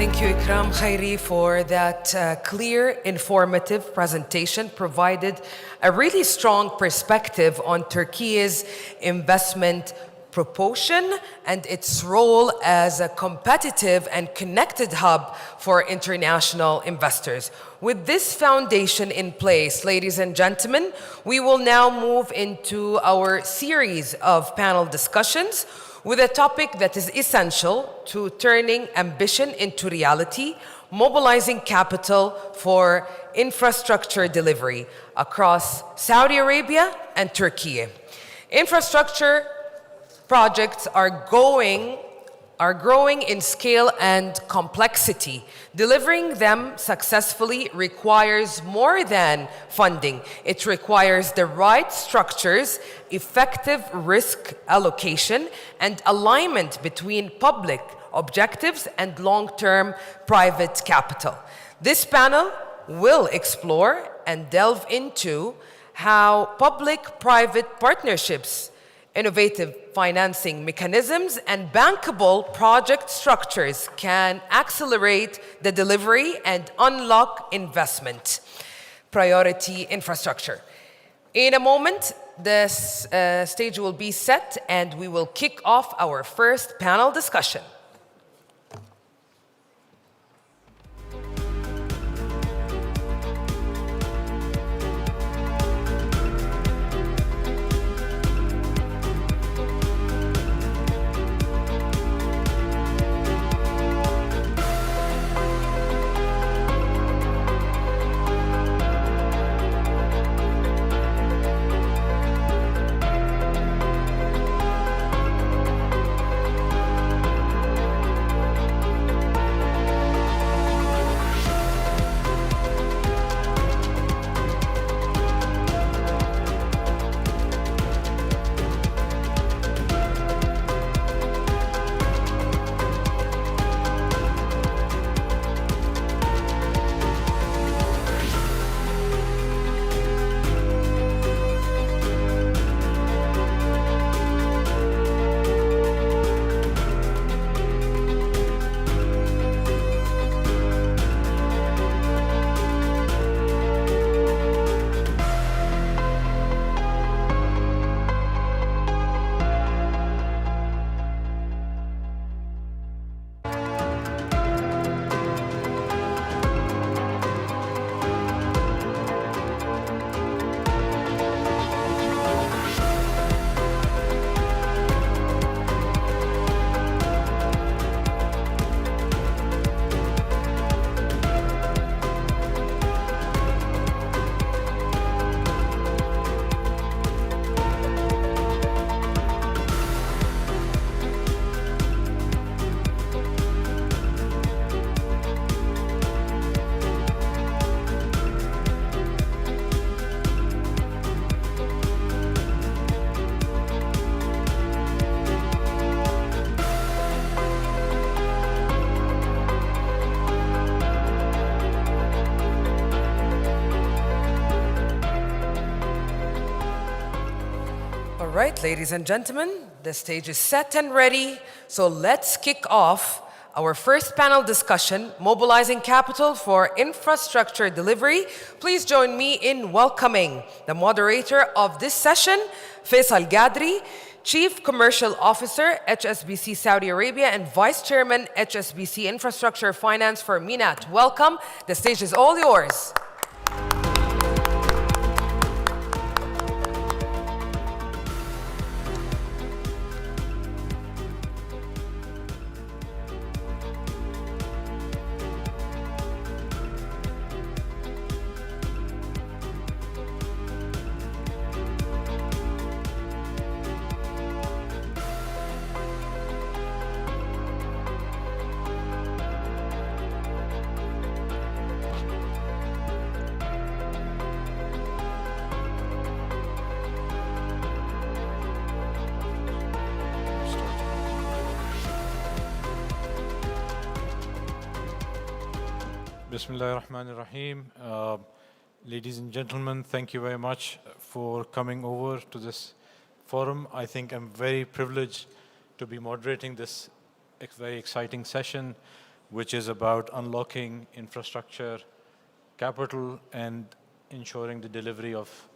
Thank you, Ikram Khairi, for that clear, informative presentation. Provided a really strong perspective on Turkey's investment proportion and its role as a competitive and connected hub for international investors. With this foundation in place, ladies and gentlemen, we will now move into our series of panel discussions with a topic that is essential to turning ambition into reality, mobilizing capital for infrastructure delivery across Saudi Arabia and Turkey. Infrastructure projects are growing in scale and complexity. Delivering them successfully requires more than funding. It requires the right structures, effective risk allocation, and alignment between public objectives and long-term private capital. This panel will explore and delve into how public-private partnerships Innovative financing mechanisms and bankable project structures can accelerate the delivery and unlock investment. Priority infrastructure. In a moment, the stage will be set and we will kick off our first panel discussion. All right, ladies and gentlemen, the stage is set and ready. So let's kick off our first panel discussion, Mobilizing Capital for Infrastructure Delivery. Please join me in welcoming the moderator of this session, Faisal Gadri, Chief Commercial Officer, HSBC Saudi Arabia, and Vice Chairman, HSBC Infrastructure Finance for MENAT. Welcome. The stage is all yours. Bismillah ar-Rahman ar-Rahim. Ladies and gentlemen, thank you very much for coming over to this forum. I think I'm very privileged to be moderating this very exciting session, which is about unlocking infrastructure capital and ensuring the delivery of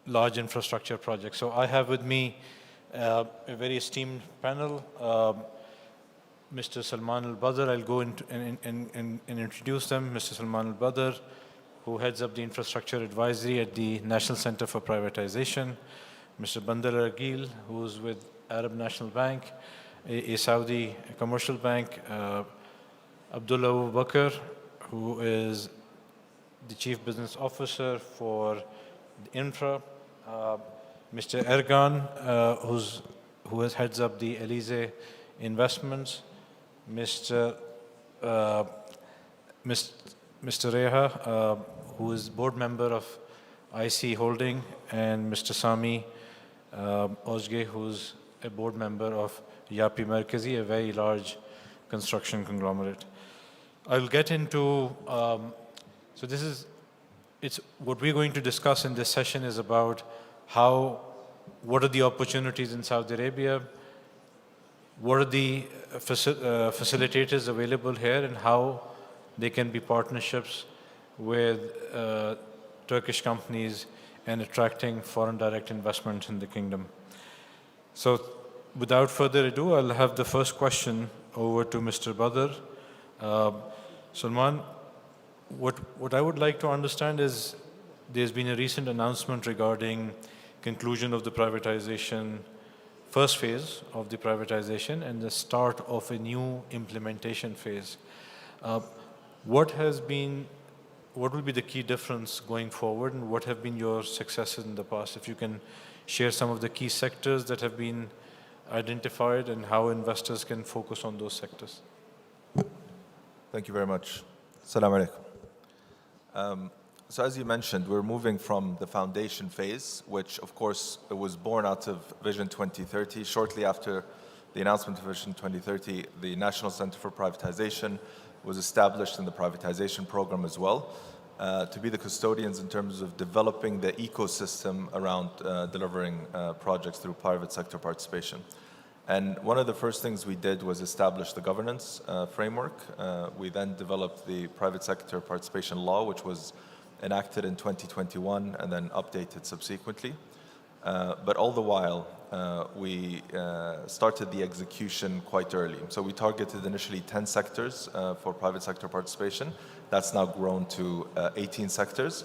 large infrastructure projects. So I have with me a very esteemed panel. Mr. Salman Al-Badr, I'll go into and introduce them. Mr. Salman Al-Badr, who heads up the Infrastructure Advisory at the National Center for Privatization. Mr. Bandar Arghil, who's with Arab National Bank, a Saudi commercial bank. Abdullah Abu Bakr, who is the Chief Business Officer for the Infra. Mr. Ergan, who heads up the Elysee Investments. Mr. Reha, who is board member of IC Holding, and Mr. Sami Ozge, who's a board member of Yapi Merkazi, a very large construction conglomerate. I'll get into, what we're going to discuss in this session is about how what are the opportunities in Saudi Arabia? What are the facilitators available here, and how they can be partnerships with Turkish companies and attracting foreign direct investment in the kingdom. So without further ado, I'll have the first question over to Mr. Badr. Salman, what I would like to understand is there's been a recent announcement regarding conclusion of the privatization, first phase of the privatization, and the start of a new implementation phase. What will be the key difference going forward, and what have been your successes in the past? If you can share some of the key sectors that have been identified and how investors can focus on those sectors. Thank you very much. Assalamu alaikum. So as you mentioned, we're moving from the foundation phase, which of course it was born out of Vision 2030. Shortly after the announcement of Vision 2030, the National Center for Privatization was established in the privatization program as well, to be the custodians in terms of developing the ecosystem around delivering projects through private sector participation. And one of the first things we did was establish the governance framework. We then developed the private sector participation law, which was enacted in 2021 and then updated subsequently. But all the while, we started the execution quite early. So we targeted initially 10 sectors for private sector participation. That's now grown to 18 sectors.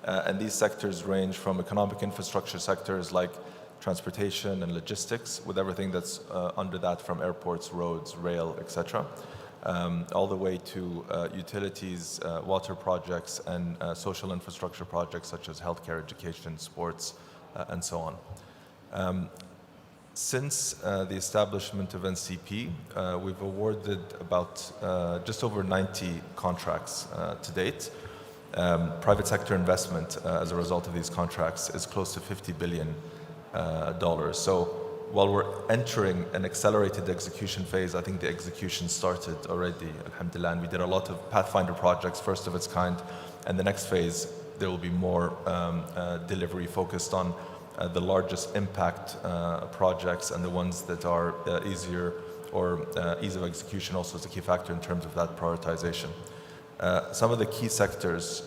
And these sectors range from economic infrastructure sectors like transportation and logistics, with everything that's under that, from airports, roads, rail, etc., all the way to utilities, water projects, and social infrastructure projects such as healthcare, education, sports, and so on. Since the establishment of NCP, we've awarded about just over 90 contracts to date. Private sector investment as a result of these contracts is close to $50 billion. So while we're entering an accelerated execution phase, I think the execution started already, alhamdulillah, and we did a lot of Pathfinder projects, first of its kind, and the next phase there will be more delivery focused on the largest impact projects, and the ones that are easier, or ease of execution also is a key factor in terms of that prioritization. Some of the key sectors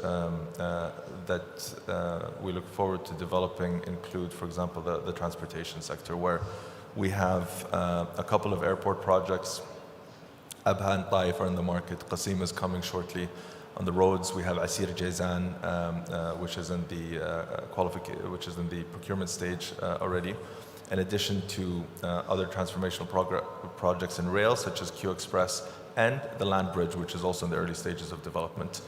that we look forward to developing include, for example, the transportation sector, where we have a couple of airport projects. Abha and Taif are in the market. Qasim is coming shortly. On the roads, we have Asir Jazan, which is in the procurement stage already, in addition to other transformational projects in rail, such as Q Express, and the land bridge, which is also in the early stages of development.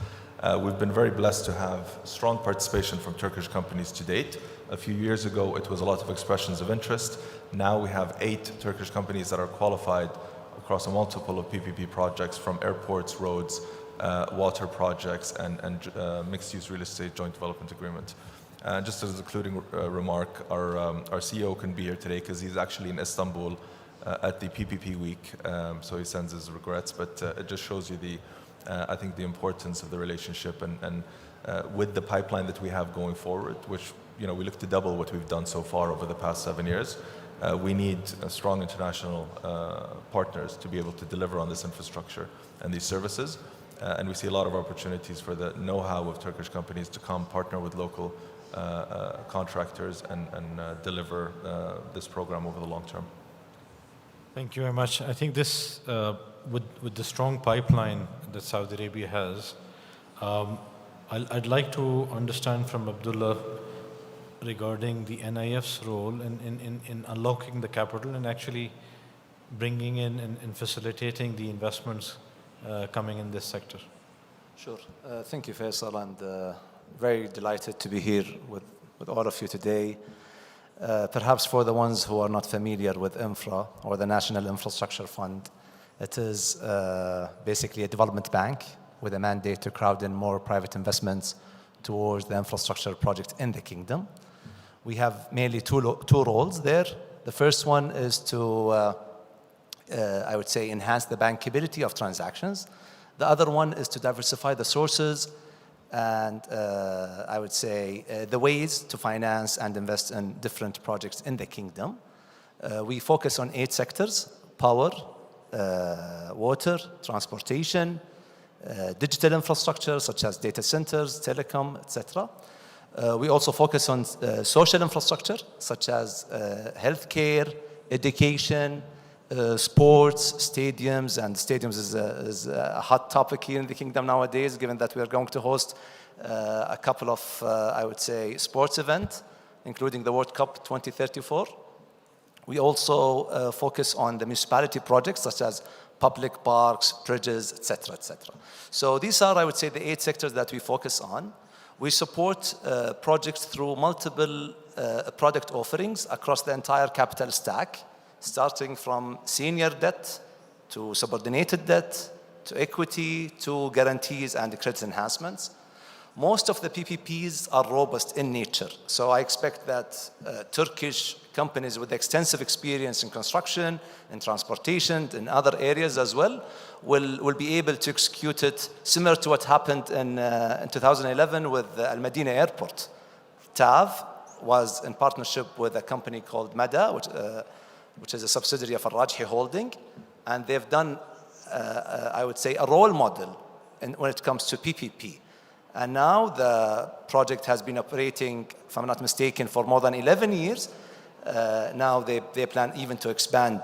We've been very blessed to have strong participation from Turkish companies to date. A few years ago, it was a lot of expressions of interest. Now we have 8 Turkish companies that are qualified across a multiple of PPP projects, from airports, roads, water projects, and mixed-use real estate joint development agreement. Just as a concluding remark, our CEO can be here today because he's actually in Istanbul at the PPP week, so he sends his regrets, but it just shows you I think the importance of the relationship, and with the pipeline that we have going forward, which we look to double what we've done so far over the past 7 years. We need strong international partners to be able to deliver on this infrastructure and these services, and we see a lot of opportunities for the know-how of Turkish companies to come partner with local contractors and deliver this program over the long term. Thank you very much. I think this, with the strong pipeline that Saudi Arabia has, I'd like to understand from Abdullah regarding the NIF's role in unlocking the capital and actually bringing in and facilitating the investments coming in this sector. Sure. Thank you, Faisal, and very delighted to be here with all of you today. Perhaps for the ones who are not familiar with INFRA, or the National Infrastructure Fund, it is basically a development bank with a mandate to crowd in more private investments towards the infrastructure project in the kingdom. We have mainly two roles there. The first one is to, I would say, enhance the bankability of transactions. The other one is to diversify the sources and I would say the ways to finance and invest in different projects in the kingdom. We focus on 8 sectors: power, water, transportation, digital infrastructure such as data centers, telecom, etc. We also focus on social infrastructure such as healthcare, education, sports, stadiums, and stadiums is a hot topic here in the kingdom nowadays, given that we are going to host a couple of, I would say, sports events, including the World Cup 2034. We also focus on the municipality projects such as public parks, bridges, etc., etc. So these are, I would say, the 8 sectors that we focus on. We support projects through multiple product offerings across the entire capital stack, starting from senior debt to subordinated debt to equity to guarantees and credit enhancements. Most of the PPPs are robust in nature, so I expect that Turkish companies with extensive experience in construction, in transportation, in other areas as well, will be able to execute it similar to what happened in 2011 with Al Madina Airport. TAV was in partnership with a company called Mada, which is a subsidiary of Al Rajhi Holding, and they've done, I would say, a role model when it comes to PPP. And now the project has been operating, if I'm not mistaken, for more than 11 years. Now they plan even to expand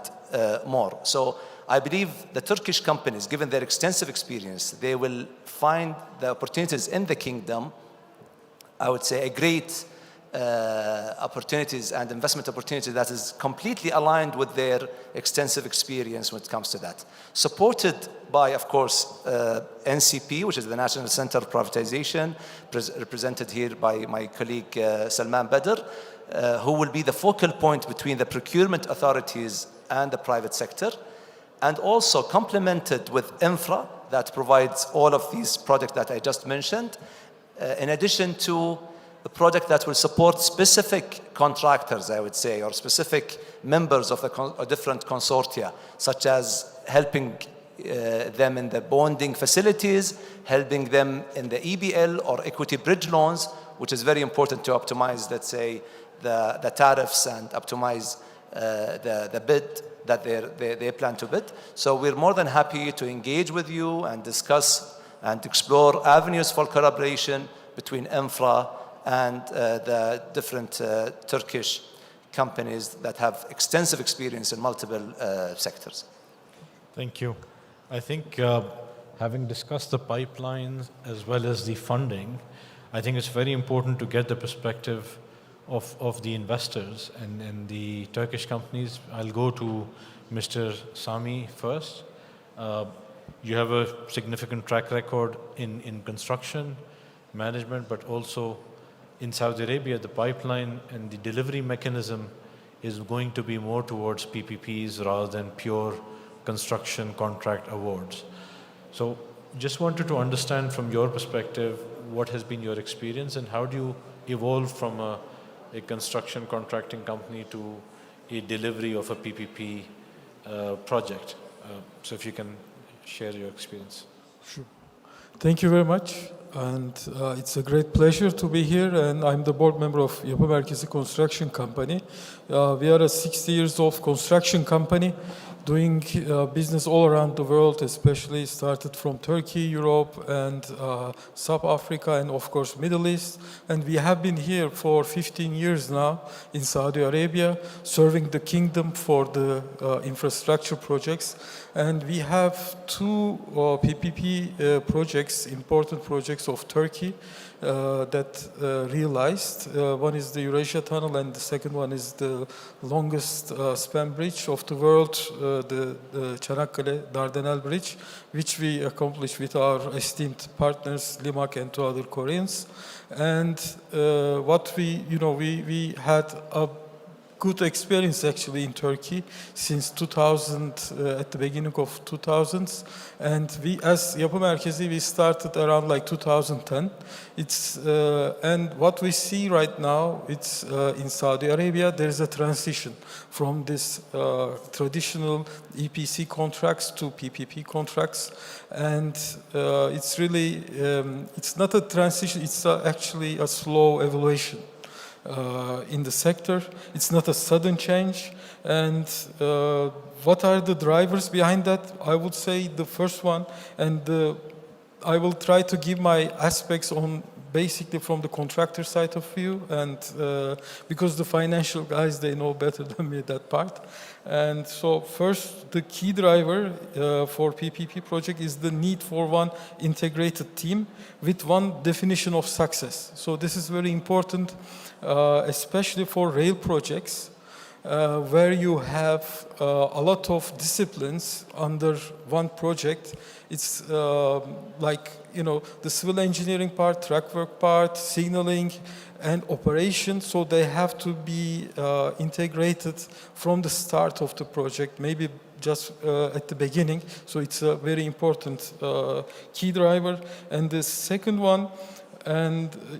more. So I believe the Turkish companies, given their extensive experience, they will find the opportunities in the kingdom, I would say, a great opportunities and investment opportunity that is completely aligned with their extensive experience when it comes to that. Supported by, of course, NCP, which is the National Center of Privatization, represented here by my colleague Salman Badr, who will be the focal point between the procurement authorities and the private sector, and also complemented with infra that provides all of these projects that I just mentioned, in addition to a project that will support specific contractors, I would say, or specific members of the different consortia, such as helping them in the bonding facilities, helping them in the EBL or equity bridge loans, which is very important to optimize, let's say, the tariffs and optimize the bid that they plan to bid. So we're more than happy to engage with you and discuss and explore avenues for collaboration between infra and the different Turkish companies that have extensive experience in multiple sectors. Thank you. I think having discussed the pipelines as well as the funding, I think it's very important to get the perspective of the investors and the Turkish companies. I'll go to Mr. Sami first. You have a significant track record in construction, management, but also in Saudi Arabia, the pipeline and the delivery mechanism is going to be more towards PPPs rather than pure construction contract awards. So just wanted to understand from your perspective, what has been your experience and how do you evolve from a construction contracting company to a delivery of a PPP project? So if you can share your experience. Sure. Thank you very much. And it's a great pleasure to be here. And I'm the board member of Yapı Merkezi Construction Company. We are a 60 years old construction company doing business all around the world, especially started from Turkey, Europe, and South Africa, and of course Middle East. And we have been here for 15 years now in Saudi Arabia, serving the kingdom for the infrastructure projects. And we have 2 PPP projects, important projects of Turkey that realized. One is the Eurasia Tunnel, and the second one is the longest span bridge of the world, the Çanakkale-Dardanelles Bridge, which we accomplished with our esteemed partners, Limak and 2 other Koreans. And what we had a good experience actually in Turkey since 2000, at the beginning of 2000s. And we, as Yapı Merkezi, we started around like 2010. And what we see right now, it's in Saudi Arabia, there is a transition from this traditional EPC contracts to PPP contracts. And it's really, it's not a transition, it's actually a slow evolution in the sector. It's not a sudden change. And what are the drivers behind that? I would say the first one, and I will try to give my aspects on basically from the contractor side of view, and because the financial guys, they know better than me that part. And so first, the key driver for PPP project is the need for one integrated team with one definition of success. So this is very important, especially for rail projects, where you have a lot of disciplines under one project. It's like, you know, the civil engineering part, track work part, signaling, and operation. So they have to be integrated from the start of the project, maybe just at the beginning. So it's a very important key driver. And the second one,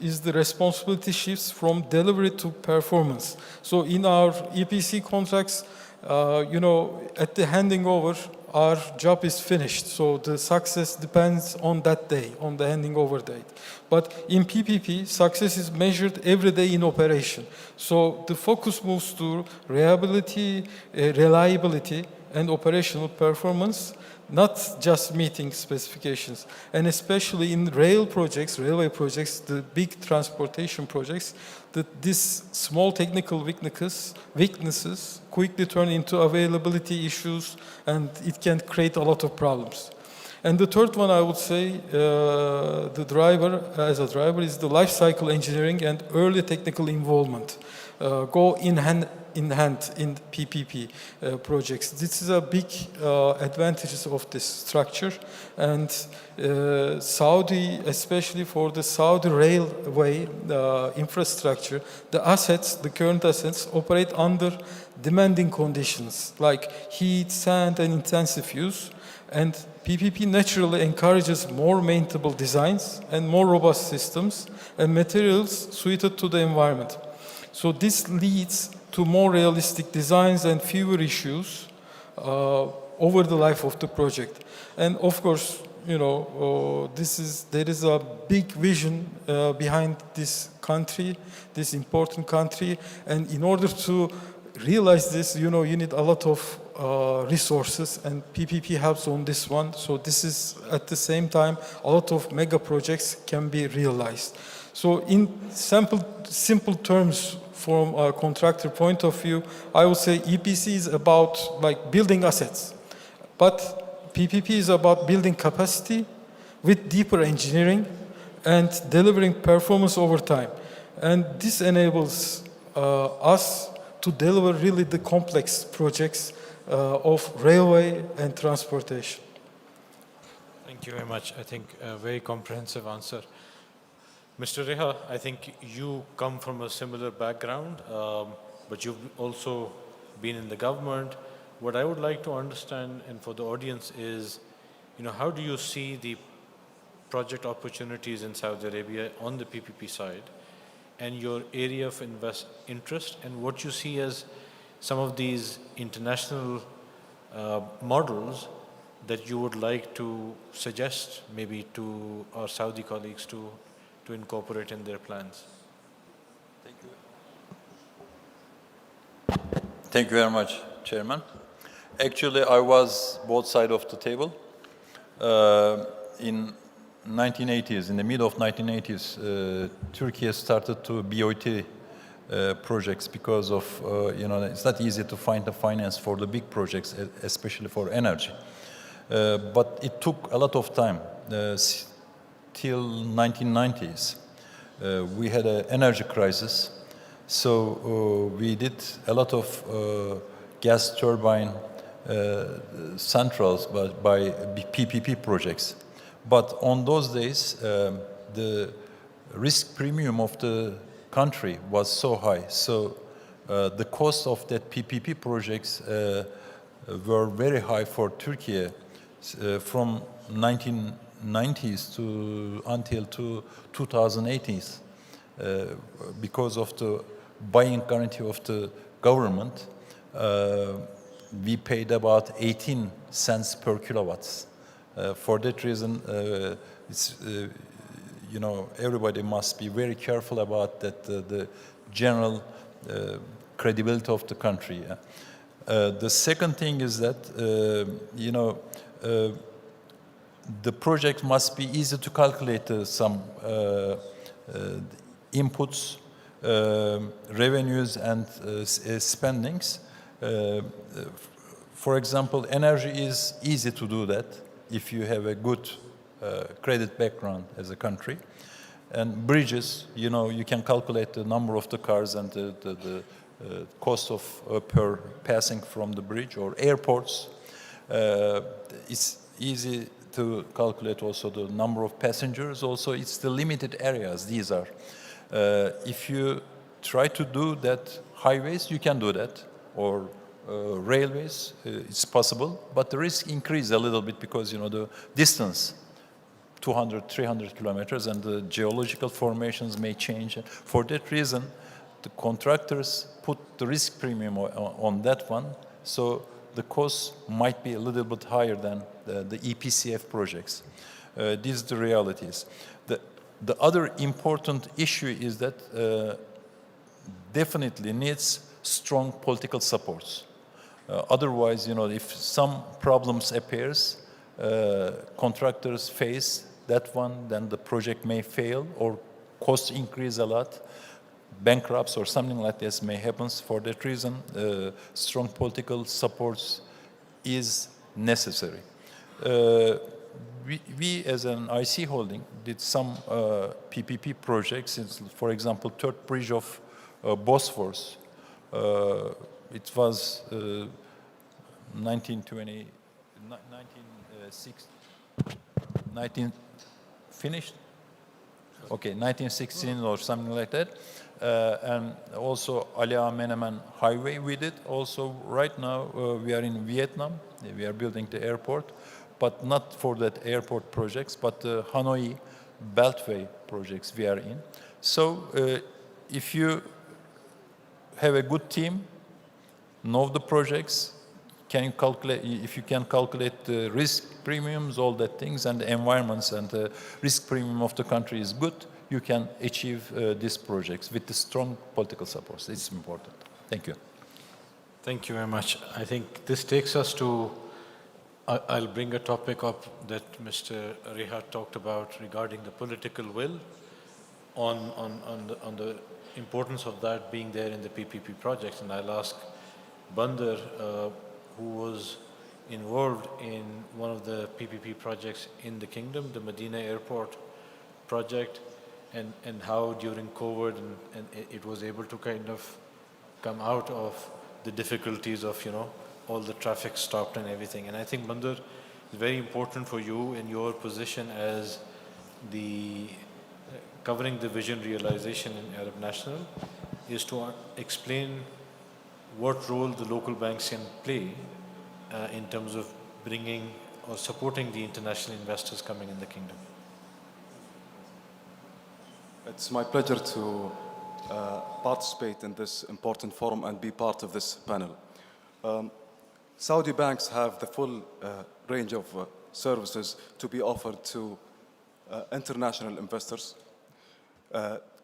is the responsibility shifts from delivery to performance. So in our EPC contracts, you know, at the handing over, our job is finished. So the success depends on that day, on the handing over date. But in PPP, success is measured every day in operation. So the focus moves to reliability, and operational performance, not just meeting specifications. And especially in railway projects, the big transportation projects, these small technical weaknesses quickly turn into availability issues, and it can create a lot of problems. And the third one, I would say, the driver is the life cycle engineering and early technical involvement. Go in hand in PPP projects. This is a big advantages of this structure, and Saudi, especially for the Saudi railway infrastructure, the current assets operate under demanding conditions like heat, sand, and intensive use, and PPP naturally encourages more maintainable designs and more robust systems and materials suited to the environment. So this leads to more realistic designs and fewer issues over the life of the project. And of course, you know, there is a big vision behind this country, this important country, and in order to realize this, you know, you need a lot of resources, and PPP helps on this one. So this is, at the same time, a lot of mega projects can be realized. So in simple terms, from a contractor point of view, I would say EPC is about like building assets, but PPP is about building capacity with deeper engineering and delivering performance over time. And this enables us to deliver really the complex projects of railway and transportation. Thank you very much. I think a very comprehensive answer. Mr. Reha, I think you come from a similar background, but you've also been in the government. What I would like to understand, and for the audience, is, you know, how do you see the project opportunities in Saudi Arabia on the PPP side, and your area of interest, and what you see as some of these international models that you would like to suggest maybe to our Saudi colleagues to incorporate in their plans? Thank you. Thank you very much, Chairman. Actually, I was both sides of the table. In 1980s, in the middle of 1980s, Turkey started to BOT projects because of, you know, it's not easy to find the finance for the big projects, especially for energy. But it took a lot of time. Till 1990s, we had an energy crisis, so we did a lot of gas turbine centrals by PPP projects. But on those days, the risk premium of the country was so high, so the cost of that PPP projects were very high for Turkey from 1990s until 2018s because of the buying guarantee of the government. We paid about 18 cents per kilowatts. For that reason, everybody must be very careful about that, the general credibility of the country. The second thing is that, the project must be easy to calculate some inputs, revenues, and spendings. For example, energy is easy to do that if you have a good credit background as a country. And bridges, you can calculate the number of the cars and the cost of per passing from the bridge. Or airports, it's easy to calculate also the number of passengers. Also, it's the limited areas these are. If you try to do that highways, you can do that, or railways, it's possible, but the risk increases a little bit because the distance, 200, 300 kilometers, and the geological formations may change. For that reason, the contractors put the risk premium on that one, so the cost might be a little bit higher than the EPCF projects. These are the realities. The other important issue is that definitely needs strong political supports. Otherwise, if some problems appears, contractors face that one, then the project may fail or costs increase a lot. Bankrupts or something like this may happen. For that reason, strong political supports is necessary. We as an IC holding did some PPP projects. For example, third bridge of Bosphorus. It was 19 finished? Okay, 1916 or something like that. And also Alia Menemen Highway we did. Also right now we are in Vietnam. We are building the airport, but not for that airport projects, but the Hanoi Beltway projects we are in. So if you have a good team, know the projects, if you can calculate the risk premiums, all that things, and the environments and the risk premium of the country is good, you can achieve these projects with the strong political support. It's important. Thank you. Thank you very much. I think this takes us to, I'll bring a topic up that Mr. Rehat talked about regarding the political will on the importance of that being there in the PPP projects. And I'll ask Bandar, who was involved in one of the PPP projects in the kingdom, the Medina Airport project, and how during COVID and it was able to kind of come out of the difficulties of, all the traffic stopped and everything. And I think, Bandar, it's very important for you in your position as the covering the vision realization in Arab National is to explain what role the local banks can play in terms of bringing or supporting the international investors coming in the kingdom. It's my pleasure to participate in this important forum and be part of this panel. Saudi banks have the full range of services to be offered to international investors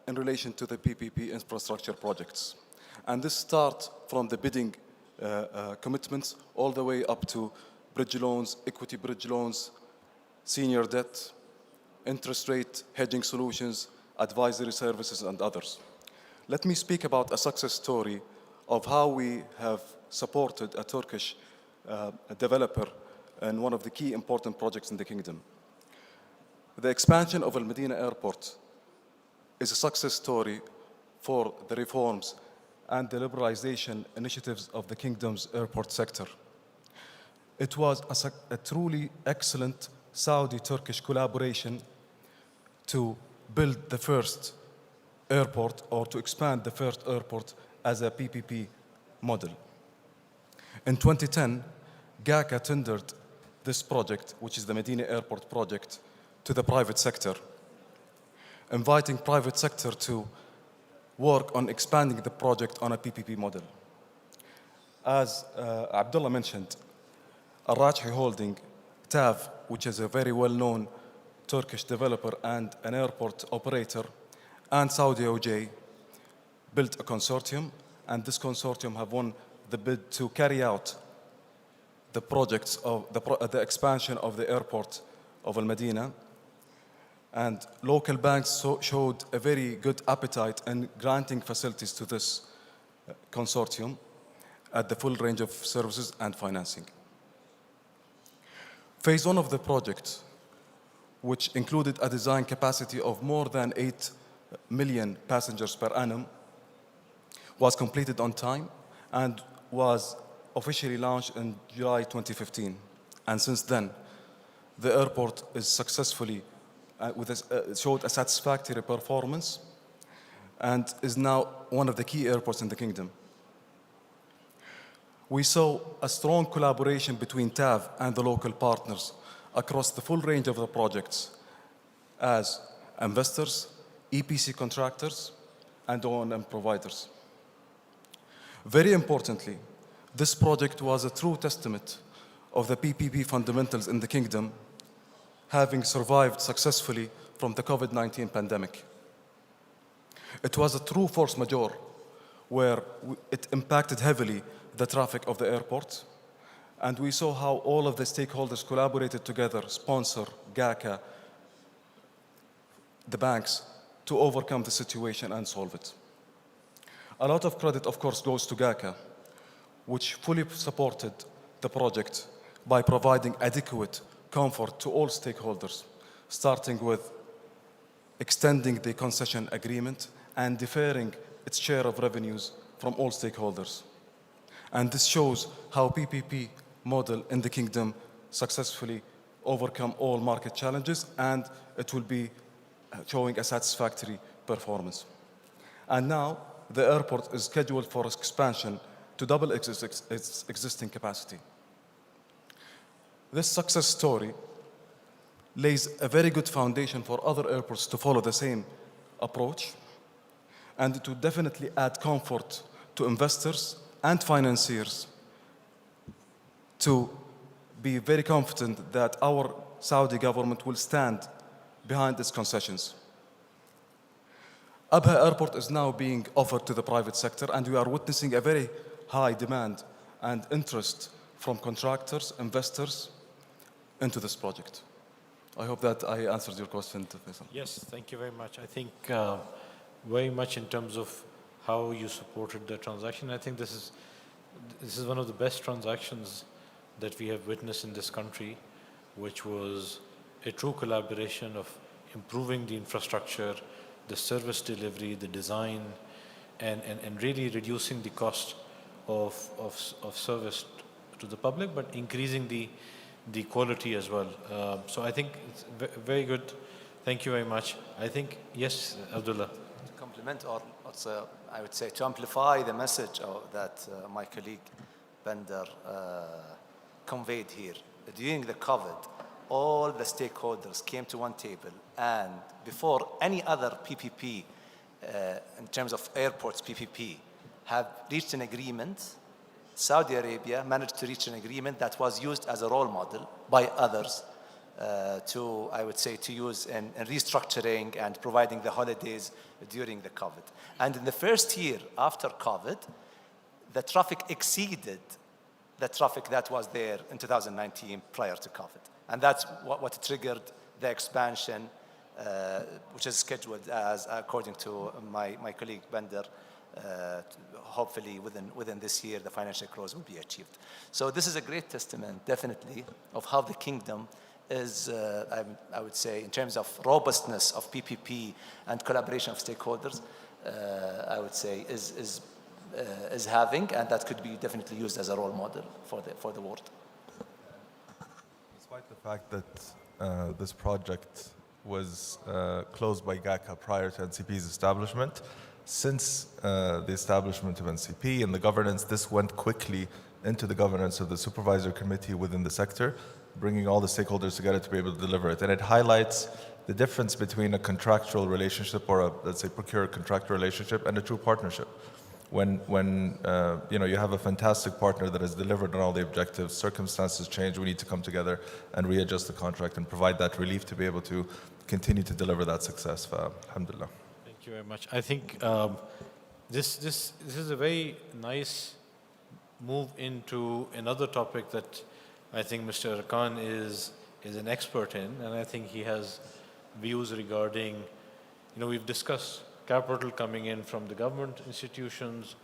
in relation to the PPP infrastructure projects. And this starts from the bidding commitments all the way up to bridge loans, equity bridge loans, senior debt, interest rate hedging solutions, advisory services, and others. Let me speak about a success story of how we have supported a Turkish developer in one of the key important projects in the kingdom. The expansion of Al Medina Airport is a success story for the reforms and the liberalization initiatives of the kingdom's airport sector. It was a truly excellent Saudi-Turkish collaboration to build the first airport or to expand the first airport as a PPP model. In 2010, GACA tendered this project, which is the Medina Airport project, to the private sector, inviting private sector to work on expanding the project on a PPP model. As Abdullah mentioned, Al-Rajhi Holding, TAV, which is a very well-known Turkish developer and an airport operator, and Saudi OJ built a consortium, and this consortium have won the bid to carry out the projects of the expansion of the airport of Al-Madinah. And local banks showed a very good appetite in granting facilities to this consortium at the full range of services and financing. Phase 1 of the project, which included a design capacity of more than 8 million passengers per annum, was completed on time and was officially launched in July 2015. And since then, the airport is successfully showed a satisfactory performance and is now one of the key airports in the kingdom. We saw a strong collaboration between TAV and the local partners across the full range of the projects as investors, EPC contractors, and O&M providers. Very importantly, this project was a true testament of the PPP fundamentals in the kingdom, having survived successfully from the COVID-19 pandemic. It was a true force majeure where it impacted heavily the traffic of the airport, and we saw how all of the stakeholders collaborated together, sponsor, GACA, the banks, to overcome the situation and solve it. A lot of credit, of course, goes to GACA, which fully supported the project by providing adequate comfort to all stakeholders, starting with extending the concession agreement and deferring its share of revenues from all stakeholders. And this shows how PPP model in the kingdom successfully overcome all market challenges, and it will be showing a satisfactory performance. And now the airport is scheduled for expansion to double its existing capacity. This success story lays a very good foundation for other airports to follow the same approach, and it will definitely add comfort to investors and financiers to be very confident that our Saudi government will stand behind its concessions. Abha Airport is now being offered to the private sector, and we are witnessing a very high demand and interest from contractors, investors into this project. I hope that I answered your question, Faisal. Yes, thank you very much. I think very much in terms of how you supported the transaction, I think this is one of the best transactions that we have witnessed in this country, which was a true collaboration of improving the infrastructure, the service delivery, the design, and really reducing the cost of service to the public, but increasing the quality as well. So I think it's very good. Thank you very much. I think, yes, Abdullah. To complement, or also, I would say, to amplify the message that my colleague Bender conveyed here. During the COVID, all the stakeholders came to one table, and before any other PPP, in terms of airports PPP, have reached an agreement, Saudi Arabia managed to reach an agreement that was used as a role model by others to, I would say, to use in restructuring and providing the holidays during the COVID. And in the first year after COVID, the traffic exceeded the traffic that was there in 2019 prior to COVID. And that's what triggered the expansion, which is scheduled as, according to my colleague Bender, hopefully within this year, the financial close will be achieved. So this is a great testament, definitely, of how the kingdom is, I would say, in terms of robustness of PPP and collaboration of stakeholders, I would say is having, and that could be definitely used as a role model for the world. Despite the fact that this project was closed by GACA prior to NCP's establishment, Since the establishment of NCP and the governance, this went quickly into the governance of the supervisor committee within the sector, bringing all the stakeholders together to be able to deliver it. And it highlights the difference between a contractual relationship or a, let's say, procure-contractor relationship and a true partnership. When you have a fantastic partner that has delivered on all the objectives, circumstances change, we need to come together and readjust the contract and provide that relief to be able to continue to deliver that success. Alhamdulillah. Thank you very much. I think this is a very nice move into another topic that I think Mr. Khan is an expert in, and I think he has views regarding, we've discussed capital coming in from the government institutions,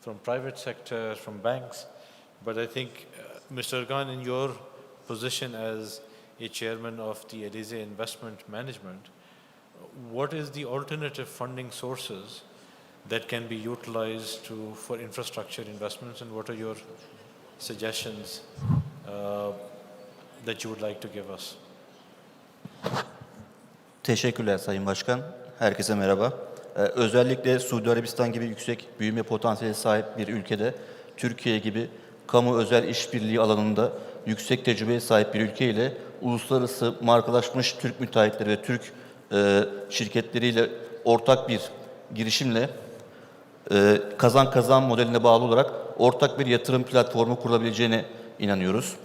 from private sector, from banks, but I think, Mr. Khan, in your position as a chairman of the Elysee Investment Management, what is the alternative funding sources that can be utilized for infrastructure investments, and what are your suggestions that you would like to give us? Teşekkürler Sayın Başkan. Herkese merhaba. Özellikle Suudi Arabistan gibi yüksek büyüme potansiyeli sahip bir ülkede, Türkiye gibi kamu özel işbirliği alanında yüksek tecrübeye sahip bir ülke ile uluslararası markalaşmış Türk müteahhitleri ve Türk şirketleriyle ortak bir girişimle kazan-kazan modeline bağlı olarak ortak bir yatırım platformu kurulabileceğine inanıyoruz.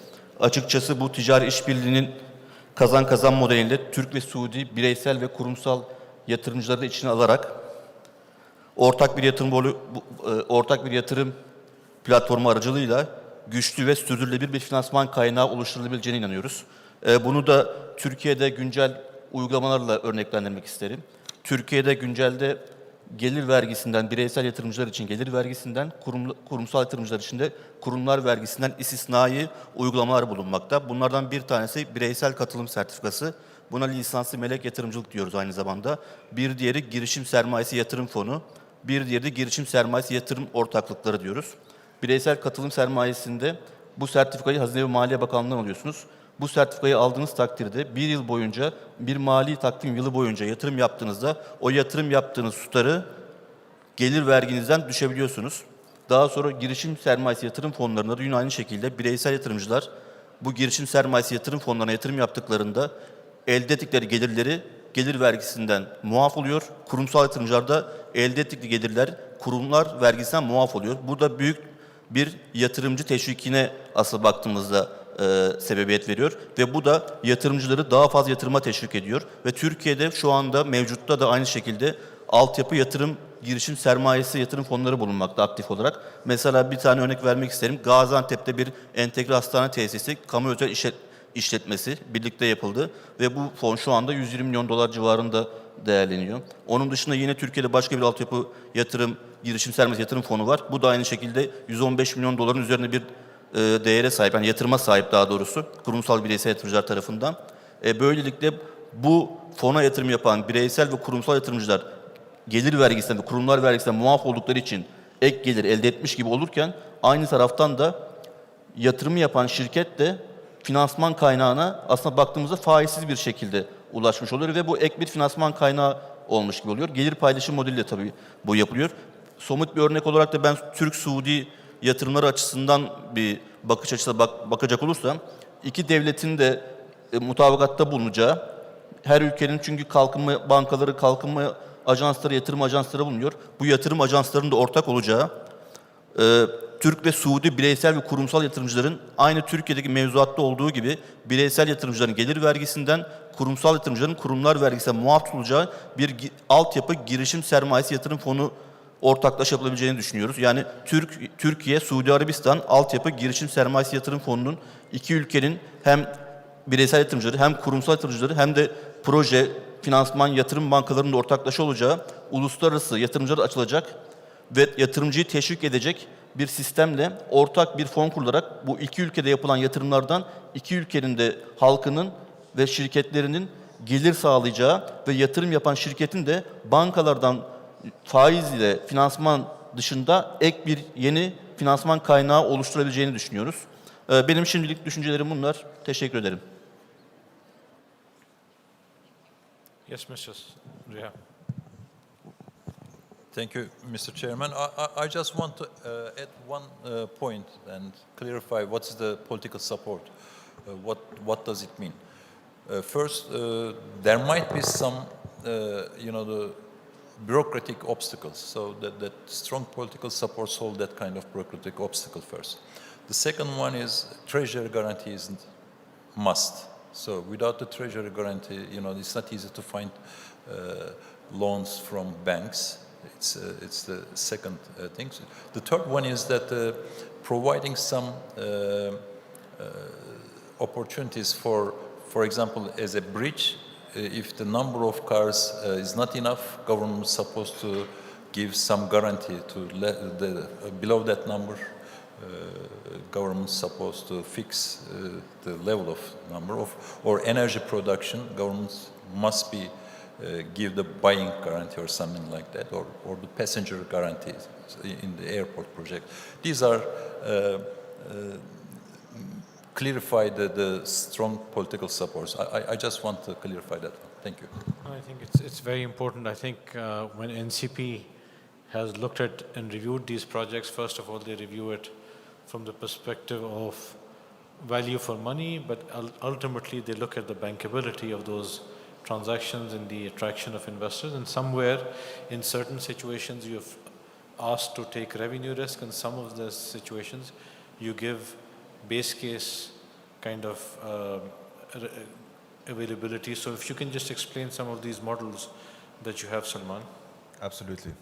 Açıkçası bu ticari işbirliğinin kazan-kazan modelinde Türk ve Suudi bireysel ve kurumsal yatırımcıları da içine alarak ortak bir yatırım platformu aracılığıyla güçlü ve sürdürülebilir bir finansman kaynağı oluşturulabileceğine inanıyoruz. Bunu da Türkiye'de güncel uygulamalarla örneklendirmek isterim. Türkiye'de güncelde gelir vergisinden, bireysel yatırımcılar için gelir vergisinden, kurumsal yatırımcılar için de kurumlar vergisinden istisnai uygulamalar bulunmakta. Bunlardan bir tanesi bireysel katılım sertifikası. Buna lisanslı melek yatırımcılık diyoruz aynı zamanda. Bir diğeri girişim sermayesi yatırım fonu. Bir diğeri de girişim sermayesi yatırım ortaklıkları diyoruz. Bireysel katılım sermayesinde bu sertifikayı Hazine ve Maliye Bakanlığı'ndan alıyorsunuz. Bu sertifikayı aldığınız takdirde bir yıl boyunca, bir mali takvim yılı boyunca yatırım yaptığınızda o yatırım yaptığınız tutarı gelir verginizden düşebiliyorsunuz. Daha sonra girişim sermayesi yatırım fonlarında da yine aynı şekilde bireysel yatırımcılar bu girişim sermayesi yatırım fonlarına yatırım yaptıklarında elde ettikleri gelirleri gelir vergisinden muaf oluyor. Kurumsal yatırımcılar da elde ettikleri gelirler kurumlar vergisinden muaf oluyor. Burada büyük bir yatırımcı teşvikine asıl baktığımızda sebebiyet veriyor ve bu da yatırımcıları daha fazla yatırıma teşvik ediyor ve Türkiye'de şu anda mevcutta da aynı şekilde altyapı yatırım girişim sermayesi yatırım fonları bulunmakta aktif olarak. Mesela bir tane örnek vermek isterim. Gaziantep'te bir entegre hastane tesisi kamu özel işletmesi birlikte yapıldı ve bu fon şu anda 120 milyon dolar civarında değerleniyor. Onun dışında yine Türkiye'de başka bir altyapı yatırım girişim sermayesi yatırım fonu var. Bu da aynı şekilde 115 milyon doların üzerinde bir değere sahip, yani yatırıma sahip daha doğrusu kurumsal bireysel yatırımcılar tarafından. Böylelikle bu fona yatırım yapan bireysel ve kurumsal yatırımcılar gelir vergisinden ve kurumlar vergisinden muaf oldukları için ek gelir elde etmiş gibi olurken aynı taraftan da yatırımı yapan şirket de finansman kaynağına aslında baktığımızda faizsiz bir şekilde ulaşmış oluyor ve bu ek bir finansman kaynağı olmuş gibi oluyor. Gelir paylaşım modeliyle tabii bu yapılıyor. Somut bir örnek olarak da ben Türk-Suudi yatırımları açısından bir bakış açısına bakacak olursam, iki devletin de mutabakatta bulunacağı, her ülkenin çünkü kalkınma bankaları, kalkınma ajansları, yatırım ajansları bulunuyor. Bu yatırım ajanslarının da ortak olacağı, Türk ve Suudi bireysel ve kurumsal yatırımcıların aynı Türkiye'deki mevzuatta olduğu gibi bireysel yatırımcıların gelir vergisinden, kurumsal yatırımcıların kurumlar vergisinden muaf tutulacağı bir altyapı girişim sermayesi yatırım fonu ortaklaşa yapılabileceğini düşünüyoruz. Yani Türkiye, Suudi Arabistan altyapı girişim sermayesi yatırım fonunun iki ülkenin hem bireysel yatırımcıları hem kurumsal yatırımcıları hem de proje, finansman, yatırım bankalarının da ortaklaşa olacağı uluslararası yatırımcılara açılacak ve yatırımcıyı teşvik edecek bir sistemle ortak bir fon kurularak bu iki ülkede yapılan yatırımlardan iki ülkenin de halkının ve şirketlerinin gelir sağlayacağı ve yatırım yapan şirketin de bankalardan faiz ile finansman dışında ek bir yeni finansman kaynağı oluşturabileceğini düşünüyoruz. Benim şimdilik düşüncelerim bunlar. Teşekkür ederim. Yes, Mr. Reha. Thank you, Mr. Chairman. I just want to add one point and clarify what's the political support. What does it mean? First, there might be some, the bureaucratic obstacles. So that strong political support solve that kind of bureaucratic obstacle first. The second one is treasury guarantee is must. So without the treasury guarantee, it's not easy to find loans from banks. It's the second thing. The third one is that providing some opportunities for example, as a bridge, if the number of cars is not enough, government is supposed to give some guarantee to below that number. Government is supposed to fix the level of number of, or energy production, government must be give the buying guarantee or something like that, or the passenger guarantees in the airport project. These are clarify the strong political supports. I just want to clarify that. Thank you. I think it's very important. I think when NCP has looked at and reviewed these projects, first of all, they review it from the perspective of value for money, but ultimately they look at the bankability of those transactions and the attraction of investors. And somewhere in certain situations you've asked to take revenue risk, and some of the situations you give base case kind of availability. So if you can just explain some of these models that you have, Salman. Absolutely.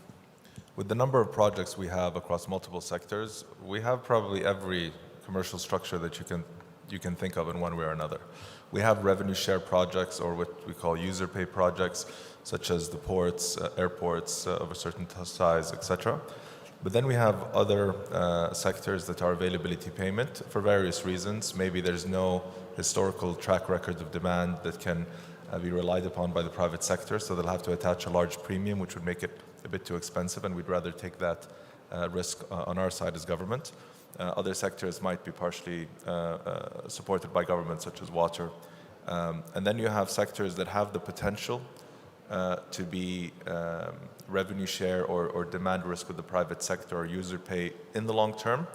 With the number of projects we have across multiple sectors, we have probably every commercial structure that you can think of in one way or another. We have revenue share projects, or what we call user pay projects, such as the ports, airports of a certain size, etc. But then we have other sectors that are availability payment for various reasons. Maybe there's no historical track record of demand that can be relied upon by the private sector, so they'll have to attach a large premium, which would make it a bit too expensive, and we'd rather take that risk on our side as government. Other sectors might be partially supported by government, such as water. And then you have sectors that have the potential to be revenue share or demand risk with the private sector or user pay in the long term,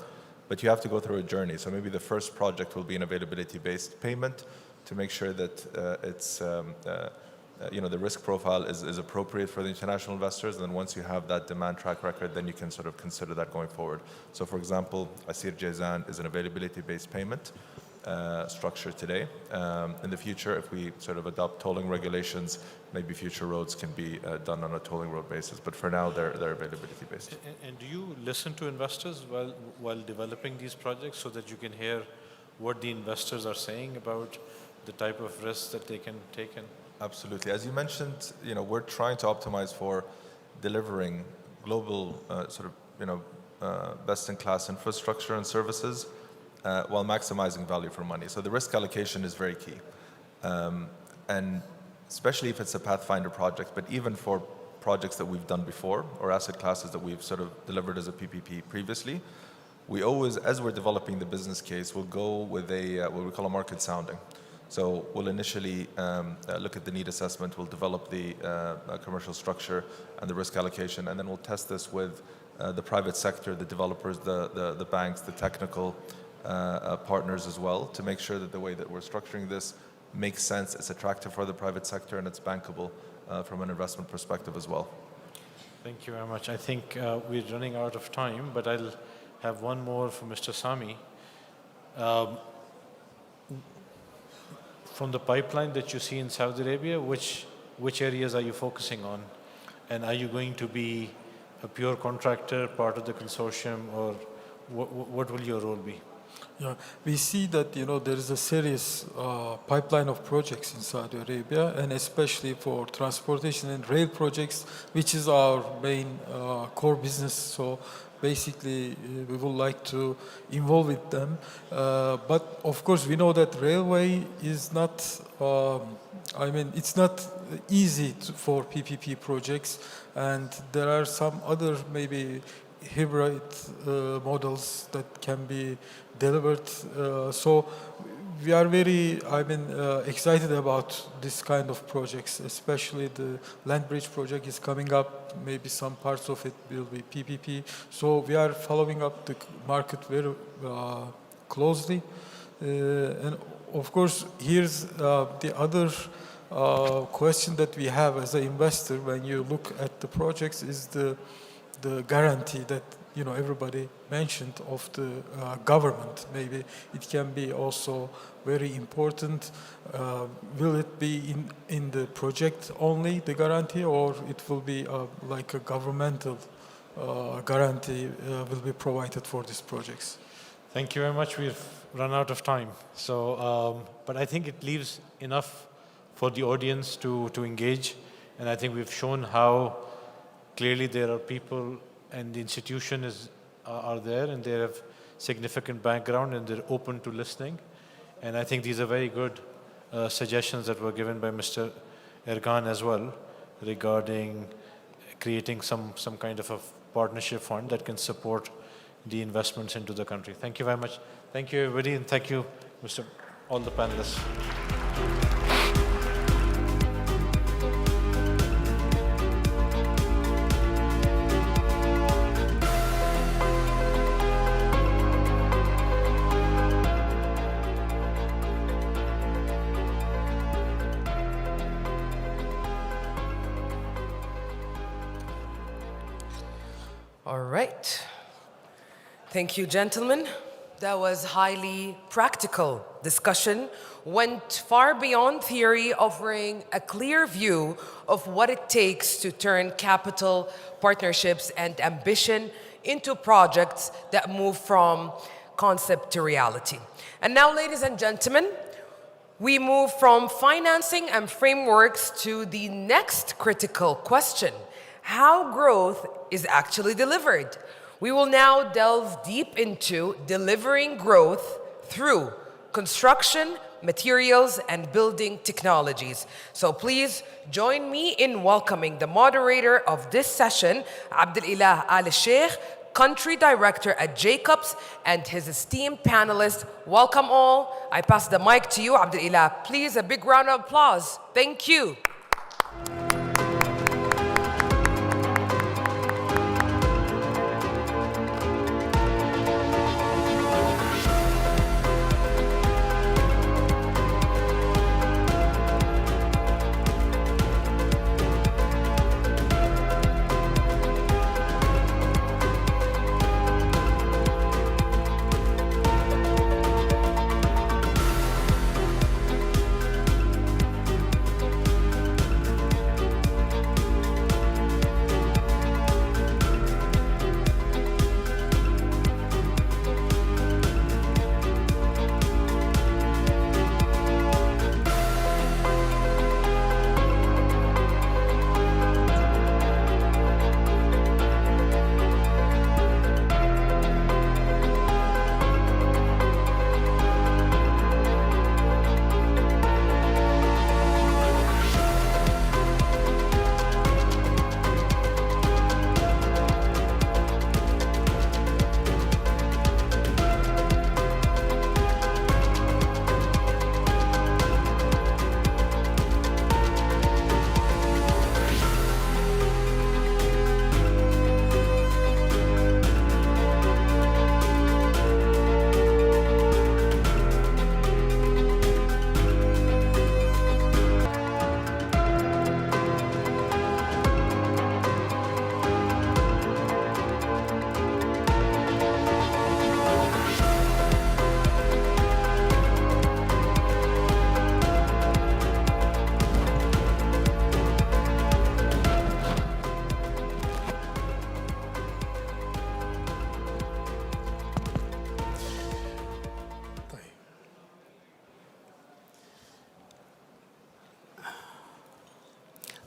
but you have to go through a journey. So maybe the first project will be an availability-based payment to make sure that it's the risk profile is appropriate for the international investors. And then once you have that demand track record, then you can sort of consider that going forward. So for example, Asir Jazan is an availability-based payment structure today. In the future, if we sort of adopt tolling regulations, maybe future roads can be done on a tolling road basis. But for now, they're availability-based. And do you listen to investors while developing these projects so that you can hear what the investors are saying about the type of risks that they can take in? Absolutely. As you mentioned, we're trying to optimize for delivering global best-in-class infrastructure and services while maximizing value for money. So the risk allocation is very key. And especially if it's a Pathfinder project, but even for projects that we've done before or asset classes that we've sort of delivered as a PPP previously, we always, as we're developing the business case, we'll go with what we call a market sounding. So we'll initially look at the need assessment, we'll develop the commercial structure and the risk allocation, and then we'll test this with the private sector, the developers, the banks, the technical partners as well, to make sure that the way that we're structuring this makes sense, it's attractive for the private sector, and it's bankable from an investment perspective as well. Thank you very much. I think we're running out of time, but I'll have one more for Mr. Sami. From the pipeline that you see in Saudi Arabia, which areas are you focusing on? And are you going to be a pure contractor, part of the consortium, or what will your role be? Yeah, we see that there is a serious pipeline of projects in Saudi Arabia, and especially for transportation and rail projects, which is our main core business. So basically, we would like to involve with them. But of course, we know that railway is not. It's not easy for PPP projects, and there are some other maybe hybrid models that can be delivered. So we are very, excited about this kind of projects, especially the land bridge project is coming up. Maybe some parts of it will be PPP. So we are following up the market very closely. And of course, here's the other question that we have as an investor when you look at the projects is the guarantee that everybody mentioned of the government. Maybe it can be also very important. Will it be in the project only, the guarantee, or it will be like a governmental guarantee will be provided for these projects? Thank you very much. We've run out of time. So, but I think it leaves enough for the audience to engage. And I think we've shown how clearly there are people and the institution are there and they have significant background and they're open to listening. And I think these are very good suggestions that were given by Mr. Ergan as well regarding creating some kind of a partnership fund that can support the investments into the country. Thank you very much. Thank you, everybody, and thank you, all the panelists. All right. Thank you, gentlemen. That was highly practical discussion, went far beyond theory, offering a clear view of what it takes to turn capital, partnerships, and ambition into projects that move from concept to reality. And now, ladies and gentlemen, we move from financing and frameworks to the next critical question: how growth is actually delivered. We will now delve deep into delivering growth through construction, materials, and building technologies. So please join me in welcoming the moderator of this session, Abdelilah Al-Sheikh, Country Director at Jacobs, and his esteemed panelists. Welcome all. I pass the mic to you, Abdelilah. Please, a big round of applause. Thank you.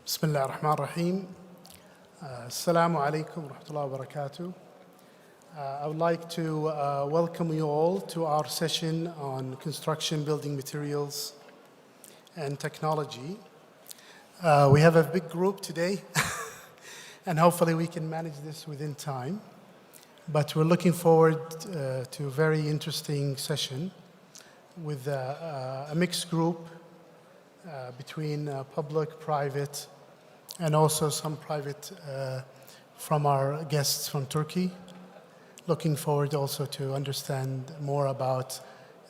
بسم الله الرحمن الرحيم. Assalamu alaikum wa rahmatullahi wa barakatuh. I would like to welcome you all to our session on construction, building materials, and technology. We have a big group today, and hopefully we can manage this within time. But we're looking forward to a very interesting session. with a mixed group between public, private, and also some private from our guests from Turkey. Looking forward also to understand more about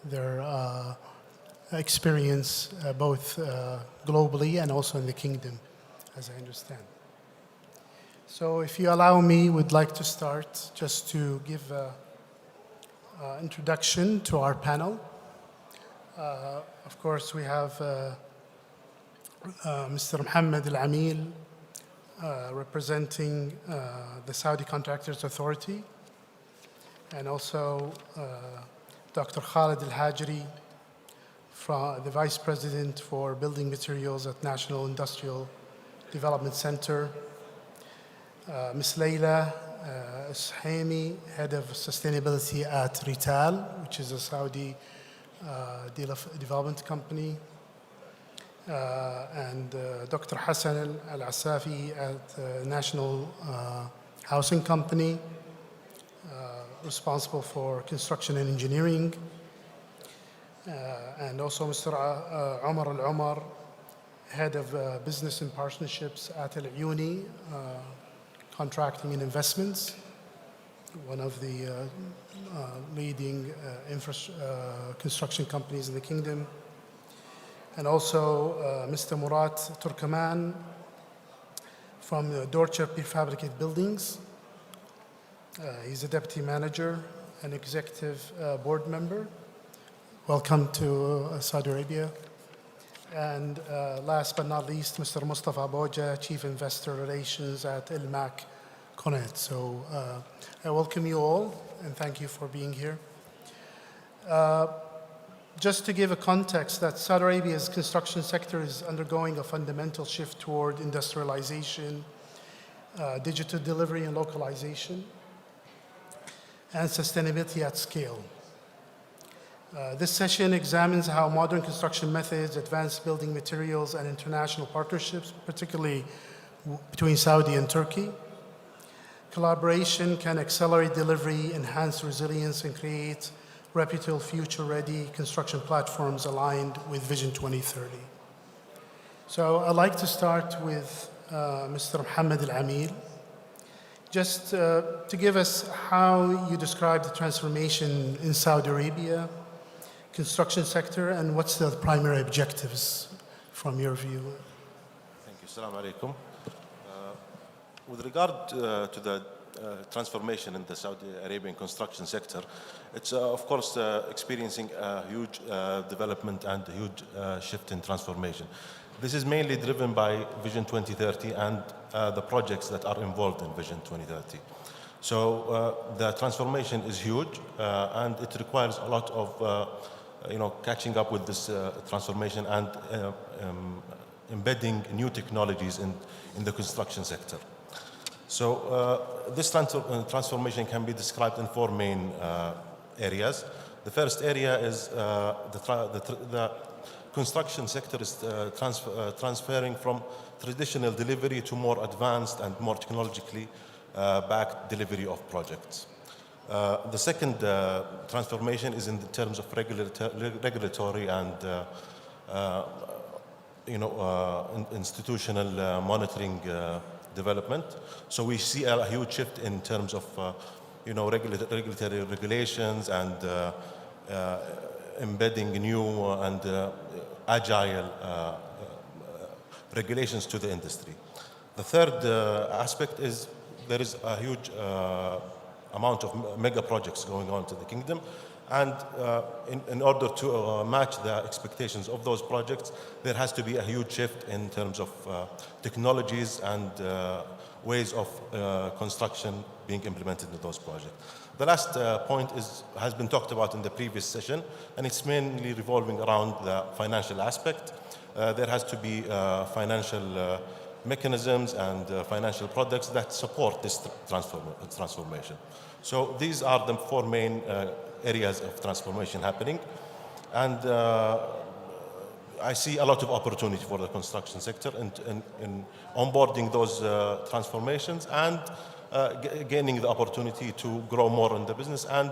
their experience both globally and also in the kingdom, as I understand. So if you allow me, we'd like to start just to give an introduction to our panel. Of course, we have Mr. Mohammed Al-Amil, representing the Saudi Contractors Authority, and also Dr. Khalid Al-Hajri, the Vice President for Building Materials at National Industrial Development Center, Ms. Leila Shahimi, Head of Sustainability at Rital, which is a Saudi development company, and Dr. Hassan Al-Asafi at National Housing Company, responsible for construction and engineering, and also Mr. Omar Al-Omar, Head of Business and Partnerships at Al-Uyuni, Contracting and Investments, one of the leading construction companies in the kingdom. And also Mr. Murat Turkaman from Dorcher Prefabricated Buildings. He's a deputy manager and executive board member. Welcome to Saudi Arabia. And last but not least, Mr. Mustafa Boja, Chief Investor Relations at Ilmac Connect. So I welcome you all and thank you for being here. Just to give a context that Saudi Arabia's construction sector is undergoing a fundamental shift toward industrialization, digital delivery and localization, and sustainability at scale. This session examines how modern construction methods, advanced building materials, and international partnerships, particularly between Saudi and Turkey, collaboration can accelerate delivery, enhance resilience, and create reputable, future-ready construction platforms aligned with Vision 2030. So I'd like to start with Mr. Mohammed Al-Amil, just to give us how you describe the transformation in Saudi Arabia construction sector and what's the primary objectives from your view. Thank you. Assalamu alaikum. With regard to the transformation in the Saudi Arabian construction sector, it's of course experiencing a huge development and a huge shift in transformation. This is mainly driven by Vision 2030 and the projects that are involved in Vision 2030. So the transformation is huge and it requires a lot of catching up with this transformation and embedding new technologies in the construction sector. So this transformation can be described in four main areas. The first area is the construction sector is transferring from traditional delivery to more advanced and more technologically backed delivery of projects. The second transformation is in the terms of regulatory and institutional monitoring development. So we see a huge shift in terms of regulatory regulations and embedding new and agile regulations to the industry. The third aspect is there is a huge amount of mega projects going on to the kingdom, and in order to match the expectations of those projects, there has to be a huge shift in terms of technologies and ways of construction being implemented in those projects. The last point has been talked about in the previous session, and it's mainly revolving around the financial aspect. There has to be financial mechanisms and financial products that support this transformation. So these are the four main areas of transformation happening, and I see a lot of opportunity for the construction sector in onboarding those transformations and gaining the opportunity to grow more in the business and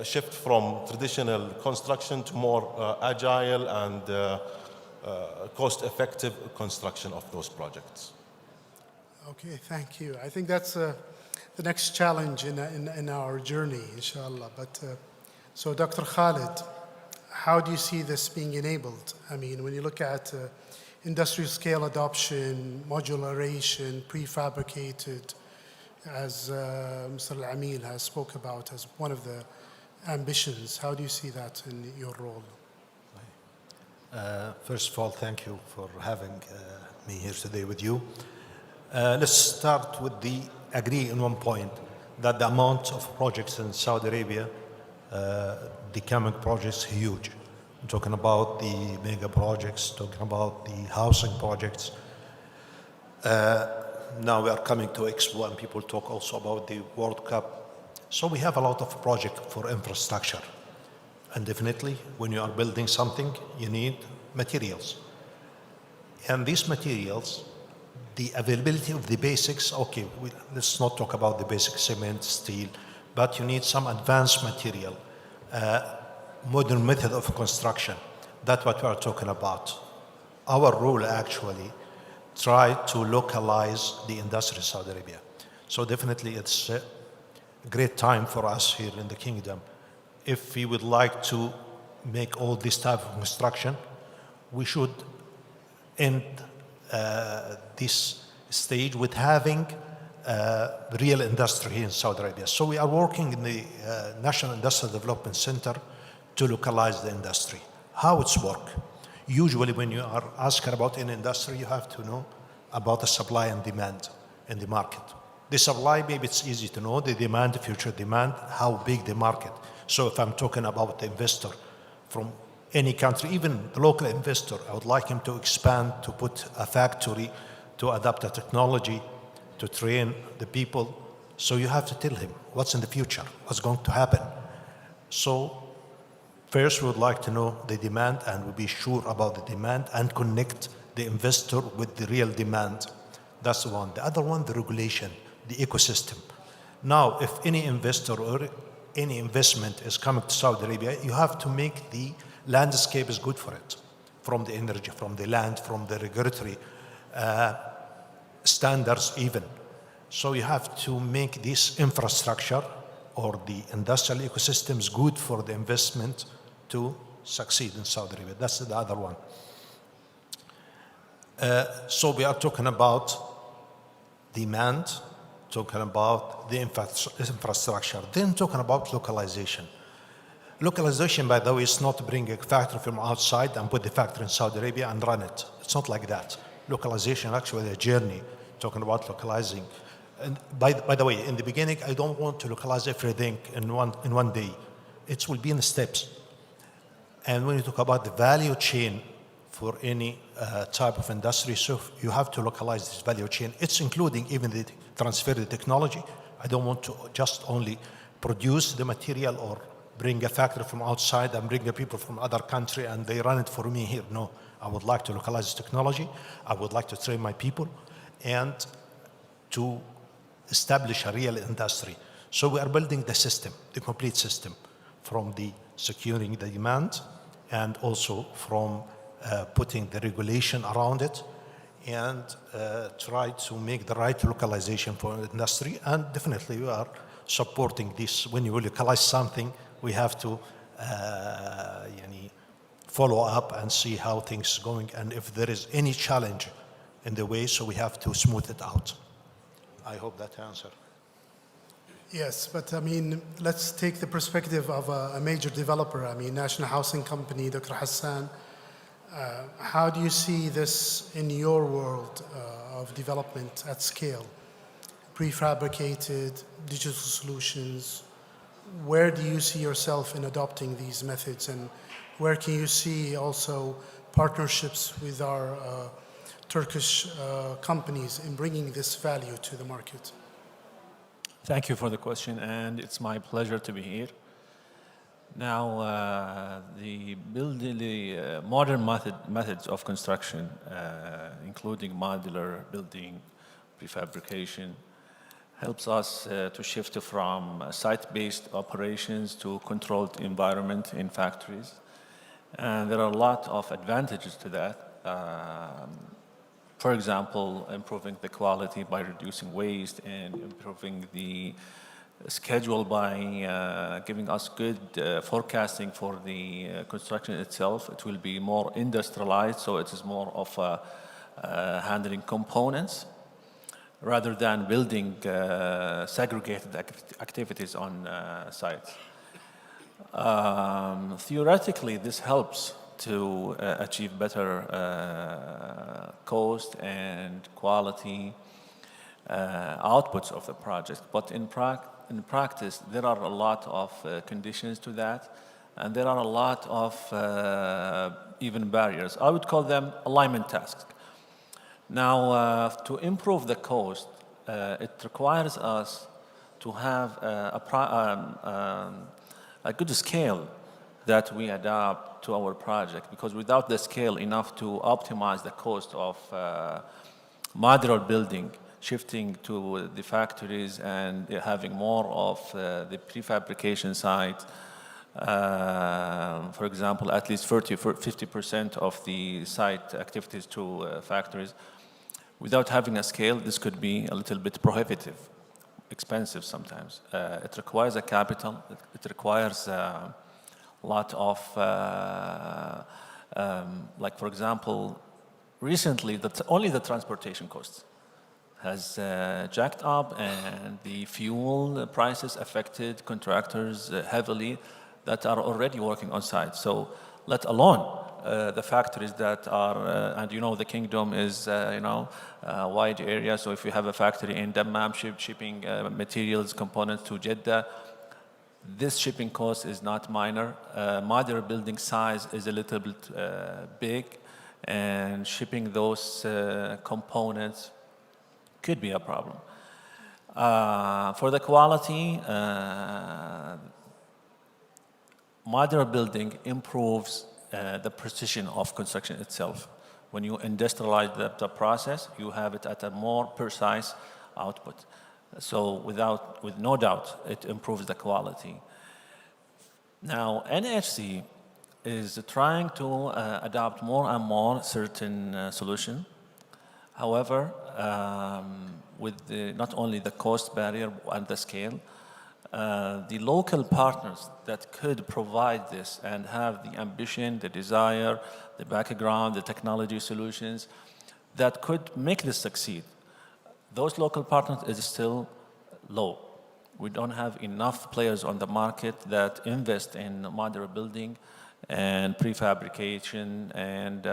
shift from traditional construction to more agile and cost-effective construction of those projects. Okay, thank you. I think that's the next challenge in our journey, inshallah. But so, Dr. Khalid, how do you see this being enabled? I mean, when you look at industrial scale adoption, modularization, prefabricated, as Mr. Al-Amil has spoke about as one of the ambitions, how do you see that in your role? First of all, thank you for having me here today with you. Let's start with agree in one point that the amount of projects in Saudi Arabia, the coming projects, huge. I'm talking about the mega projects, talking about the housing projects. Now we are coming to Expo and people talk also about the World Cup. So we have a lot of projects for infrastructure. And definitely when you are building something, you need materials. And these materials, the availability of the basics, okay, let's not talk about the basic cement, steel, but you need some advanced material, modern method of construction. That's what we are talking about. Our role actually try to localize the industry in Saudi Arabia. So definitely it's a great time for us here in the kingdom. If we would like to make all this type of construction, we should end this stage with having real industry here in Saudi Arabia. So we are working in the National Industrial Development Center to localize the industry. How it's work? Usually when you are asking about an industry, you have to know about the supply and demand in the market. The supply, maybe it's easy to know. The demand, the future demand, how big the market. So if I'm talking about the investor from any country, even the local investor, I would like him to expand, to put a factory, to adapt a technology, to train the people. So you have to tell him what's in the future, what's going to happen. So first, we would like to know the demand and we'll be sure about the demand and connect the investor with the real demand. That's the one. The other one, the regulation, the ecosystem. Now, if any investor or any investment is coming to Saudi Arabia, you have to make the landscape is good for it, from the energy, from the land, from the regulatory standards even. So you have to make this infrastructure or the industrial ecosystems good for the investment to succeed in Saudi Arabia. That's the other one. So we are talking about demand, talking about the infrastructure, then talking about localization. Localization, by the way, is not bringing a factory from outside and put the factory in Saudi Arabia and run it. It's not like that. Localization, actually a journey, talking about localizing. And by the way, in the beginning, I don't want to localize everything in one day. It will be in steps. And when you talk about the value chain for any type of industry, so you have to localize this value chain. It's including even the transfer of the technology. I don't want to just only produce the material or bring a factory from outside and bring the people from other country and they run it for me here. No, I would like to localize this technology. I would like to train my people and to establish a real industry. So we are building the system, the complete system, from the securing the demand and also from putting the regulation around it and try to make the right localization for the industry. And definitely we are supporting this. When you localize something, we have to follow up and see how things are going and if there is any challenge in the way, so we have to smooth it out. I hope that answered. Yes, but I mean, let's take the perspective of a major developer. I mean, National Housing Company, Dr. Hassan. How do you see this in your world of development at scale? Prefabricated, digital solutions. Where do you see yourself in adopting these methods, and where can you see also partnerships with our Turkish companies in bringing this value to the market? Thank you for the question, and it's my pleasure to be here. Now, the modern methods of construction, including modular building, prefabrication, helps us to shift from site-based operations to controlled environment in factories. And there are a lot of advantages to that. For example, improving the quality by reducing waste and improving the schedule by giving us good forecasting for the construction itself. It will be more industrialized, so it is more of handling components rather than building segregated activities on sites. Theoretically, this helps to achieve better cost and quality outputs of the project. But in practice, there are a lot of conditions to that, and there are a lot of even barriers. I would call them alignment tasks. Now, to improve the cost, it requires us to have a good scale that we adapt to our project, because without the scale enough to optimize the cost of modular building, shifting to the factories and having more of the prefabrication side, for example, at least 50% of the site activities to factories. Without having a scale, this could be a little bit prohibitive, expensive sometimes. It requires a capital, it requires a lot of, like for example, recently only the transportation costs has jacked up, and the fuel prices affected contractors heavily that are already working on site. So let alone the factories that are, and you know the kingdom is a wide area, so if you have a factory in Dammam shipping materials, components to Jeddah, this shipping cost is not minor. Modular building size is a little bit big, and shipping those components could be a problem. For the quality, modular building improves the precision of construction itself. When you industrialize the process, you have it at a more precise output. So with no doubt, it improves the quality. Now, NHC is trying to adopt more and more certain solution. However, with not only the cost barrier and the scale, the local partners that could provide this and have the ambition, the desire, the background, the technology solutions that could make this succeed, those local partners is still low. We don't have enough players on the market that invest in modular building and prefabrication and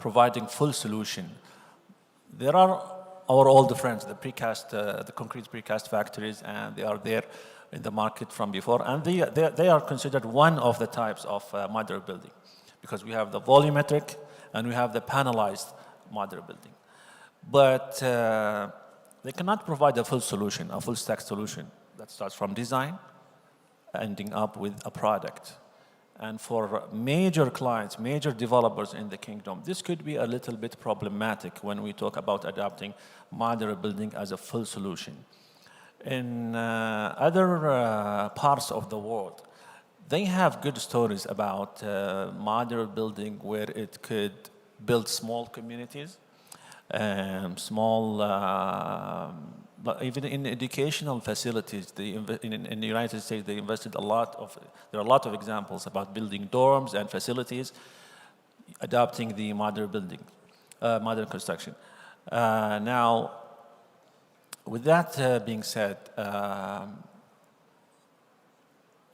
providing full solution. There are our old friends, the precast, the concrete precast factories, and they are there in the market from before, and they are considered one of the types of modular building, because we have the volumetric and we have the panelized modular building. But they cannot provide a full solution, a full stack solution that starts from design, ending up with a product. And for major clients, major developers in the kingdom, this could be a little bit problematic when we talk about adapting modular building as a full solution. In other parts of the world, they have good stories about modular building where it could build small communities, even in educational facilities. In the United States, they invested a lot of, there are a lot of examples about building dorms and facilities, adopting the modular building, modular construction. Now, with that being said,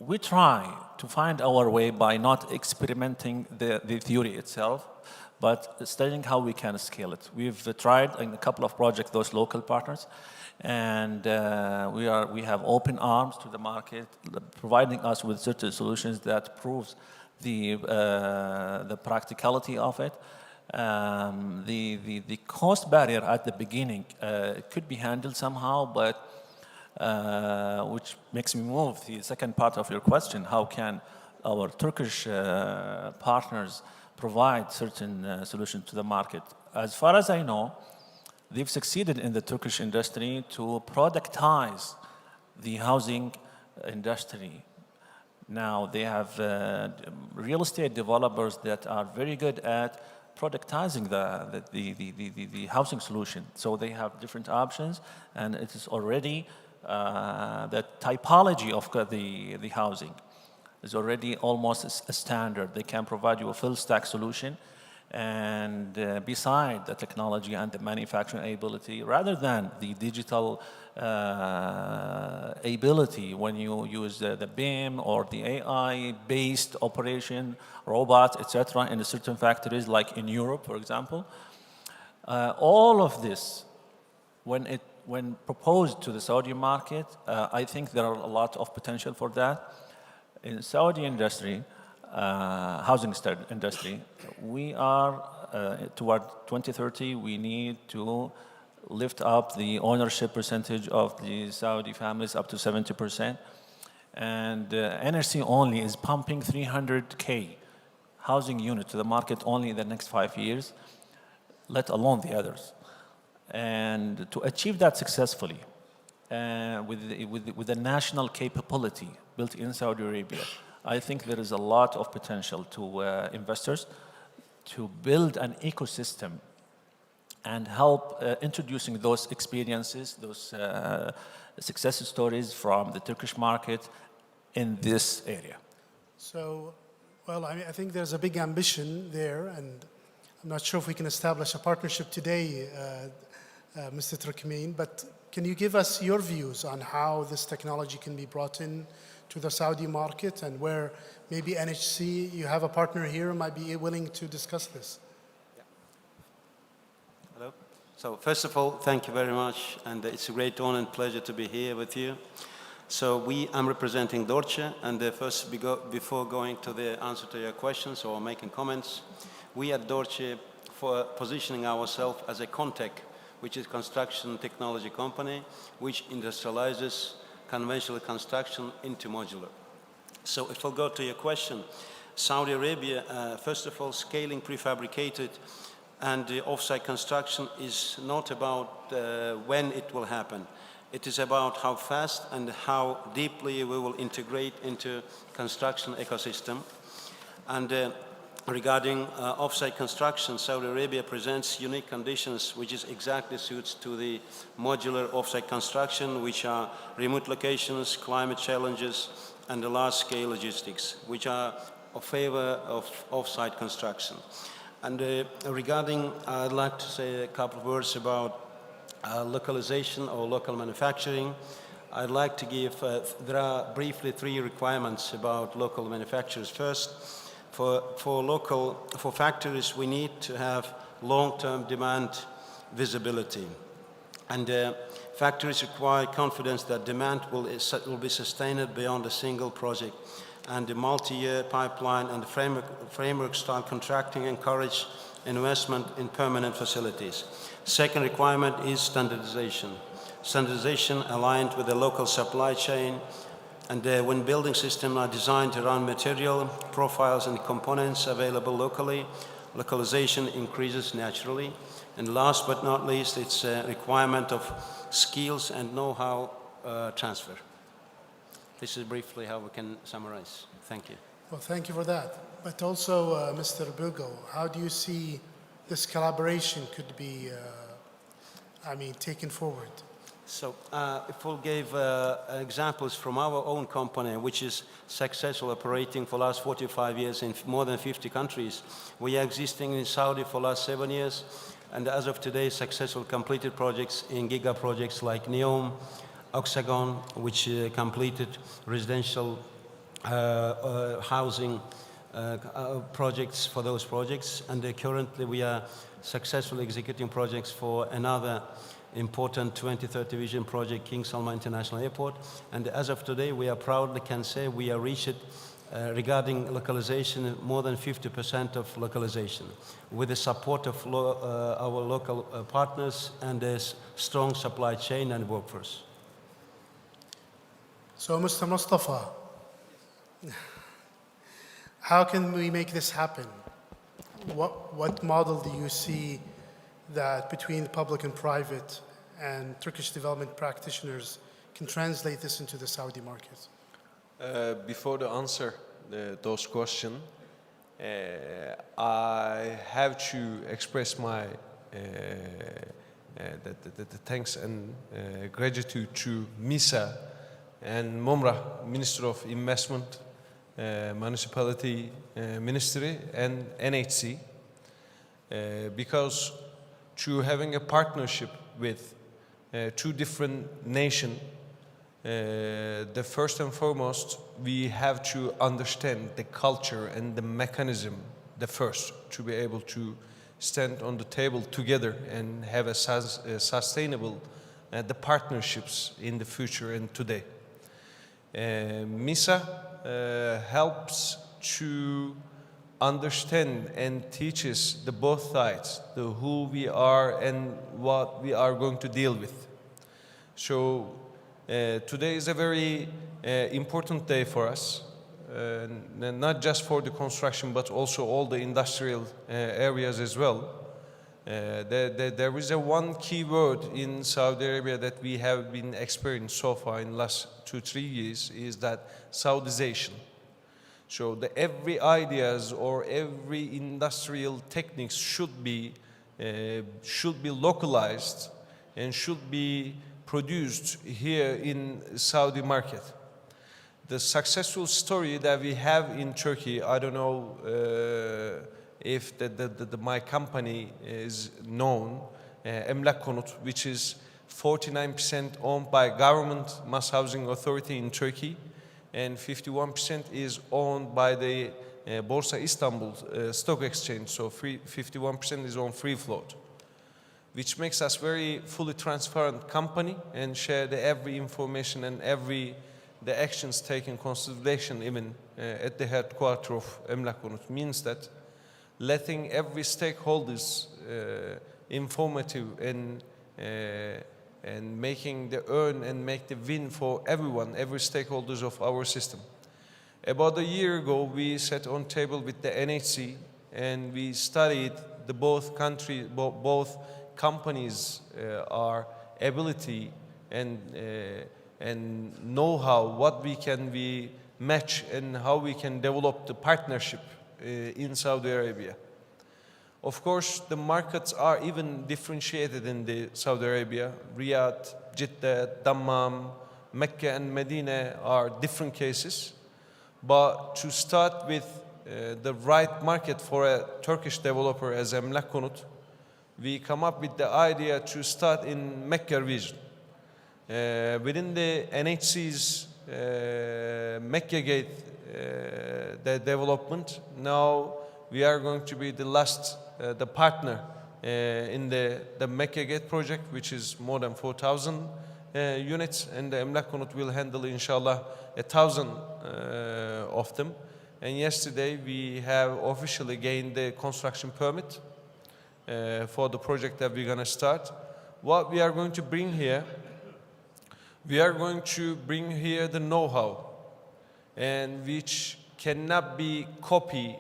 we try to find our way by not experimenting the theory itself, but studying how we can scale it. We've tried in a couple of projects, those local partners, and we have open arms to the market, providing us with certain solutions that proves the practicality of it. The cost barrier at the beginning could be handled somehow, but which makes me move the second part of your question: how can our Turkish partners provide certain solutions to the market? As far as I know, they've succeeded in the Turkish industry to productize the housing industry. Now they have real estate developers that are very good at productizing the housing solution. So they have different options, and it is already the typology of the housing is already almost a standard. They can provide you a full stack solution, and beside the technology and the manufacturing ability, rather than the digital ability when you use the BIM or the AI-based operation, robots, etc., in certain factories like in Europe, for example. All of this, when proposed to the Saudi market, I think there are a lot of potential for that. In Saudi industry, housing industry, we are toward 2030, we need to lift up the ownership percentage of the Saudi families up to 70%. And NRC only is pumping 300K housing units to the market only in the next 5 years, let alone the others. And to achieve that successfully, with the national capability built in Saudi Arabia, I think there is a lot of potential to investors to build an ecosystem and help introducing those experiences, those success stories from the Turkish market in this area. So, well, I think there's a big ambition there, and I'm not sure if we can establish a partnership today, Mr. Turkmeen, but can you give us your views on how this technology can be brought in to the Saudi market, and where maybe NHC, you have a partner here, might be willing to discuss this? Hello. So first of all, thank you very much, and it's a great honor and pleasure to be here with you. So I'm representing Dorche, and first, before going to the answer to your questions or making comments, we at Dorche for positioning ourselves as a Contech, which is construction technology company, which industrializes conventional construction into modular. So if I'll go to your question, Saudi Arabia, first of all, scaling prefabricated and the offsite construction is not about when it will happen. It is about how fast and how deeply we will integrate into construction ecosystem. And regarding offsite construction, Saudi Arabia presents unique conditions which is exactly suits to the modular offsite construction, which are remote locations, climate challenges, and the large-scale logistics, which are a favor of offsite construction. And regarding, I'd like to say a couple of words about localization or local manufacturing. I'd like to give, there are briefly 3 requirements about local manufacturers. First, for factories, we need to have long-term demand visibility. And factories require confidence that demand will be sustained beyond a single project. And the multi-year pipeline and the framework-style contracting encourage investment in permanent facilities. Second requirement is standardization. Standardization aligned with the local supply chain, and when building systems are designed around material profiles and components available locally, localization increases naturally. And last but not least, it's a requirement of skills and know-how transfer. This is briefly how we can summarize. Thank you. Well, thank you for that. But also, Mr. Bilgo, how do you see this collaboration could be, taken forward? So if we'll give examples from our own company, which is successful operating for the last 45 years in more than 50 countries. We are existing in Saudi for the last 7 years, and as of today, successful completed projects in giga projects like NEOM, Oxagon, which completed residential housing projects for those projects. And currently we are successfully executing projects for another important 2030 vision project, King Salman International Airport. And as of today, we are proudly can say we are reached regarding localization, more than 50% of localization, with the support of our local partners and a strong supply chain and workforce. So, Mr. Mustafa, how can we make this happen? What model do you see that between the public and private and Turkish development practitioners can translate this into the Saudi market? Before the answer those questions, I have to express my the thanks and gratitude to MISA and MOMRA, Minister of Investment, Municipality Ministry, and NHC, because through having a partnership with two different nations, the first and foremost, we have to understand the culture and the mechanism, the first, to be able to stand on the table together and have a sustainable the partnerships in the future and today. MISA helps to understand and teaches the both sides, the who we are and what we are going to deal with. So today is a very important day for us, not just for the construction, but also all the industrial areas as well. There is a one key word in Saudi Arabia that we have been experiencing so far in the last 2-3 years, is that Saudization. So every ideas or every industrial techniques should be localized and should be produced here in Saudi market. The successful story that we have in Turkey, I don't know if my company is known, Emlak Konut, which is 49% owned by government mass housing authority in Turkey, and 51% is owned by the Borsa Istanbul stock exchange, so 51% is on free float, which makes us very fully transparent company and share every information and the actions taken in consideration even at the headquarters of Emlak Konut, means that letting every stakeholders informative and making the earn and make the win for everyone, every stakeholders of our system. About a year ago, we sat on table with the NHC and we studied the both companies' our ability and know-how, what we can match and how we can develop the partnership in Saudi Arabia. Of course, the markets are even differentiated in the Saudi Arabia. Riyadh, Jeddah, Dammam, Mecca and Medina are different cases. But to start with the right market for a Turkish developer as Emlak Konut, we come up with the idea to start in Mecca region. Within the NHC's Mecca Gate the development, now we are going to be the partner in the Mecca Gate project, which is more than 4,000 units, and the Emlak Konut will handle, inshallah, 1,000 of them. And yesterday we have officially gained the construction permit for the project that we're going to start. What we are going to bring here, we are going to bring here the know-how, and which cannot be copied.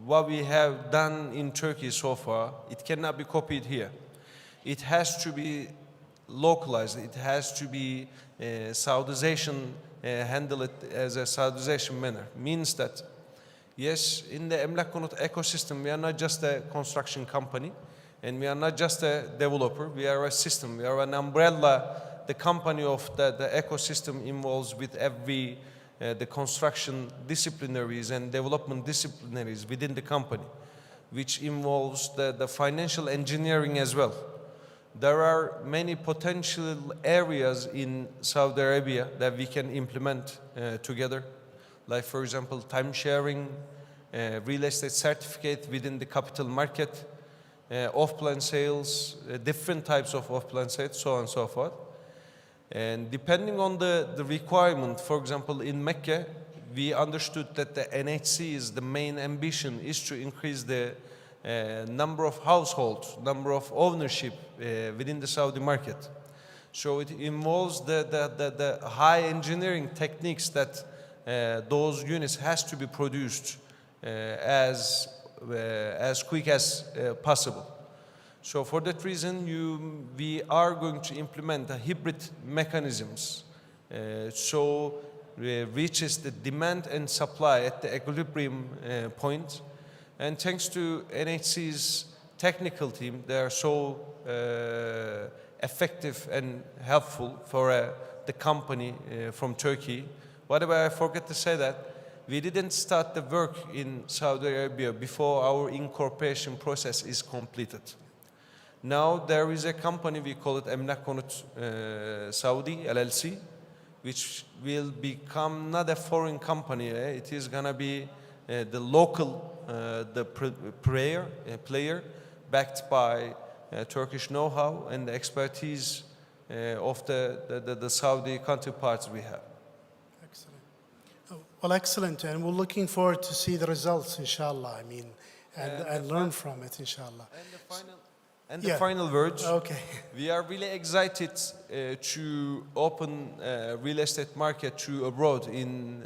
What we have done in Turkey so far, it cannot be copied here. It has to be localized. It has to be Saudization, handle it as a Saudization manner. Means that, yes, in the Emlak Konut ecosystem, we are not just a construction company, and we are not just a developer. We are a system. We are an umbrella. The company of the ecosystem involves with every the construction disciplinaries and development disciplinaries within the company, which involves the financial engineering as well. There are many potential areas in Saudi Arabia that we can implement together, like, for example, time sharing, real estate certificate within the capital market, off-plan sales, different types of off-plan sales, so on and so forth. And depending on the requirement, for example, in Mecca, we understood that the NHC's the main ambition is to increase the number of households, number of ownership within the Saudi market. So it involves the high engineering techniques that those units has to be produced as quick as possible. So for that reason, we are going to implement a hybrid mechanisms so reaches the demand and supply at the equilibrium point. And thanks to NHC's technical team, they are so effective and helpful for the company from Turkey. Whatever, I forget to say that we didn't start the work in Saudi Arabia before our incorporation process is completed. Now there is a company, we call it Emlak Konut Saudi LLC, which will become not a foreign company. It is gonna be the local, player backed by Turkish know-how and the expertise of the Saudi counterparts we have. Well, excellent, and we're looking forward to see the results, inshallah. I mean, and learn from it, inshallah. And the final words. Okay. We are really excited to open real estate market to abroad in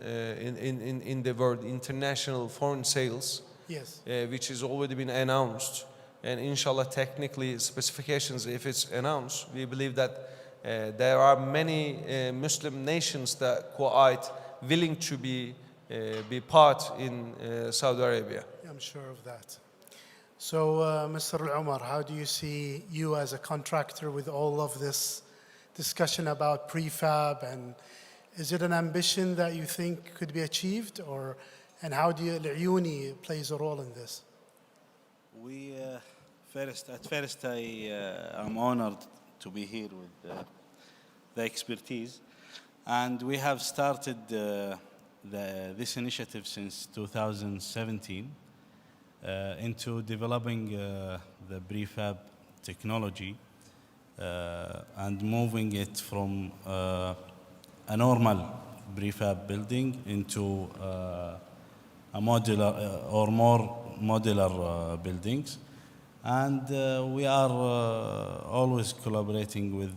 the world, international foreign sales. Yes. Which has already been announced, and inshallah, technically specifications, if it's announced, we believe that there are many Muslim nations that quite willing to be part in Saudi Arabia. I'm sure of that. So, Mr. Al-Umar, how do you see you as a contractor with all of this discussion about prefab, and is it an ambition that you think could be achieved, and how do you, Al-Uyuni plays a role in this? We at first I am honored to be here with the expertise, and we have started this initiative since 2017 into developing the prefab technology and moving it from a normal prefab building into a modular or more modular buildings, and we are always collaborating with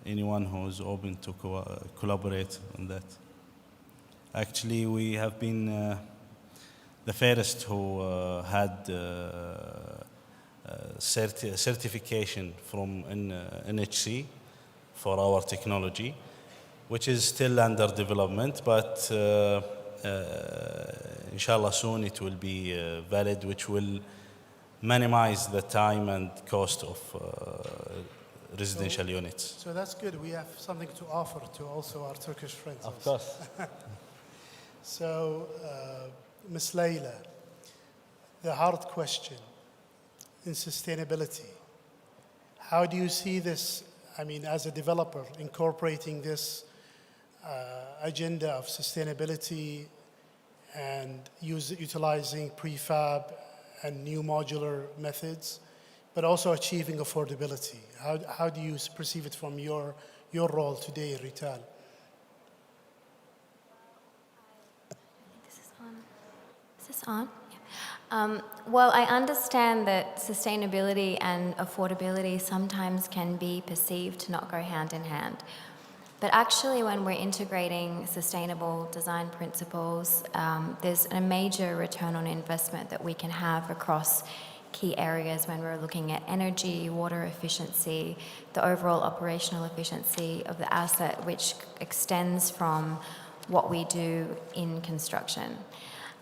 anyone who is open to collaborate on that. Actually, we have been the first who had certification from NHC for our technology, which is still under development, but inshallah soon it will be valid, which will minimize the time and cost of residential units. So that's good. We have something to offer to also our Turkish friends. Of course. So, Ms. Layla, the hard question in sustainability. How do you see this, I mean, as a developer, incorporating this agenda of sustainability and utilizing prefab and new modular methods, but also achieving affordability? How do you perceive it from your role today in retail? Is this on? Yeah. Well, I understand that sustainability and affordability sometimes can be perceived to not go hand in hand. But actually, when we're integrating sustainable design principles, there's a major return on investment that we can have across key areas when we're looking at energy, water efficiency, the overall operational efficiency of the asset, which extends from what we do in construction.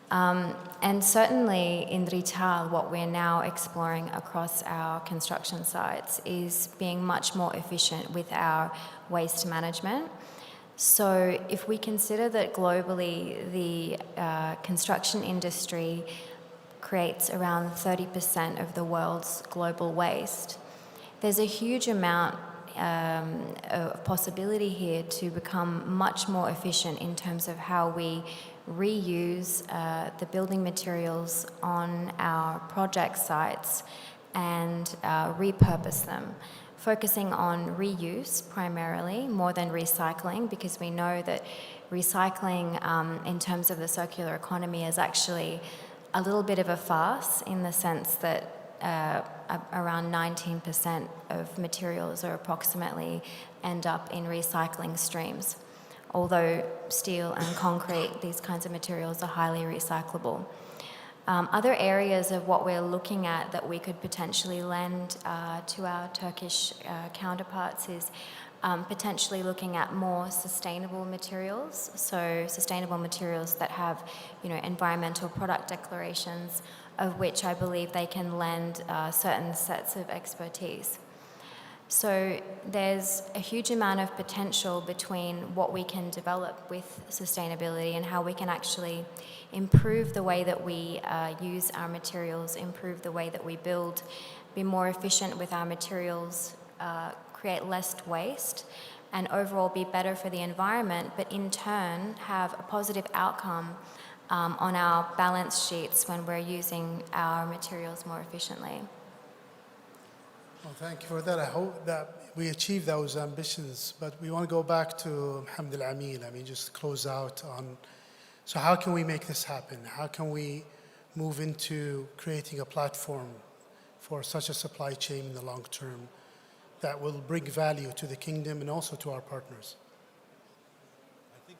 And certainly in retail, what we're now exploring across our construction sites is being much more efficient with our waste management. So if we consider that globally the construction industry creates around 30% of the world's global waste, there's a huge amount of possibility here to become much more efficient in terms of how we reuse the building materials on our project sites and repurpose them, focusing on reuse primarily more than recycling, because we know that recycling in terms of the circular economy is actually a little bit of a farce, in the sense that around 19% of materials are approximately end up in recycling streams. Although steel and concrete, these kinds of materials are highly recyclable. Other areas of what we're looking at that we could potentially lend to our Turkish counterparts is potentially looking at more sustainable materials. So sustainable materials that have, environmental product declarations, of which I believe they can lend certain sets of expertise. So there's a huge amount of potential between what we can develop with sustainability and how we can actually improve the way that we use our materials, improve the way that we build, be more efficient with our materials, create less waste, and overall be better for the environment, but in turn have a positive outcome on our balance sheets when we're using our materials more efficiently. Well, thank you for that. I hope that we achieve those ambitions, but we want to go back to Mohammed Al-Amin. Just close out on, so how can we make this happen? How can we move into creating a platform for such a supply chain in the long term that will bring value to the kingdom and also to our partners? I think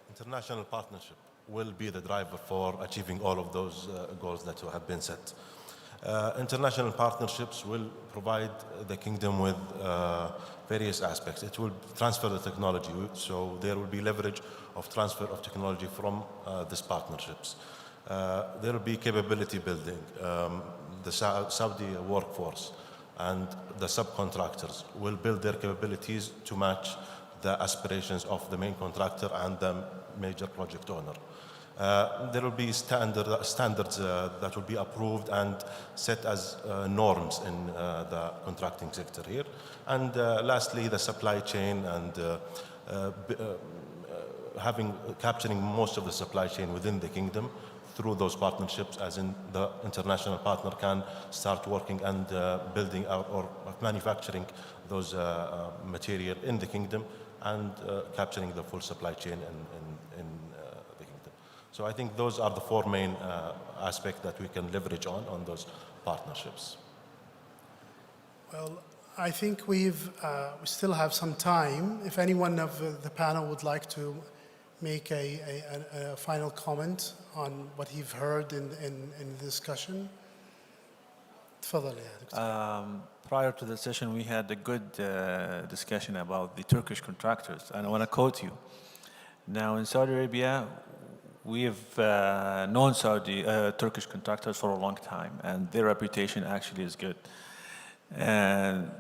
international partnership will be the driver for achieving all of those goals that have been set. International partnerships will provide the kingdom with various aspects. It will transfer the technology, so there will be leverage of transfer of technology from these partnerships. There will be capability building. The Saudi workforce and the subcontractors will build their capabilities to match the aspirations of the main contractor and the major project owner. There will be standards that will be approved and set as norms in the contracting sector here. And lastly, the supply chain and capturing most of the supply chain within the kingdom through those partnerships, as in the international partner can start working and building out or manufacturing those material in the kingdom and capturing the full supply chain in the kingdom. So I think those are the four main aspects that we can leverage on those partnerships. Well, I think we still have some time. If anyone of the panel would like to make a final comment on what you've heard in the discussion. تفضل يا دكتور. Prior to the session, we had a good discussion about the Turkish contractors, and I want to quote you. Now, in Saudi Arabia, we've known Turkish contractors for a long time, and their reputation actually is good. And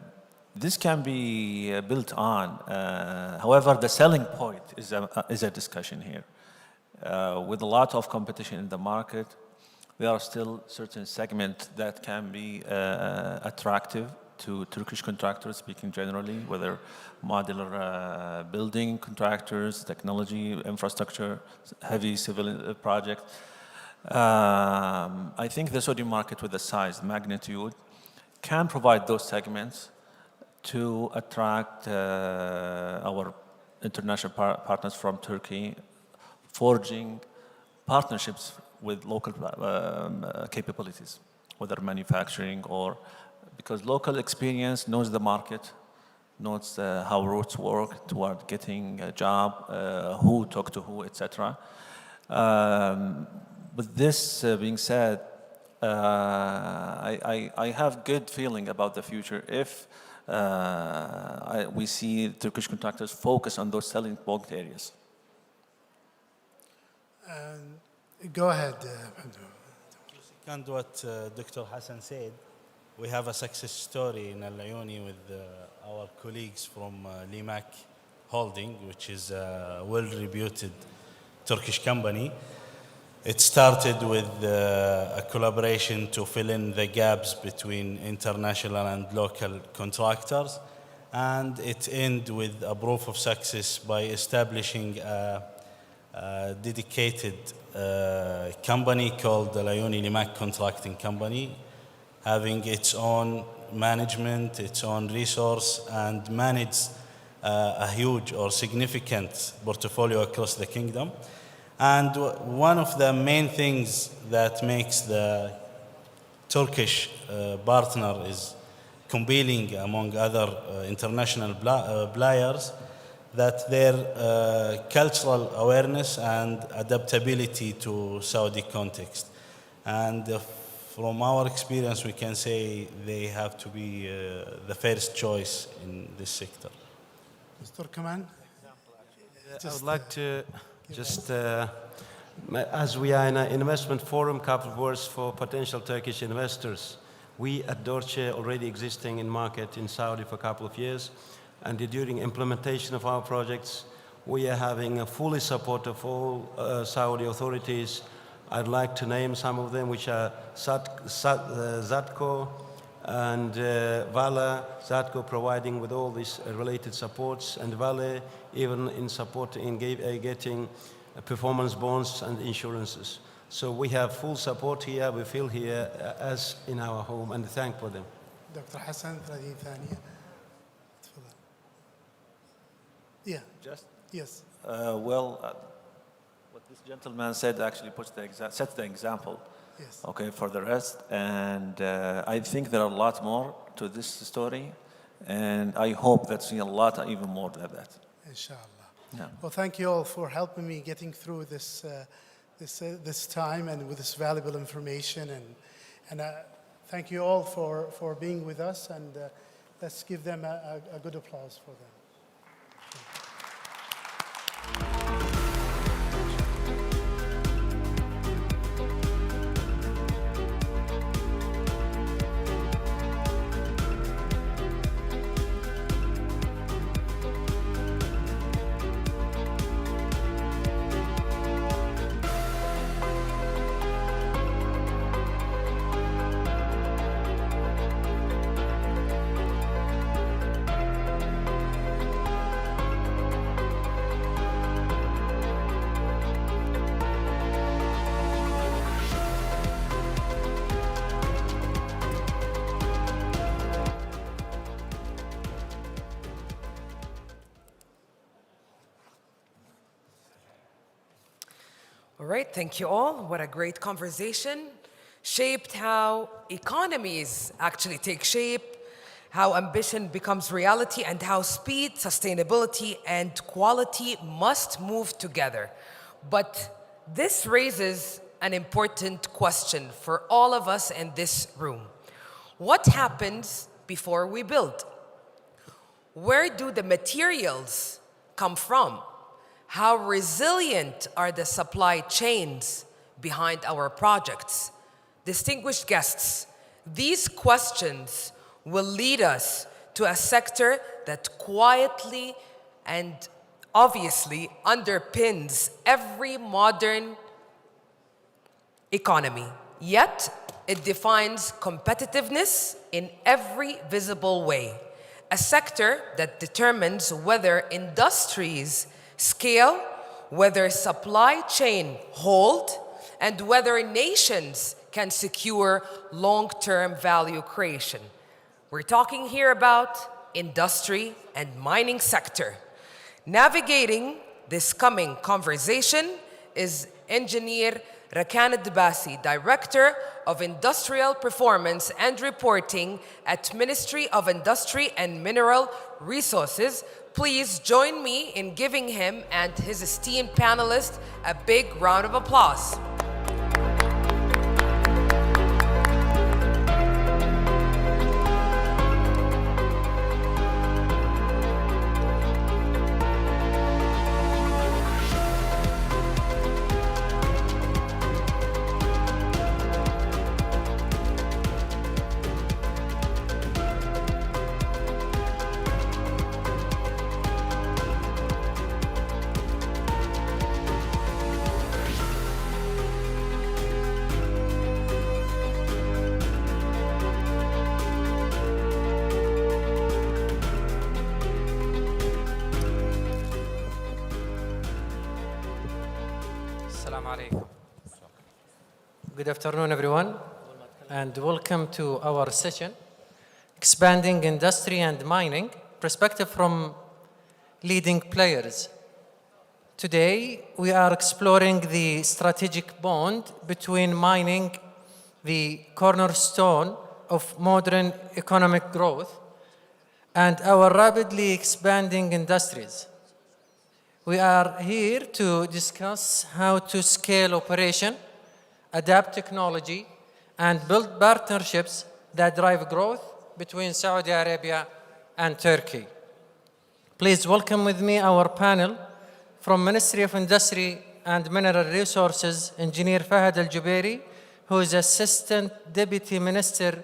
this can be built on. However, the selling point is a discussion here. With a lot of competition in the market, there are still certain segments that can be attractive to Turkish contractors, speaking generally, whether modular building contractors, technology, infrastructure, heavy civil projects. I think the Saudi market, with the size, magnitude, can provide those segments to attract our international partners from Turkey, forging partnerships with local capabilities, whether manufacturing or, because local experience knows the market, knows how routes work toward getting a job, who talk to who, etc. With this being said, I have good feeling about the future if we see Turkish contractors focus on those selling point areas. Go ahead. Second what Dr. Hassan said, we have a success story in Al Ayuni with our colleagues from Limak Holding, which is a well-reputed Turkish company. It started with a collaboration to fill in the gaps between international and local contractors, and it ended with a proof of success by establishing a dedicated company called the Al Ayuni Limak Contracting Company, having its own management, its own resource, and manage a huge or significant portfolio across the kingdom. And one of the main things that makes the Turkish partner is compelling among other international players, that their cultural awareness and adaptability to Saudi context. And from our experience, we can say they have to be the first choice in this sector. Mr. Kaman? I would like to just, as we are in an investment forum, couple of words for potential Turkish investors. We at Dorche already existing in market in Saudi for a couple of years, and during implementation of our projects, we are having a fully support of all Saudi authorities. I'd like to name some of them, which are Zatco and Vale. Zatco providing with all these related supports, and Vale even in support in getting performance bonds and insurances. So we have full support here. We feel here as in our home, and thank for them. Dr. Hassan, 30 ثانية. تفضل. Yeah. Just? Yes. What this gentleman said actually sets the example. Yes. Okay, for the rest, and I think there are a lot more to this story, and I hope that's a lot, even more than that. Inshallah. Yeah. Well, thank you all for helping me getting through this time and with this valuable information, and thank you all for being with us, and let's give them a good applause for them. All right, thank you all. What a great conversation. Shaped how economies actually take shape, how ambition becomes reality, and how speed, sustainability, and quality must move together. But this raises an important question for all of us in this room. What happens before we build? Where do the materials come from? How resilient are the supply chains behind our projects? Distinguished guests, these questions will lead us to a sector that quietly and obviously underpins every modern economy. Yet, it defines competitiveness in every visible way. A sector that determines whether industries scale, whether supply chain hold, and whether nations can secure long-term value creation. We're talking here about industry and mining sector. Navigating this coming conversation is engineer Rakan Dbasi, Director of Industrial Performance and Reporting at Ministry of Industry and Mineral Resources. Please join me in giving him and his esteemed panelists a big round of applause. Good afternoon, everyone, and welcome to our session, Expanding Industry and Mining, Perspective from Leading Players. Today, we are exploring the strategic bond between mining, the cornerstone of modern economic growth, and our rapidly expanding industries. We are here to discuss how to scale operation, adapt technology, and build partnerships that drive growth between Saudi Arabia and Turkey. Please welcome with me our panel from Ministry of Industry and Mineral Resources, Engineer Fahad Al-Jubairi, who is Assistant Deputy Minister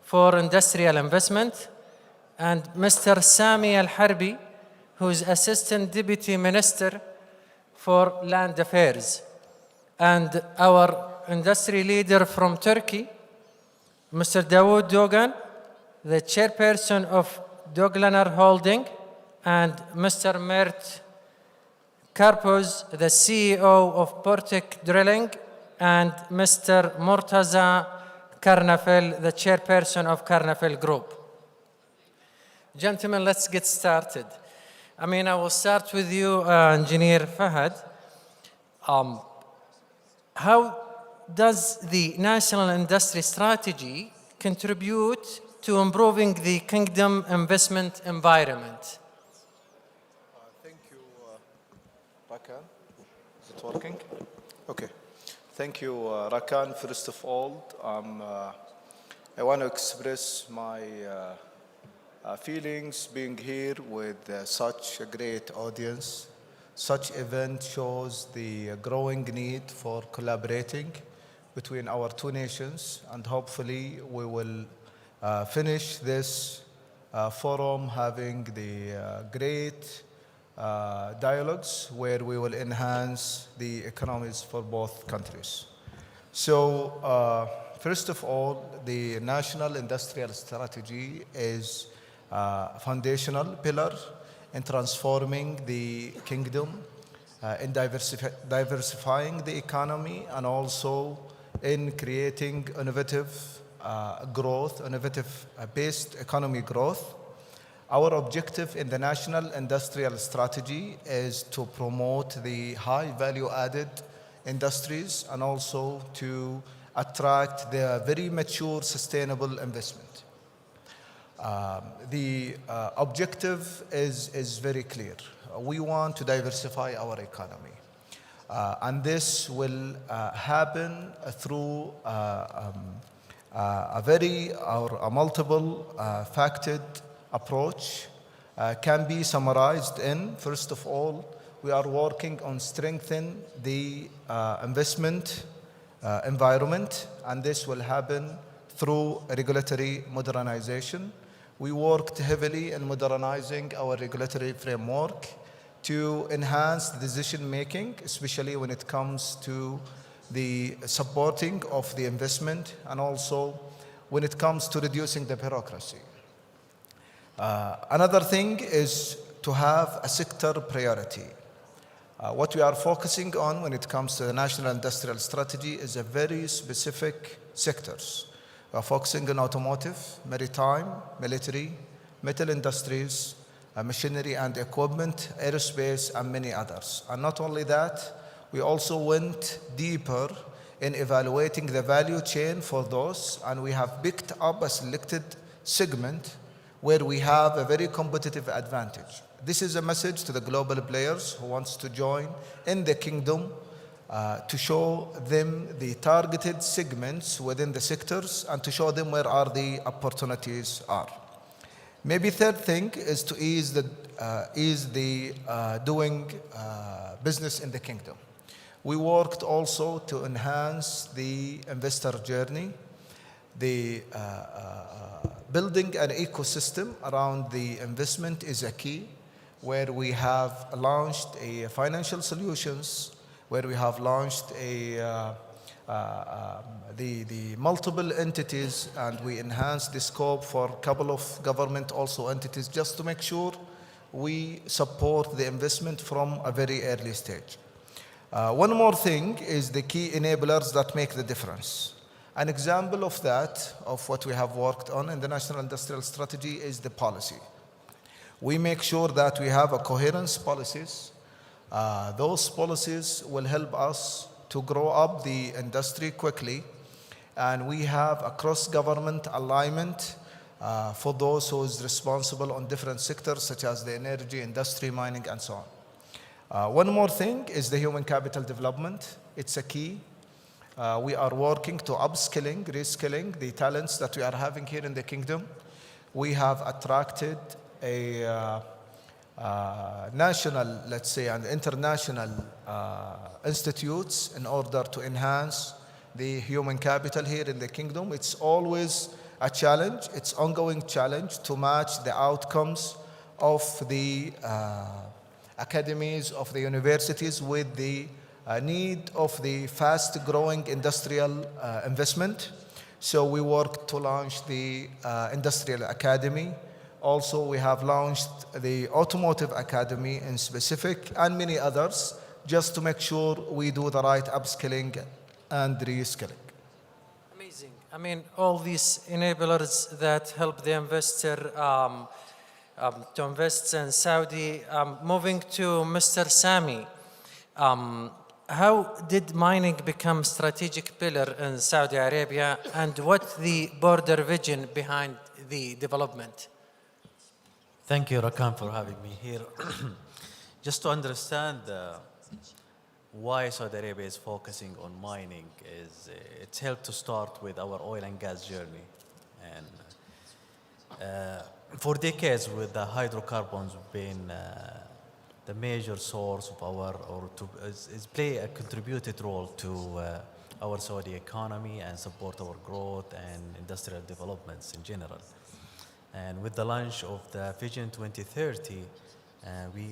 for Industrial Investment, and Mr. Sami Al-Harbi, who is Assistant Deputy Minister for Land Affairs, and our industry leader from Turkey, Mr. Dawood Dogan, the chairperson of Doglaner Holding, and Mr. Mert Karpuz, the CEO of Portek Drilling, and Mr. Murtaza Karnafel, the chairperson of Karnafel Group. Gentlemen, let's get started. I will start with you, Engineer Fahad. How does the National Industry Strategy contribute to improving the Kingdom investment environment? Thank you, Rakan. Is it working? Okay. Thank you, Rakan. First of all, I want to express my feelings being here with such a great audience. Such event shows the growing need for collaborating between our two nations, and hopefully we will finish this forum having the great dialogues where we will enhance the economies for both countries. So first of all, the National Industrial Strategy is a foundational pillar in transforming the kingdom, in diversifying the economy, and also in creating innovative growth, innovative-based economy growth. Our objective in the National Industrial Strategy is to promote the high value-added industries and also to attract the very mature sustainable investment. The objective is very clear. We want to diversify our economy. And this will happen through a multiple factored approach. Can be summarized in, first of all, we are working on strengthening the investment environment, and this will happen through regulatory modernization. We worked heavily in modernizing our regulatory framework to enhance the decision making, especially when it comes to the supporting of the investment and also when it comes to reducing the bureaucracy. Another thing is to have a sector priority. What we are focusing on when it comes to the National Industrial Strategy is a very specific sectors. We are focusing on automotive, maritime, military, metal industries, machinery and equipment, aerospace, and many others. And not only that, we also went deeper in evaluating the value chain for those, and we have picked up a selected segment where we have a very competitive advantage. This is a message to the global players who wants to join in the kingdom, to show them the targeted segments within the sectors and to show them where are the opportunities are. Maybe third thing is to ease the doing business in the kingdom. We worked also to enhance the investor journey, the building an ecosystem around the investment is a key, where we have launched a financial solutions, where we have launched the multiple entities, and we enhanced the scope for a couple of government also entities just to make sure we support the investment from a very early stage. One more thing is the key enablers that make the difference. An example of that, of what we have worked on in the National Industrial Strategy, is the policy. We make sure that we have a coherence policies. Those policies will help us to grow up the industry quickly, and we have a cross-government alignment for those who is responsible on different sectors such as the energy, industry, mining, and so on. One more thing is the human capital development. It's a key. We are working to upskilling, reskilling the talents that we are having here in the kingdom. We have attracted a national, let's say, and international institutes in order to enhance the human capital here in the kingdom. It's always a challenge, it's ongoing challenge to match the outcomes of the academies, of the universities with the need of the fast-growing industrial investment. So we work to launch the Industrial Academy. Also, we have launched the Automotive Academy in specific and many others, just to make sure we do the right upskilling and reskilling. Amazing. I mean, all these enablers that help the investor to invest in Saudi. Moving to Mr. Sami, how did mining become strategic pillar in Saudi Arabia, and what the broader vision behind the development? Thank you, Rakan, for having me here. Just to understand why Saudi Arabia is focusing on mining, it's helped to start with our oil and gas journey. And for decades, with the hydrocarbons being the major source of our, or to play a contributed role to our Saudi economy and support our growth and industrial developments in general. And with the launch of the Vision 2030,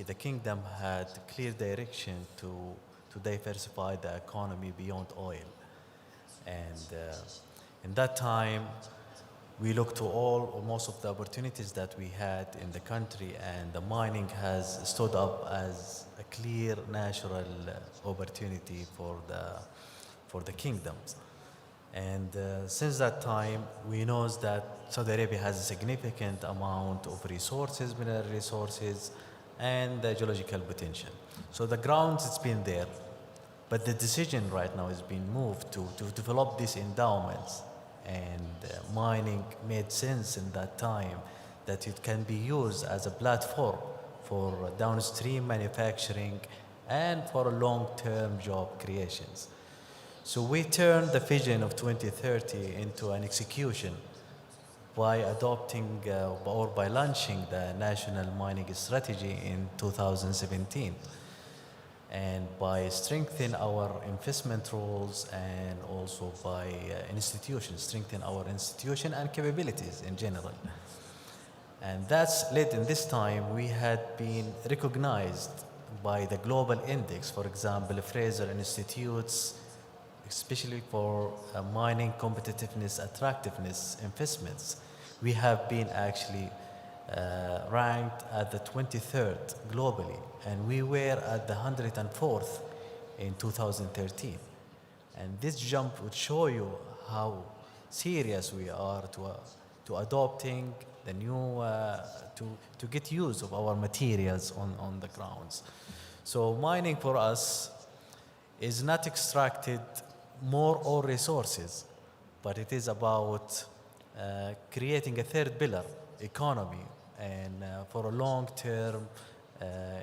the kingdom had clear direction to diversify the economy beyond oil. And in that time, we looked to all or most of the opportunities that we had in the country, and the mining has stood up as a clear natural opportunity for the kingdoms. And since that time, we know that Saudi Arabia has a significant amount of resources, mineral resources, and geological potential. So the grounds, it's been there, but the decision right now is being moved to develop these endowments. And mining made sense in that time, that it can be used as a platform for downstream manufacturing and for long-term job creations. So we turned the vision of 2030 into an execution by adopting or by launching the National Mining Strategy in 2017. And by strengthening our investment roles, and also by strengthen our institution and capabilities in general. And that's led in this time, we had been recognized by the global index, for example, Fraser Institute's, especially for mining competitiveness, attractiveness investments. We have been actually ranked at the 23rd globally, and we were at the 104th in 2013. And this jump would show you how serious we are to adopting the new, to get use of our materials on the grounds. So mining for us is not extracted more ore resources, but it is about creating a third pillar economy and for a long-term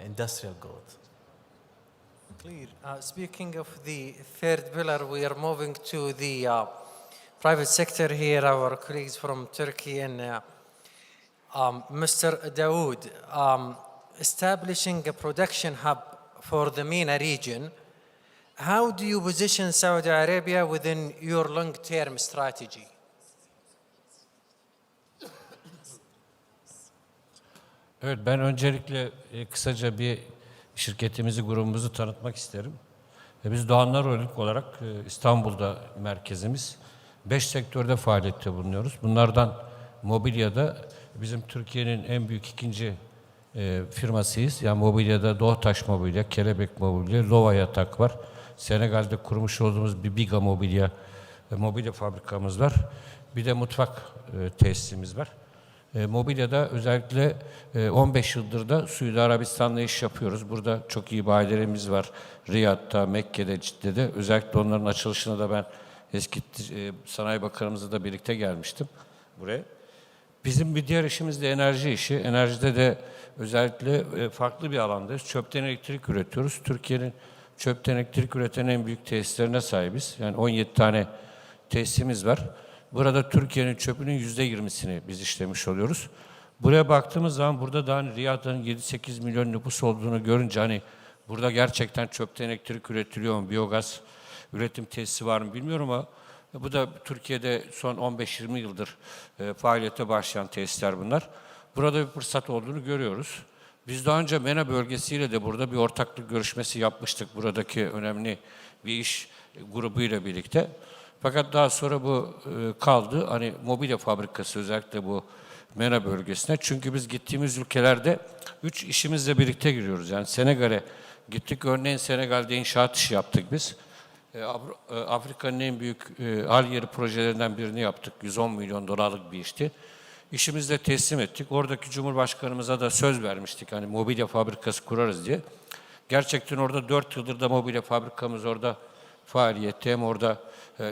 industrial growth. Clear. Speaking of the third pillar, we are moving to the private sector here, our colleagues from Turkey, and Mr. Dawood, establishing a production hub for the MENA region. How do you position Saudi Arabia within your long-term strategy? Evet, ben öncelikle kısaca bir şirketimizi, grubumuzu tanıtmak isterim. Biz Doğanlar Holding olarak İstanbul'da merkezimiz. 5 sektörde faaliyette bulunuyoruz. Bunlardan mobilyada bizim Türkiye'nin en büyük ikinci firmasıyız. Yani mobilyada Doğutaş Mobilya, Kelebek Mobilya, Lova Yatak var. Senegal'de kurmuş olduğumuz bir Biga Mobilya fabrikamız var. Bir de mutfak tesisimiz var. Mobilyada özellikle 15 yıldır da Suudi Arabistan'la iş yapıyoruz. Burada çok iyi bayilerimiz var. Riyad'da, Mekke'de, Cidde'de. Özellikle onların açılışına da ben eski Sanayi Bakanımızla da birlikte gelmiştim buraya. Bizim bir diğer işimiz de enerji işi. Enerjide de özellikle farklı bir alandayız. Çöpten elektrik üretiyoruz. Türkiye'nin çöpten elektrik üreten en büyük tesislerine sahibiz. Yani 17 tane tesisimiz var. Burada Türkiye'nin çöpünün %20'sini biz işlemiş oluyoruz. Buraya baktığımız zaman burada da hani Riyad'ın 7-8 milyon nüfus olduğunu görünce hani burada gerçekten çöpten elektrik üretiliyor mu, biyogaz üretim tesisi var mı bilmiyorum ama bu da Türkiye'de son 15-20 yıldır faaliyete başlayan tesisler bunlar. Burada bir fırsat olduğunu görüyoruz. Biz daha önce MENA bölgesiyle de burada bir ortaklık görüşmesi yapmıştık buradaki önemli bir iş grubuyla birlikte. Fakat daha sonra bu kaldı. Hani mobilya fabrikası özellikle bu MENA bölgesine. Çünkü biz gittiğimiz ülkelerde 3 işimizle birlikte giriyoruz. Yani Senegal'e gittik. Örneğin Senegal'de inşaat işi yaptık biz. Afrika'nın en büyük hal yeri projelerinden birini yaptık. 110 milyon dolarlık bir işti. İşimizle teslim ettik. Oradaki Cumhurbaşkanımıza da söz vermiştik. Hani mobilya fabrikası kurarız diye. Gerçekten orada 4 yıldır da mobilya fabrikamız orada faaliyette, hem orada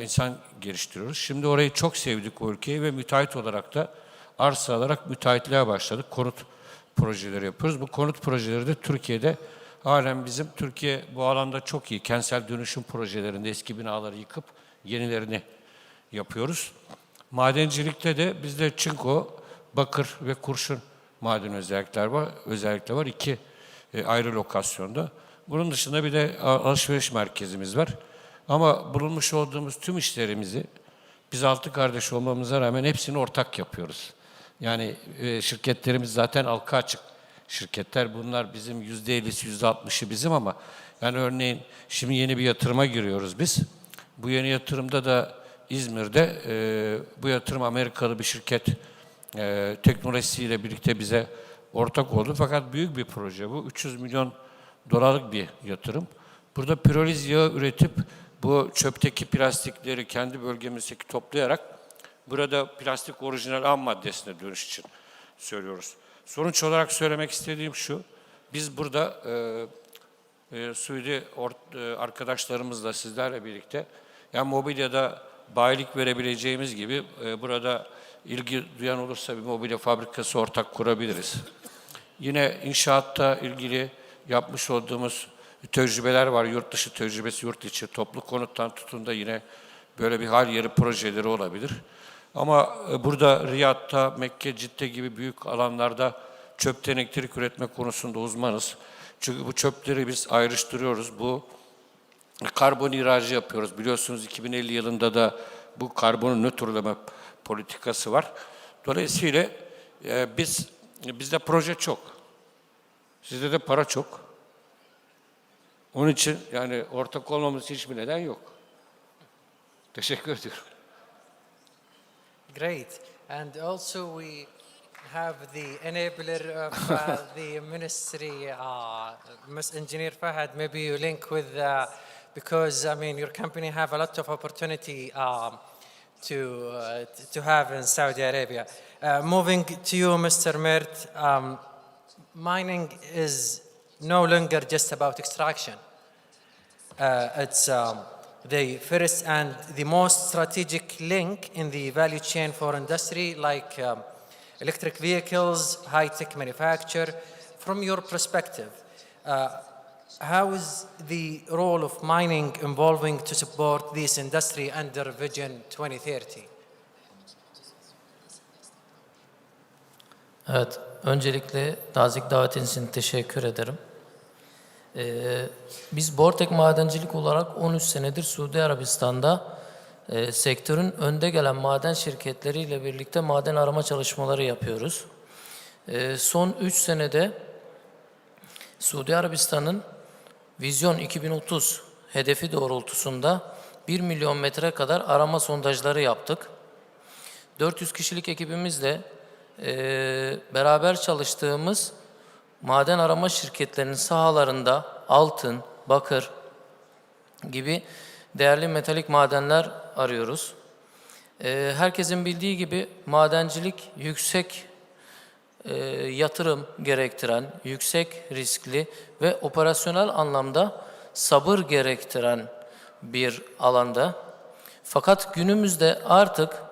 insan geliştiriyoruz. Şimdi orayı çok sevdik o ülkeyi ve müteahhit olarak da arsa alarak müteahhitliğe başladık. Konut projeleri yapıyoruz. Bu konut projeleri de Türkiye'de halen Türkiye bu alanda çok iyi. Kentsel dönüşüm projelerinde eski binaları yıkıp yenilerini yapıyoruz. Madencilikte de bizde çinko, bakır ve kurşun maden özellikle var. 2 ayrı lokasyonda. Bunun dışında bir de alışveriş merkezimiz var. Ama bulunmuş olduğumuz tüm işlerimizi biz 6 kardeş olmamıza rağmen hepsini ortak yapıyoruz. Yani şirketlerimiz zaten halka açık şirketler. Bunlar bizim %50'si, %60'ı bizim ama yani örneğin şimdi yeni bir yatırıma giriyoruz biz. Bu yeni yatırımda da İzmir'de bu yatırım Amerikalı bir şirket teknolojisiyle birlikte bize ortak oldu. Fakat büyük bir proje bu. 300 milyon dolarlık bir yatırım. Burada piroliz yağı üretip bu çöpteki plastikleri kendi bölgemizdeki toplayarak burada plastik orijinal ham maddesine dönüş için söylüyoruz. Sonuç olarak söylemek istediğim şu, biz burada Suudi arkadaşlarımızla, sizlerle birlikte yani mobilyada bayilik verebileceğimiz gibi burada ilgi duyan olursa bir mobilya fabrikası ortak kurabiliriz. Yine inşaatta ilgili yapmış olduğumuz tecrübeler var. Yurt dışı tecrübesi, yurt içi, toplu konuttan tutun da yine böyle bir hal yeri projeleri olabilir. Ama burada Riyad'da, Mekke, Cidde gibi büyük alanlarda çöpten elektrik üretme konusunda uzmanız. Çünkü bu çöpleri biz ayrıştırıyoruz. Bu karbon ihracı yapıyoruz. Biliyorsunuz 2050 yılında da bu karbonu nötrleme politikası var. Dolayısıyla bizde proje çok. Sizde de para çok. Onun için yani ortak olmamız için hiçbir neden yok. Teşekkür ediyorum. Great. And also we have the enabler of the ministry, Ms. Engineer Fahad. Maybe you link with, because I mean your company have a lot of opportunity to have in Saudi Arabia. Moving to you, Mr. Mert, mining is no longer just about extraction. It's the first and the most strategic link in the value chain for industry like electric vehicles, high-tech manufacture. From your perspective, how is the role of mining evolving to support this industry under Vision 2030? Evet, öncelikle nazik davetiniz için teşekkür ederim. Biz Bortek Madencilik olarak 13 senedir Suudi Arabistan'da sektörün önde gelen maden şirketleriyle birlikte maden arama çalışmaları yapıyoruz. Son 3 senede Suudi Arabistan'ın Vizyon 2030 hedefi doğrultusunda 1 milyon metre kadar arama sondajları yaptık. 400 kişilik ekibimizle beraber çalıştığımız maden arama şirketlerinin sahalarında altın, bakır gibi değerli metalik madenler arıyoruz. Herkesin bildiği gibi madencilik yüksek yatırım gerektiren, yüksek riskli ve operasyonel anlamda sabır gerektiren bir alanda. Fakat günümüzde artık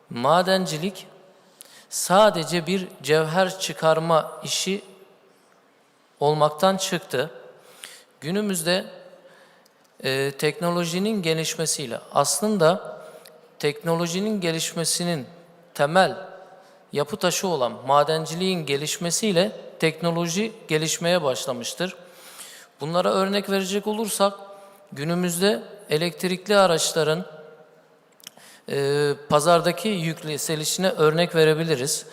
madencilik sadece bir cevher çıkarma işi olmaktan çıktı. Günümüzde Teknolojinin gelişmesiyle aslında teknolojinin gelişmesinin temel yapı taşı olan madenciliğin gelişmesiyle teknoloji gelişmeye başlamıştır. Bunlara örnek verecek olursak günümüzde elektrikli araçların pazardaki yükselişine örnek verebiliriz.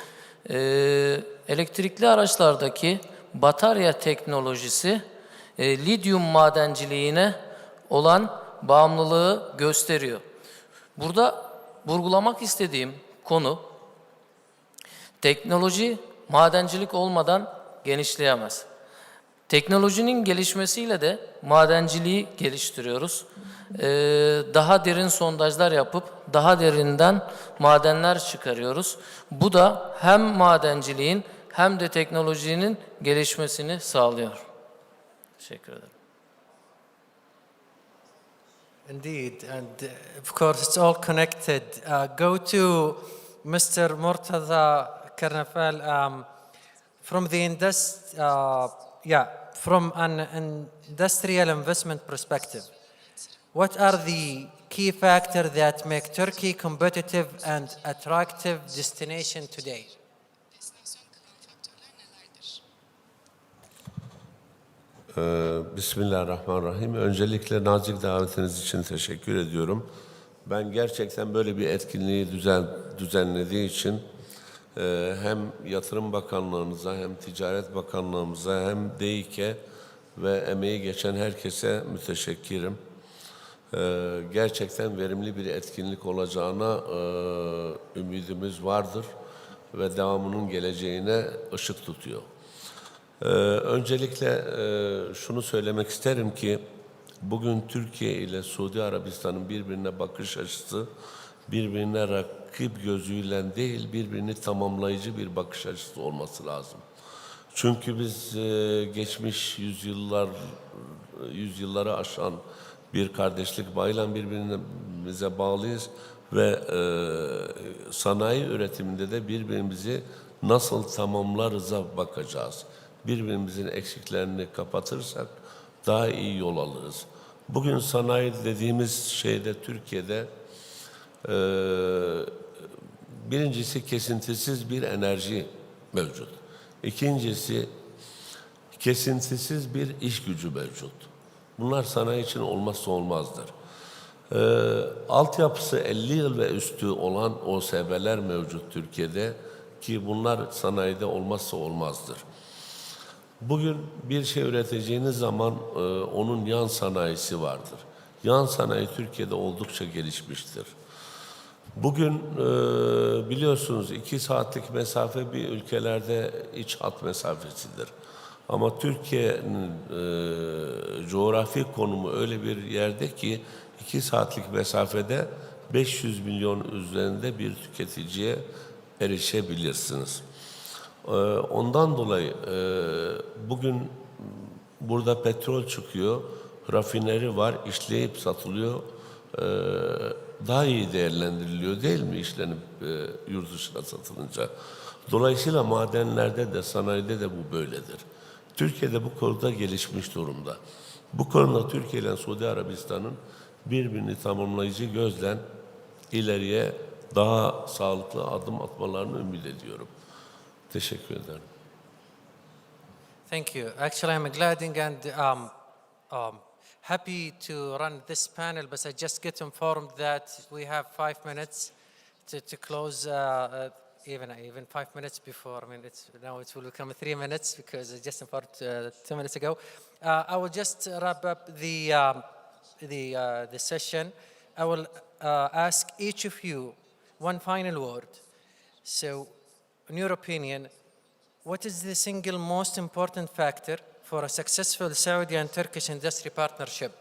Elektrikli araçlardaki batarya teknolojisi lityum madenciliğine olan bağımlılığı gösteriyor. Burada vurgulamak istediğim konu, teknoloji madencilik olmadan genişleyemez. Teknolojinin gelişmesiyle de madenciliği geliştiriyoruz. Daha derin sondajlar yapıp daha derinden madenler çıkarıyoruz. Bu da hem madenciliğin hem de teknolojinin gelişmesini sağlıyor. Teşekkür ederim. Indeed, and of course it's all connected. Go to Mr. Murtaza Karnafal from the from an industrial investment perspective. What are the key factors that make Turkey competitive and attractive destination today? Bismillahirrahmanirrahim. Öncelikle nazik davetiniz için teşekkür ediyorum. Ben gerçekten böyle bir etkinliği düzenlediği için hem Yatırım Bakanlığımıza hem Ticaret Bakanlığımıza hem DİK'e ve emeği geçen herkese müteşekkirim. Gerçekten verimli bir etkinlik olacağına ümidimiz vardır ve devamının geleceğine ışık tutuyor. Öncelikle şunu söylemek isterim ki bugün Türkiye ile Suudi Arabistan'ın birbirine bakış açısı birbirine rakip gözüyle değil birbirini tamamlayıcı bir bakış açısı olması lazım. Çünkü biz geçmiş yüzyılları aşan bir kardeşlik bağıyla birbirimize bağlıyız ve sanayi üretiminde de birbirimizi nasıl tamamlarız'a bakacağız. Birbirimizin eksiklerini kapatırsak daha iyi yol alırız. Bugün sanayi dediğimiz şeyde Türkiye'de birincisi kesintisiz bir enerji mevcut. İkincisi kesintisiz bir iş gücü mevcut. Bunlar sanayi için olmazsa olmazdır. Altyapısı 50 yıl ve üstü olan OSB'ler mevcut Türkiye'de ki bunlar sanayide olmazsa olmazdır. Bugün bir şey üreteceğiniz zaman onun yan sanayisi vardır. Yan sanayi Türkiye'de oldukça gelişmiştir. Bugün biliyorsunuz 2 saatlik mesafe bir ülkelerde iç hat mesafesidir. Ama Türkiye'nin coğrafi konumu öyle bir yerde ki 2 saatlik mesafede 500 milyon üzerinde bir tüketiciye erişebilirsiniz. Ondan dolayı bugün burada petrol çıkıyor, rafineri var, işleyip satılıyor, daha iyi değerlendiriliyor değil mi işlenip yurt dışına satılınca? Dolayısıyla madenlerde de sanayide de bu böyledir. Türkiye'de bu konuda gelişmiş durumda. Bu konuda Türkiye ile Suudi Arabistan'ın birbirini tamamlayıcı gözle ileriye daha sağlıklı adım atmalarını ümit ediyorum. Teşekkür ederim. Thank you. Actually, I'm glad and happy to run this panel, but I just get informed that we have 5 minutes to close. Even 5 minutes before. I mean, now it will become 3 minutes because I just informed 2 minutes ago. I will just wrap up the session. I will ask each of you one final word. So, in your opinion, what is the single most important factor for a successful Saudi and Turkish industry partnership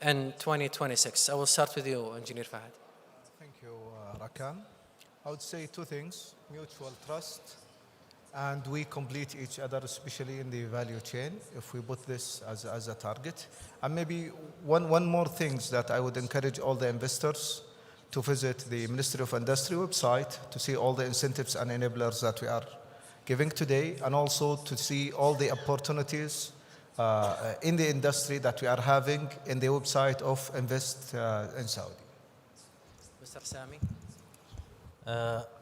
in 2026? I will start with you, Engineer Fahad. Thank you, Rakan. I would say 2 things: mutual trust, and we complete each other, especially in the value chain, if we put this as a target. And maybe one more thing that I would encourage all the investors to visit the Ministry of Industry website to see all the incentives and enablers that we are giving today, and also to see all the opportunities in the industry that we are having in the website of Invest in Saudi. Mr. Sami.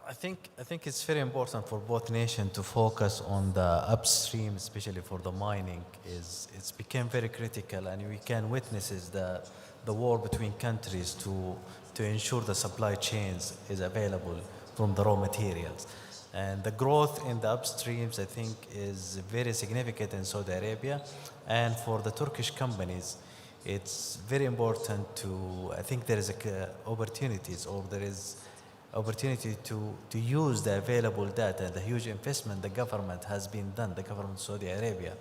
I think it's very important for both nations to focus on the upstream, especially for the mining. It's become very critical, and we can witness the war between countries to ensure the supply chains is available from the raw materials. And the growth in the upstreams, I think, is very significant in Saudi Arabia. And for the Turkish companies, it's very important I think there is opportunities, or there is opportunity to use the available data, the huge investment the government has been done, the government of Saudi Arabia,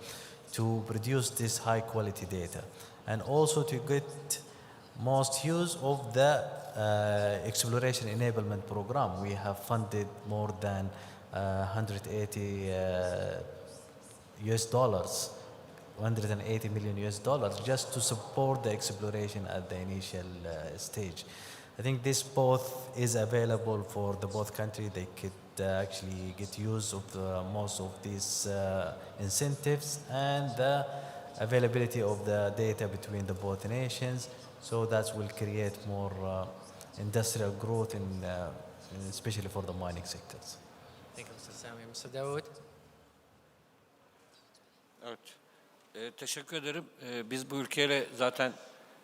to produce this high quality data, and also to get most use of the exploration enablement program. We have funded more than 180 $180 million just to support the exploration at the initial stage. I think this both is available for the both countries. They could actually get use of most of these incentives and the availability of the data between the both nations. So that will create more industrial growth, especially for the mining sectors. Thank you, Mr. Sami. Mr. Dawood. Evet. Teşekkür ederim. Biz bu ülkeyle zaten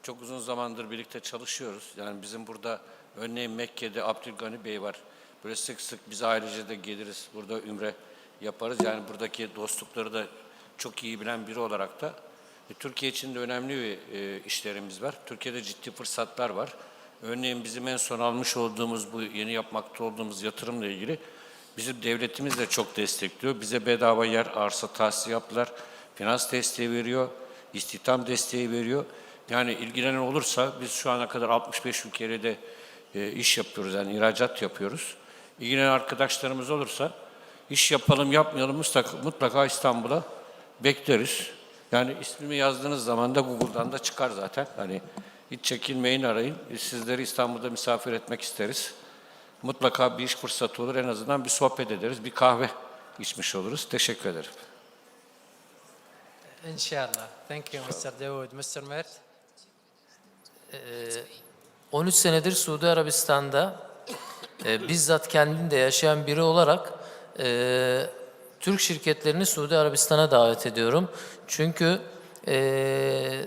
çok uzun zamandır birlikte çalışıyoruz. Yani bizim burada örneğin Mekke'de Abdülgani Bey var. Böyle sık sık biz ailece de geliriz. Burada ümre yaparız. Yani buradaki dostlukları da çok iyi bilen biri olarak da Türkiye için de önemli işlerimiz var. Türkiye'de ciddi fırsatlar var. Örneğin bizim en son almış olduğumuz bu yeni yapmakta olduğumuz yatırımla ilgili bizim devletimiz de çok destekliyor. Bize bedava yer, arsa tahsisi yaptılar. Finans desteği veriyor, istihdam desteği veriyor. Yani ilgilenen olursa biz şu ana kadar 65 ülkeyle de iş yapıyoruz, yani ihracat yapıyoruz. İlgilenen arkadaşlarımız olursa iş yapalım yapmayalım mutlaka İstanbul'a bekleriz. Yani ismimi yazdığınız zaman da Google'dan da çıkar zaten. Hani hiç çekinmeyin, arayın. Sizleri İstanbul'da misafir etmek isteriz. Mutlaka bir iş fırsatı olur, en azından bir sohbet ederiz, bir kahve içmiş oluruz. Teşekkür ederim. İnşallah. Thank you, Mr. Dawood. Mr. Mert. 13 senedir Suudi Arabistan'da bizzat kendinde yaşayan biri olarak Türk şirketlerini Suudi Arabistan'a davet ediyorum. Çünkü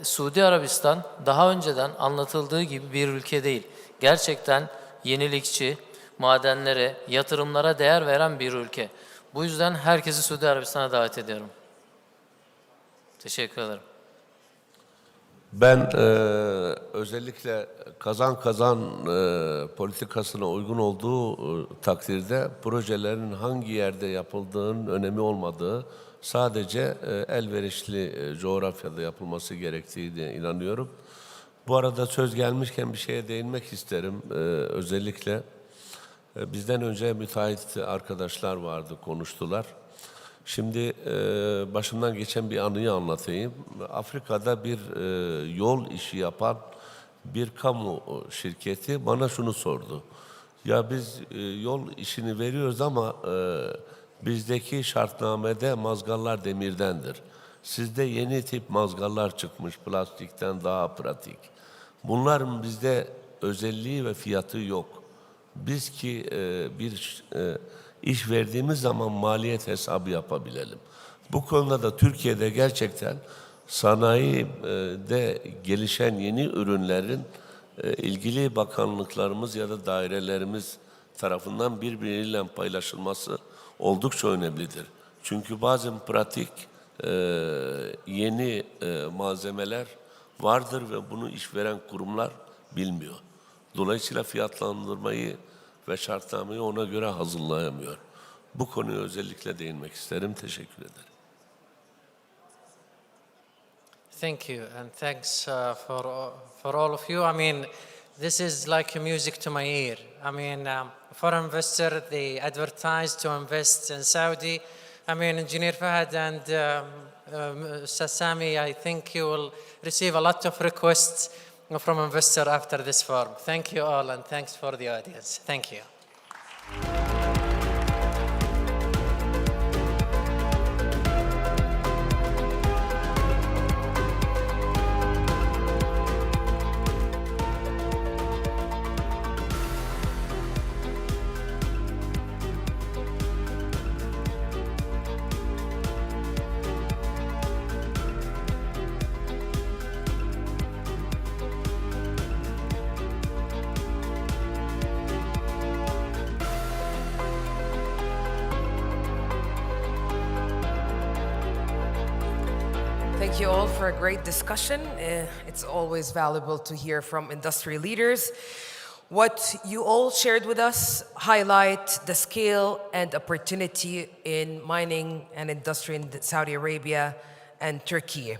Suudi Arabistan daha önceden anlatıldığı gibi bir ülke değil. Gerçekten yenilikçi, madenlere, yatırımlara değer veren bir ülke. Bu yüzden herkesi Suudi Arabistan'a davet ediyorum. Teşekkür ederim. Ben özellikle kazan politikasına uygun olduğu takdirde projelerin hangi yerde yapıldığının önemi olmadığı, sadece elverişli coğrafyada yapılması gerektiğine inanıyorum. Bu arada söz gelmişken bir şeye değinmek isterim. Özellikle bizden önce müteahhit arkadaşlar vardı, konuştular. Şimdi başımdan geçen bir anıyı anlatayım. Afrika'da bir yol işi yapan bir kamu şirketi bana şunu sordu. Ya biz yol işini veriyoruz ama bizdeki şartnamede mazgallar demirdendir. Sizde yeni tip mazgallar çıkmış, plastikten daha pratik. Bunların bizde özelliği ve fiyatı yok. Biz ki bir iş verdiğimiz zaman maliyet hesabı yapabilelim. Bu konuda da Türkiye'de gerçekten sanayide gelişen yeni ürünlerin ilgili bakanlıklarımız ya da dairelerimiz tarafından birbiriyle paylaşılması oldukça önemlidir. Çünkü bazen pratik yeni malzemeler vardır ve bunu işveren kurumlar bilmiyor. Dolayısıyla fiyatlandırmayı ve şartnameyi ona göre hazırlayamıyor. Bu konuya özellikle değinmek isterim. Teşekkür ederim. Thank you, and thanks for all of you. I mean, this is like music to my ear. I mean, for investor, they advertise to invest in Saudi. I mean, Engineer Fahad and Sami, I think you will receive a lot of requests from investor after this forum. Thank you all, and thanks for the audience. Thank you. Thank you all for a great discussion. It's always valuable to hear from industry leaders. What you all shared with us highlight the scale and opportunity in mining and industry in Saudi Arabia and Turkey.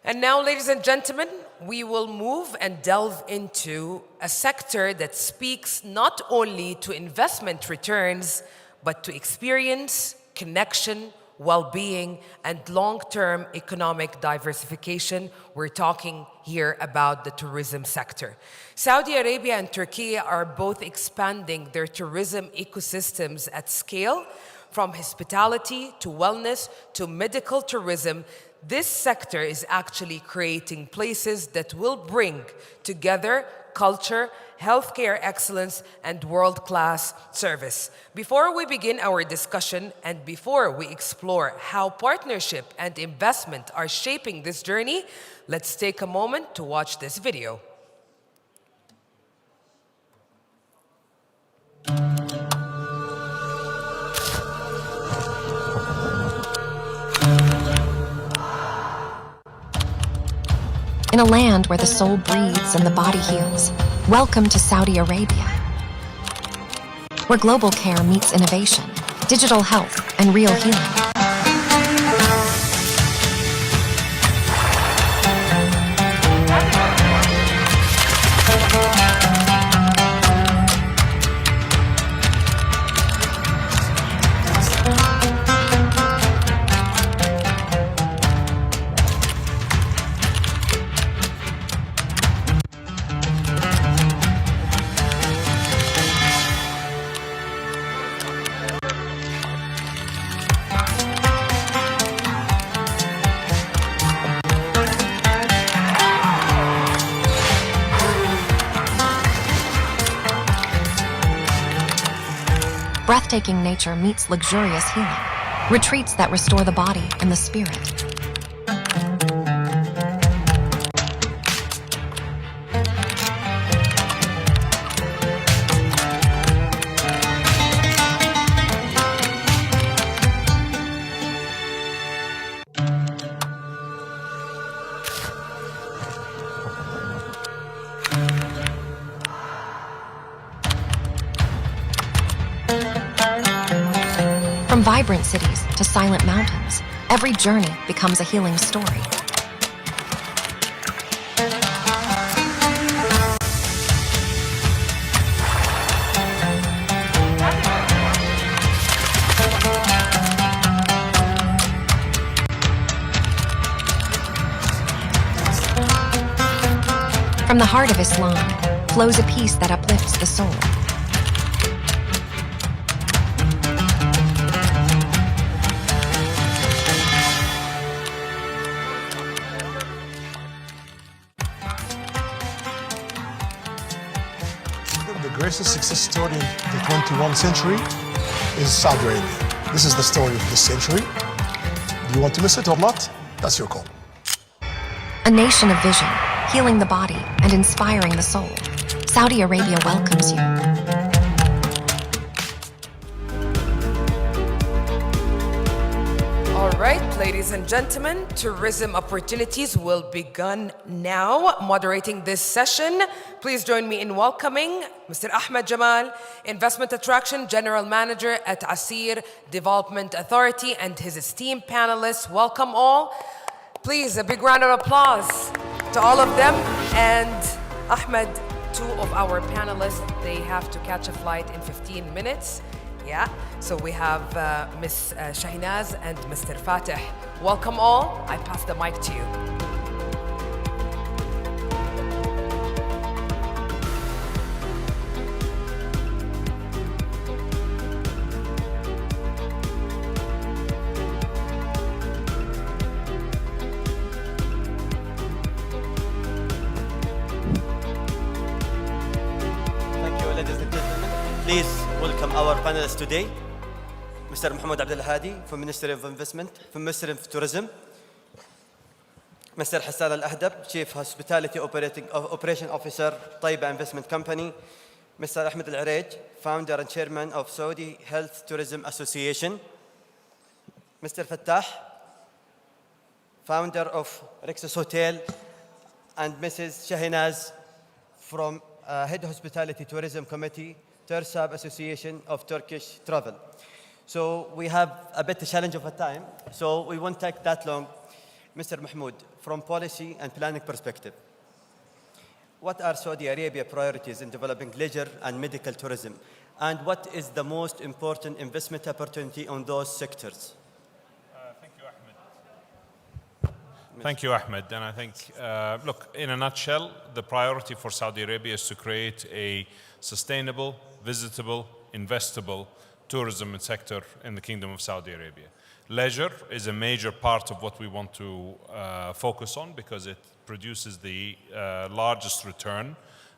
And now, ladies and gentlemen, we will move and delve into a sector that speaks not only to investment returns, but to experience, connection, well-being, and long-term economic diversification. We're talking here about the tourism sector. Saudi Arabia and Turkey are both expanding their tourism ecosystems at scale, from hospitality to wellness to medical tourism. This sector is actually creating places that will bring together culture, healthcare excellence, and world-class service. Before we begin our discussion and before we explore how partnership and investment are shaping this journey, let's take a moment to watch this video. In a land where the soul breathes and the body heals, welcome to Saudi Arabia, where global care meets innovation, digital health, and real healing. Breathtaking nature meets luxurious healing, retreats that restore the body and the spirit. From vibrant cities to silent mountains, every journey becomes a healing story. From the heart of Islam flows a peace that uplifts the soul. The greatest success story in the 21st century is Saudi Arabia. This is the story of this century. Do you want to miss it or not? That's your call. A nation of vision, healing the body and inspiring the soul. Saudi Arabia welcomes you. All right, ladies and gentlemen, tourism opportunities will begin now. Moderating this session, please join me in welcoming Mr. Ahmed Jamal, Investment Attraction General Manager at Asir Development Authority, and his esteemed panelists. Welcome all. Please, a big round of applause to all of them. And Ahmed, two of our panelists, they have to catch a flight in 15 minutes. Yeah, so we have Ms. Shahinaz and Mr. Fateh. Welcome all. I pass the mic to you. Thank you, ladies and gentlemen. Please welcome our panelists today. Mr. Mohammed Abdel Hadi from Ministry of Investment, from Ministry of Tourism. Mr. Hassan Al-Ahdab, Chief Hospitality Operation Officer, Taiba Investment Company. Mr. Ahmed Al-Arej, Founder and Chairman of Saudi Health Tourism Association. Mr. Fattah, founder of Rexus Hotel, and Mrs. Shahinaz from Head Hospitality Tourism Committee, TURSAB Association of Turkish Travel. So we have a bit of challenge of a time, so we won't take that long. Mr. Mahmoud, from policy and planning perspective, what are Saudi Arabia priorities in developing leisure and medical tourism? And what is the most important investment opportunity on those sectors? Thank you, Ahmed. And I think, look, in a nutshell, the priority for Saudi Arabia is to create a sustainable, visitable, investable tourism sector in the Kingdom of Saudi Arabia. Leisure is a major part of what we want to focus on because it produces the largest return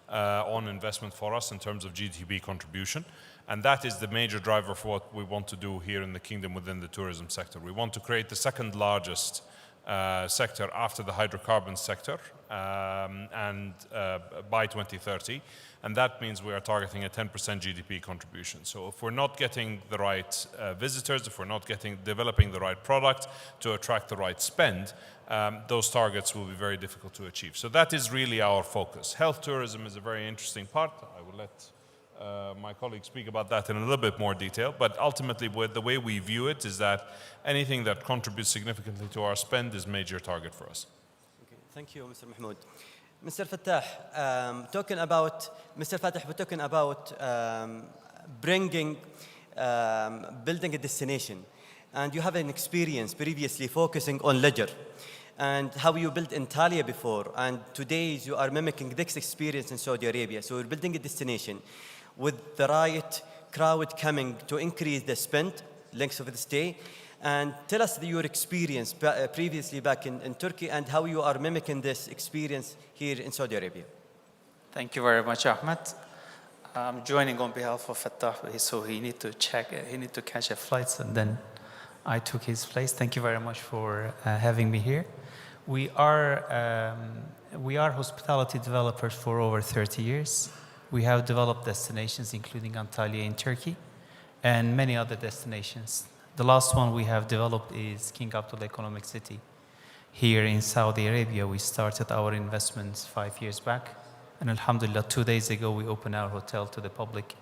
on investment for us in terms of GDP contribution. And that is the major driver for what we want to do here in the Kingdom within the tourism sector. We want to create the second largest sector after the hydrocarbon sector by 2030. And that means we are targeting a 10% GDP contribution. So if we're not getting the right visitors, if we're not developing the right product to attract the right spend, those targets will be very difficult to achieve. So that is really our focus. Health tourism is a very interesting part. I will let my colleague speak about that in a little bit more detail. But ultimately, the way we view it is that anything that contributes significantly to our spend is a major target for us. Okay. Thank you, Mr. Mahmoud. Mr. Fattah, Mr. Fatah, we're talking about building a destination. And you have an experience previously focusing on leisure and how you built Antalya before. And today you are mimicking this experience in Saudi Arabia. So we're building a destination with the right crowd coming to increase the spend, length of the stay. And tell us your experience previously back in Turkey and how you are mimicking this experience here in Saudi Arabia. Thank you very much, Ahmed. I'm joining on behalf of Fattah, so he need to catch a flight, and then I took his place. Thank you very much for having me here. We are hospitality developers for over 30 years. We have developed destinations, including Antalya in Turkey, and many other destinations. The last one we have developed is King Abdullah Economic City. Here in Saudi Arabia, we started our investments 5 years back. And alhamdulillah, 2 days ago, we opened our hotel to the public.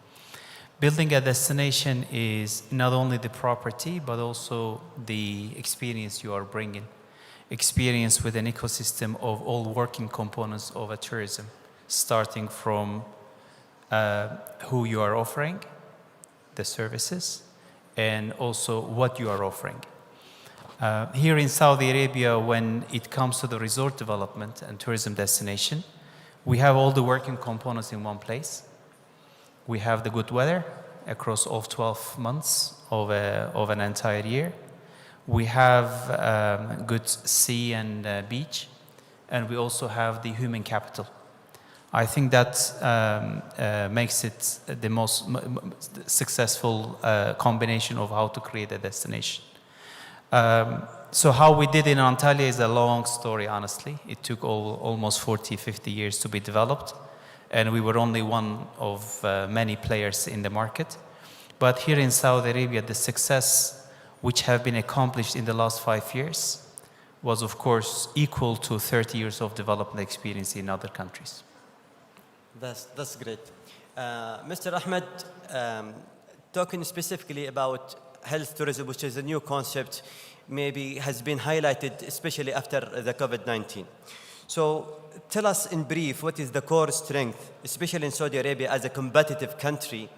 Building a destination is not only the property, but also the experience you are bringing. Experience with an ecosystem of all working components of a tourism, starting from who you are offering, the services, and also what you are offering. Here in Saudi Arabia, when it comes to the resort development and tourism destination, we have all the working components in one place. We have the good weather across all 12 months of an entire year. We have good sea and beach, and we also have the human capital. I think that makes it the most successful combination of how to create a destination. So how we did in Antalya is a long story, honestly. It took almost 40, 50 years to be developed, and we were only one of many players in the market. But here in Saudi Arabia, the success which have been accomplished in the last 5 years was, of course, equal to 30 years of development experience in other countries. That's great. Mr. Ahmed, talking specifically about health tourism, which is a new concept, maybe has been highlighted, especially after the COVID-19. So tell us in brief, what is the core strength, especially in Saudi Arabia as a competitive country,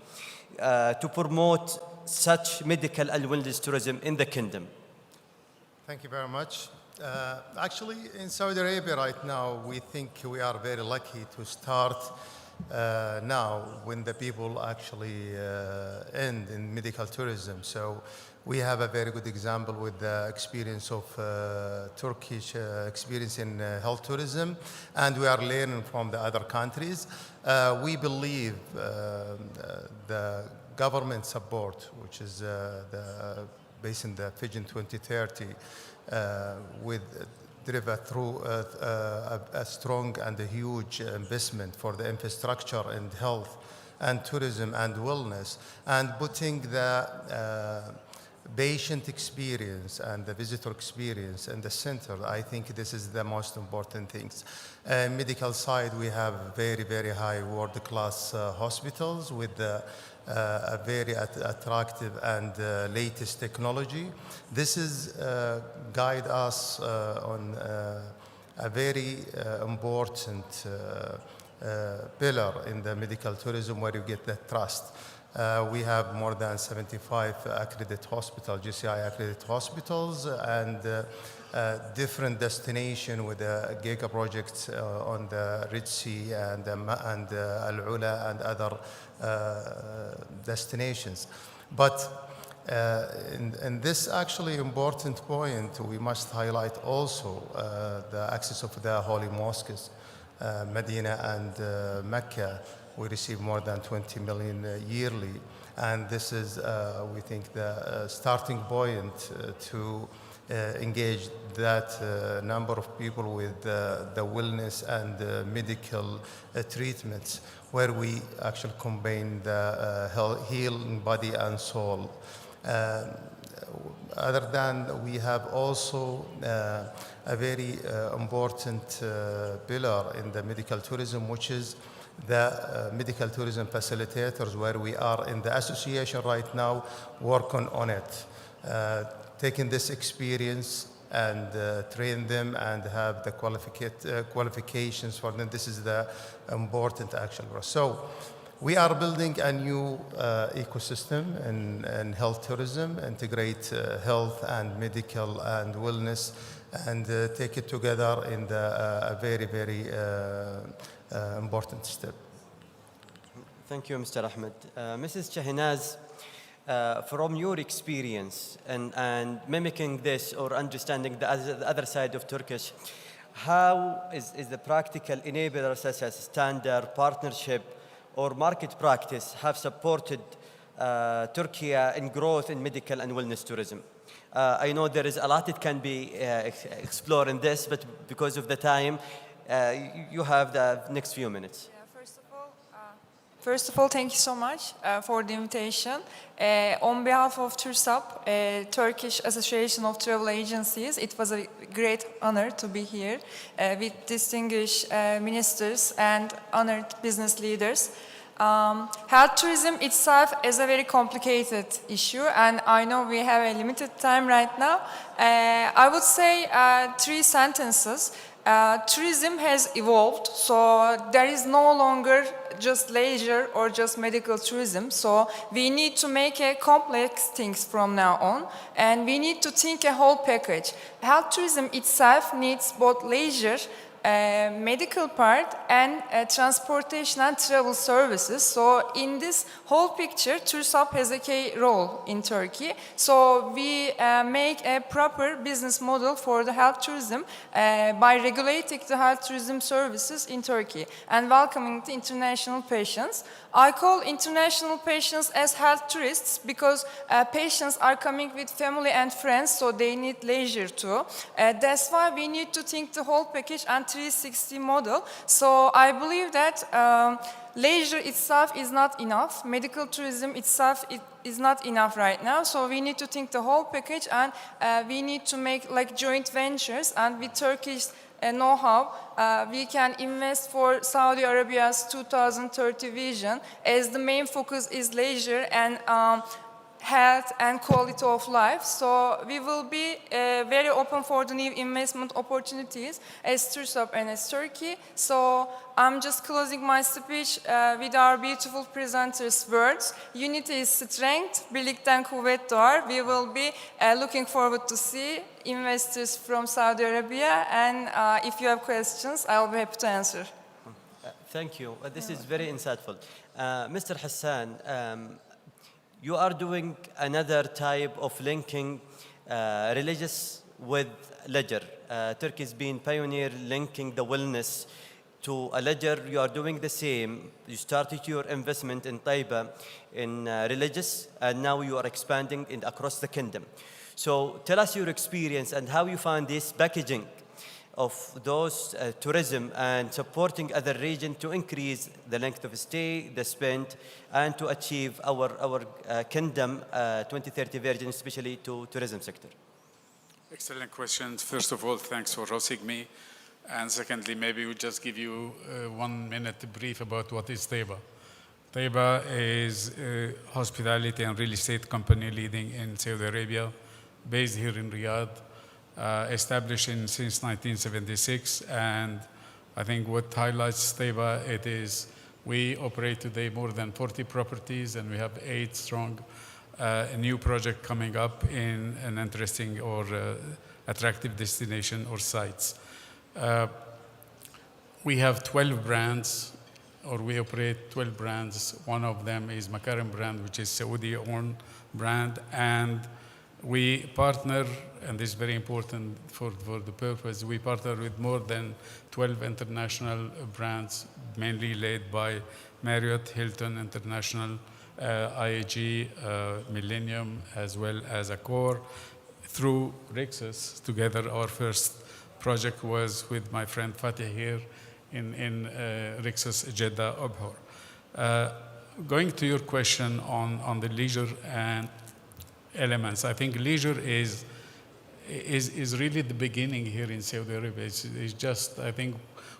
to promote such medical and wellness tourism in the kingdom? Thank you very much. Actually, in Saudi Arabia right now, we think we are very lucky to start now when the people actually end in medical tourism. So we have a very good example with the experience of Turkish experience in health tourism, and we are learning from the other countries. We believe the government support, which is based in the Vision 2030, driven through a strong and a huge investment for the infrastructure and health and tourism and wellness, and putting the patient experience and the visitor experience in the center, I think this is the most important things. Medical side, we have very, very high world-class hospitals with a very attractive and latest technology. This is guide us on a very important pillar in the medical tourism where you get that trust. We have more than 75 accredited hospitals, GCI accredited hospitals, and different destination with giga projects on the Red Sea and Al-Ula and other destinations. But in this actually important point, we must highlight also the access of the holy mosques, Medina and Mecca. We receive more than 20 million yearly. And this is, we think, the starting point to engage that number of people with the wellness and medical treatments, where we actually combine the healing body and soul. Other than, we have also a very important pillar in the medical tourism, which is the medical tourism facilitators, where we are in the association right now working on it, taking this experience and train them and have the qualifications for them. This is the important action. So we are building a new ecosystem in health tourism, integrate health and medical and wellness, and take it together in a very, very important step. Thank you, Mr. Ahmed. Mrs. Shahinaz, from your experience and mimicking this or understanding the other side of Turkish, how is the practical enablers such as standard, partnership, or market practice have supported Turkey in growth in medical and wellness tourism? I know there is a lot that can be explored in this, but because of the time, you have the next few minutes. First of all, thank you so much for the invitation. On behalf of TÜRSAP, Turkish Association of Travel Agencies, it was a great honor to be here with distinguished ministers and honored business leaders. Health tourism itself is a very complicated issue, and I know we have a limited time right now. I would say 3 sentences. Tourism has evolved, so there is no longer just leisure or just medical tourism. So we need to make a complex things from now on, and we need to think a whole package. Health tourism itself needs both leisure, medical part, and transportation and travel services. So in this whole picture, TÜRSAP has a key role in Turkey. So we make a proper business model for the health tourism by regulating the health tourism services in Turkey and welcoming the international patients. I call international patients as health tourists because patients are coming with family and friends, so they need leisure too. That's why we need to think the whole package and 360 model. So I believe that leisure itself is not enough. Medical tourism itself is not enough right now. So we need to think the whole package, and we need to make like joint ventures, and with Turkish know-how, we can invest for Saudi Arabia's 2030 vision, as the main focus is leisure and health and quality of life. So we will be very open for the new investment opportunities as TÜRSAP and as Turkey. So I'm just closing my speech with our beautiful presenters' words. Unity is strength, birlikten kuvvet doğar. We will be looking forward to see investors from Saudi Arabia, and if you have questions, I'll be happy to answer. Thank you. This is very insightful. Mr. Hassan, you are doing another type of linking religious with leisure. Turkey has been pioneer linking the wellness to a leisure. You are doing the same. You started your investment in Taiba in religious, and now you are expanding across the kingdom. So tell us your experience and how you found this packaging of those tourism and supporting other regions to increase the length of stay, the spend, and to achieve our kingdom 2030 vision, especially to tourism sector? Excellent questions. First of all, thanks for hosting me. And secondly, maybe we'll just give you 1 minute brief about what is Taiba. Taiba is a hospitality and real estate company leading in Saudi Arabia, based here in Riyadh, established since 1976. And I think what highlights Taiba, it is we operate today more than 40 properties, and we have 8 strong new project coming up in an interesting or attractive destination or sites. We have 12 brands, or we operate 12 brands. One of them is Makarim brand, which is Saudi-owned brand, and we partner, and this is very important for the purpose, we partner with more than 12 international brands, mainly led by Marriott, Hilton International, IAG, Millennium, as well as Accor. Through Rixos, together our first project was with my friend Fatih here in Rixos Jeddah Abhor. Going to your question on the leisure and elements, I think leisure is really the beginning here in Saudi Arabia. It's just, I think,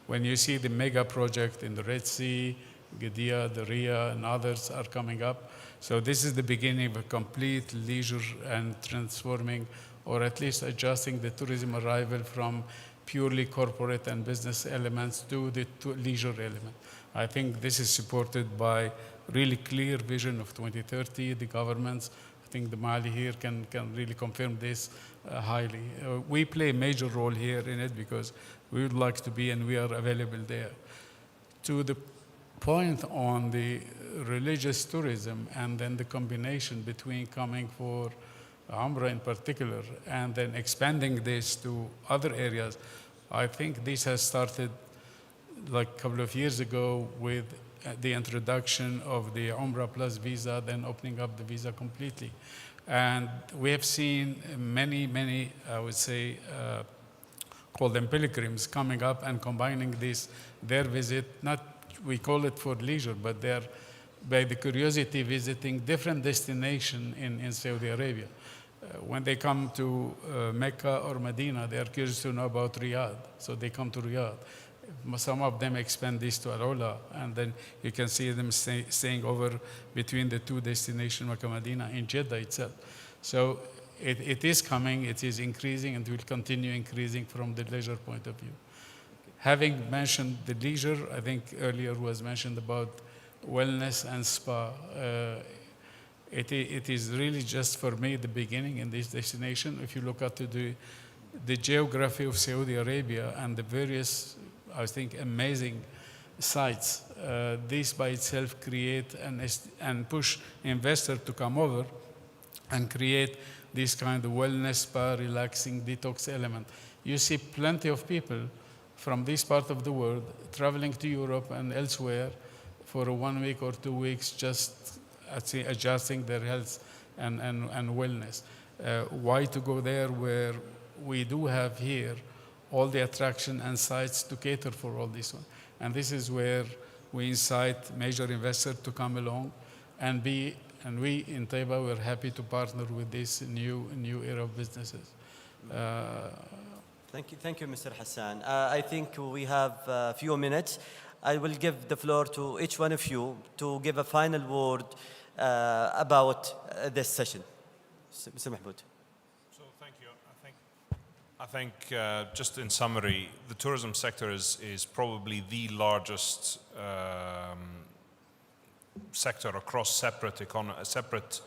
when you see the mega project in the Red Sea, Qiddiya, Diriyah, and others are coming up. So this is the beginning of a complete leisure and transforming, or at least adjusting the tourism arrival from purely corporate and business elements to the leisure element. I think this is supported by really clear vision of 2030. The governments, I think the Mali here can really confirm this highly. We play a major role here in it because we would like to be, and we are available there. To the point on the religious tourism, and then the combination between coming for Umrah in particular, and then expanding this to other areas, I think this has started like a couple of years ago with the introduction of the Umrah plus visa, then opening up the visa completely. And we have seen many, I would say, call them pilgrims, coming up and combining their visit, not we call it for leisure, but they're by the curiosity visiting different destinations in Saudi Arabia. When they come to Mecca or Medina, they are curious to know about Riyadh, so they come to Riyadh. Some of them expand this to Al-Ula, and then you can see them staying over between the two destinations, Mecca, Medina, in Jeddah itself. So it is coming, it is increasing, and will continue increasing from the leisure point of view. Having mentioned the leisure, I think earlier was mentioned about wellness and spa. It is really just for me the beginning in this destination. If you look at the geography of Saudi Arabia and the various, I think, amazing sites, this by itself create and push investors to come over and create this kind of wellness, spa, relaxing, detox element. You see plenty of people from this part of the world traveling to Europe and elsewhere for 1 week or 2 weeks, just adjusting their health and wellness. Why to go there where we do have here all the attraction and sites to cater for all this one? And this is where we incite major investors to come along and we in Taiba, we're happy to partner with this new era of businesses. Thank you, Mr. Hassan. I think we have a few minutes. I will give the floor to each one of you to give a final word about this session. Mr. Mahmoud. So thank you. I think just in summary, the tourism sector is probably the largest sector across separate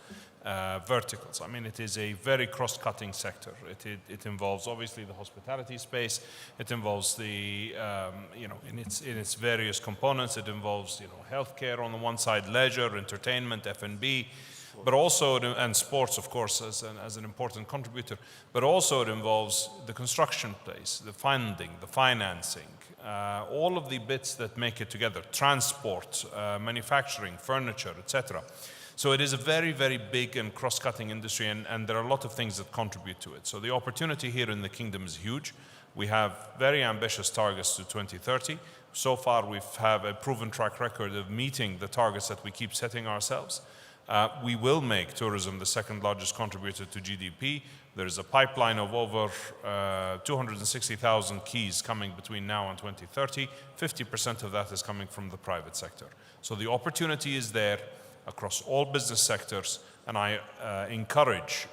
verticals. I mean, it is a very cross-cutting sector. It involves obviously the hospitality space. It involves the in its various components. It involves healthcare on the one side, leisure, entertainment, F&B, but also and sports, of course, as an important contributor. But also it involves the construction place, the funding, the financing, all of the bits that make it together, transport, manufacturing, furniture, etc. So it is a very, very big and cross-cutting industry, and there are a lot of things that contribute to it. So the opportunity here in the kingdom is huge. We have very ambitious targets to 2030. So far, we have a proven track record of meeting the targets that we keep setting ourselves. We will make tourism the second largest contributor to GDP. There is a pipeline of over 260,000 keys coming between now and 2030. 50% of that is coming from the private sector. So the opportunity is there across all business sectors, and I encourage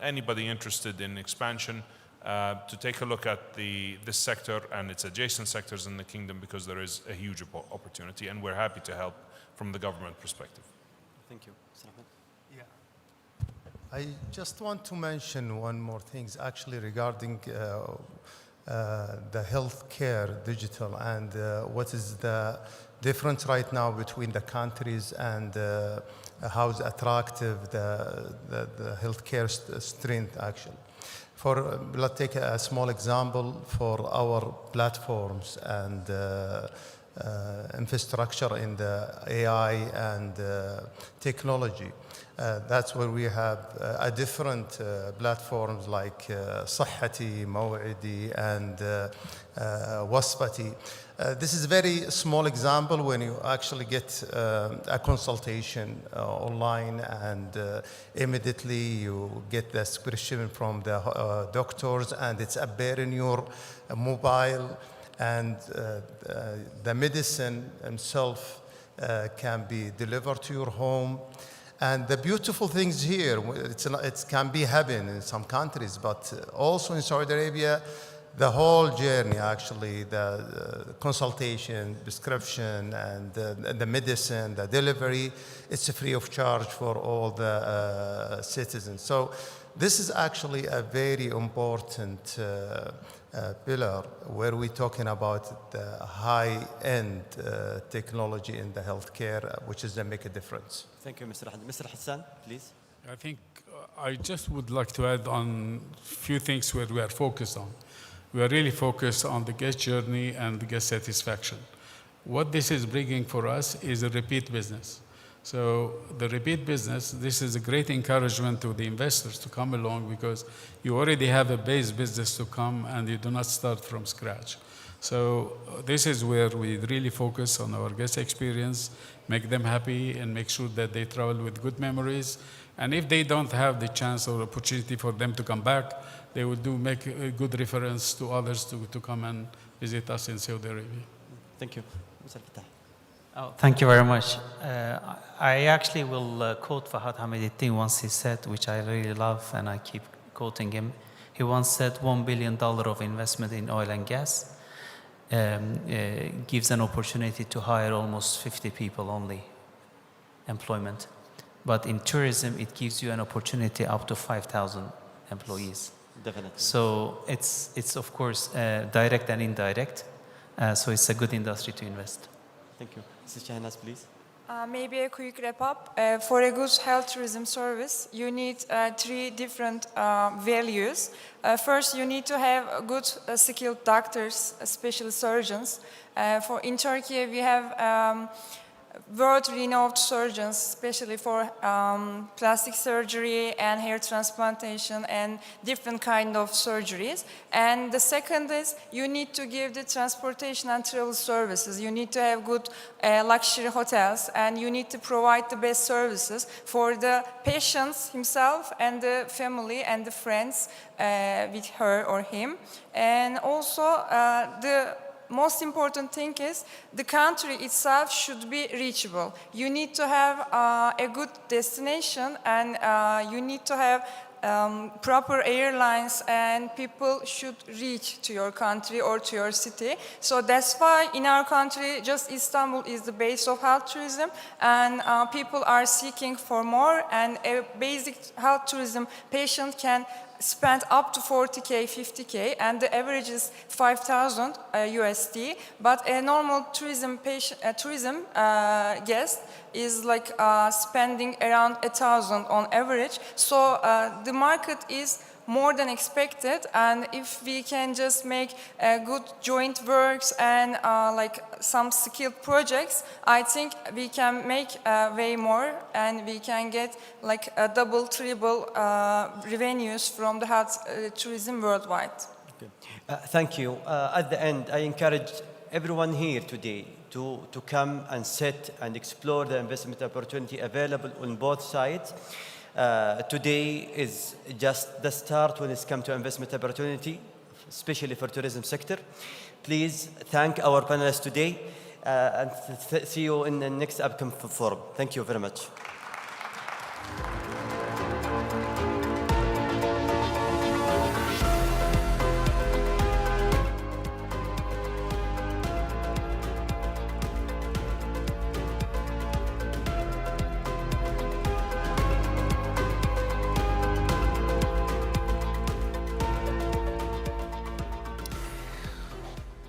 anybody interested in expansion to take a look at this sector and its adjacent sectors in the kingdom, because there is a huge opportunity, and we're happy to help from the government perspective. Thank you. Yeah. I just want to mention one more thing, actually, regarding the healthcare digital and what is the difference right now between the countries and how attractive the healthcare strength actually. Let's take a small example for our platforms and infrastructure in the AI and technology. That's where we have a different platforms like صحتي, موعدي, and وصفتي. This is a very small example when you actually get a consultation online, and immediately you get the prescription from the doctors, and it's appear in your mobile, and the medicine himself can be delivered to your home. And the beautiful things here, it can be happen in some countries, but also in Saudi Arabia, the whole journey, actually, the consultation, prescription, and the medicine, the delivery, it's free of charge for all the citizens. So this is actually a very important pillar where we're talking about the high-end technology in the healthcare, which is to make a difference. Thank you, Mr. Ahmed. Mr. Hassan, please. I think I just would like to add on a few things where we are focused on. We are really focused on the guest journey and the guest satisfaction. What this is bringing for us is a repeat business. So the repeat business, this is a great encouragement to the investors to come along, because you already have a base business to come and you do not start from scratch. So this is where we really focus on our guest experience, make them happy, and make sure that they travel with good memories. And if they don't have the chance or opportunity for them to come back, they will make a good reference to others to come and visit us in Saudi Arabia. Thank you. Mr. Fattah. Oh, thank you very much. I actually will quote Fahad Hamiduddin once he said, which I really love, and I keep quoting him. He once said $1 billion of investment in oil and gas gives an opportunity to hire almost 50 people only, employment. But in tourism, it gives you an opportunity up to 5,000 employees. Definitely. So it's of course direct and indirect. So it's a good industry to invest. Thank you. Mrs. Shahnaz, please. Maybe a quick wrap up. For a good health tourism service, you need three different values. First, you need to have good skilled doctors, especially surgeons. In Turkey, we have world-renowned surgeons, especially for plastic surgery and hair transplantation and different kind of surgeries. And the second is you need to give the transportation and travel services. You need to have good luxury hotels, and you need to provide the best services for the patients himself and the family and the friends with her or him. And also the most important thing is the country itself should be reachable. You need to have a good destination, and you need to have proper airlines, and people should reach to your country or to your city. So that's why in our country, just Istanbul is the base of health tourism, and people are seeking for more, and a basic health tourism patient can spend up to 40K, 50K, and the average is 5,000 USD. But a normal tourism guest is like spending around 1,000 on average. So the market is more than expected, and if we can just make good joint works and like some skilled projects, I think we can make way more, and we can get like a double, triple revenues from the health tourism worldwide. Okay. Thank you. At the end, I encourage everyone here today to come and sit and explore the investment opportunity available on both sides. Today is just the start when it's come to investment opportunity, especially for tourism sector. Please thank our panelists today and see you in the next upcoming forum. Thank you very much.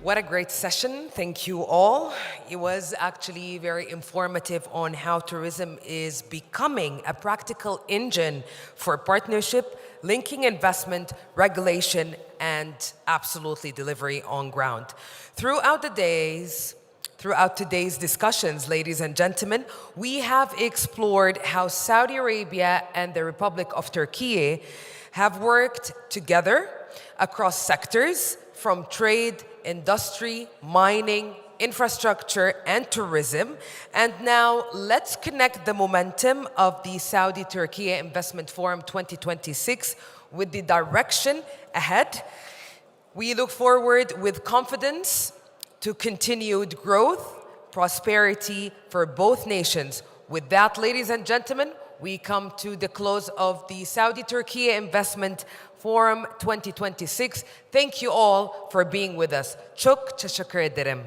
What a great session. Thank you all. It was actually very informative on how tourism is becoming a practical engine for partnership, linking investment, regulation, and absolutely delivery on ground. Throughout today's discussions, ladies and gentlemen, we have explored how Saudi Arabia and the Republic of Turkey have worked together across sectors from trade, industry, mining, infrastructure, and tourism. And now let's connect the momentum of the Saudi-Turkey Investment Forum 2026 with the direction ahead. We look forward with confidence to continued growth, prosperity for both nations. With that, ladies and gentlemen, we come to the close of the Saudi-Turkey Investment Forum 2026. Thank you all for being with us. Çok teşekkür ederim.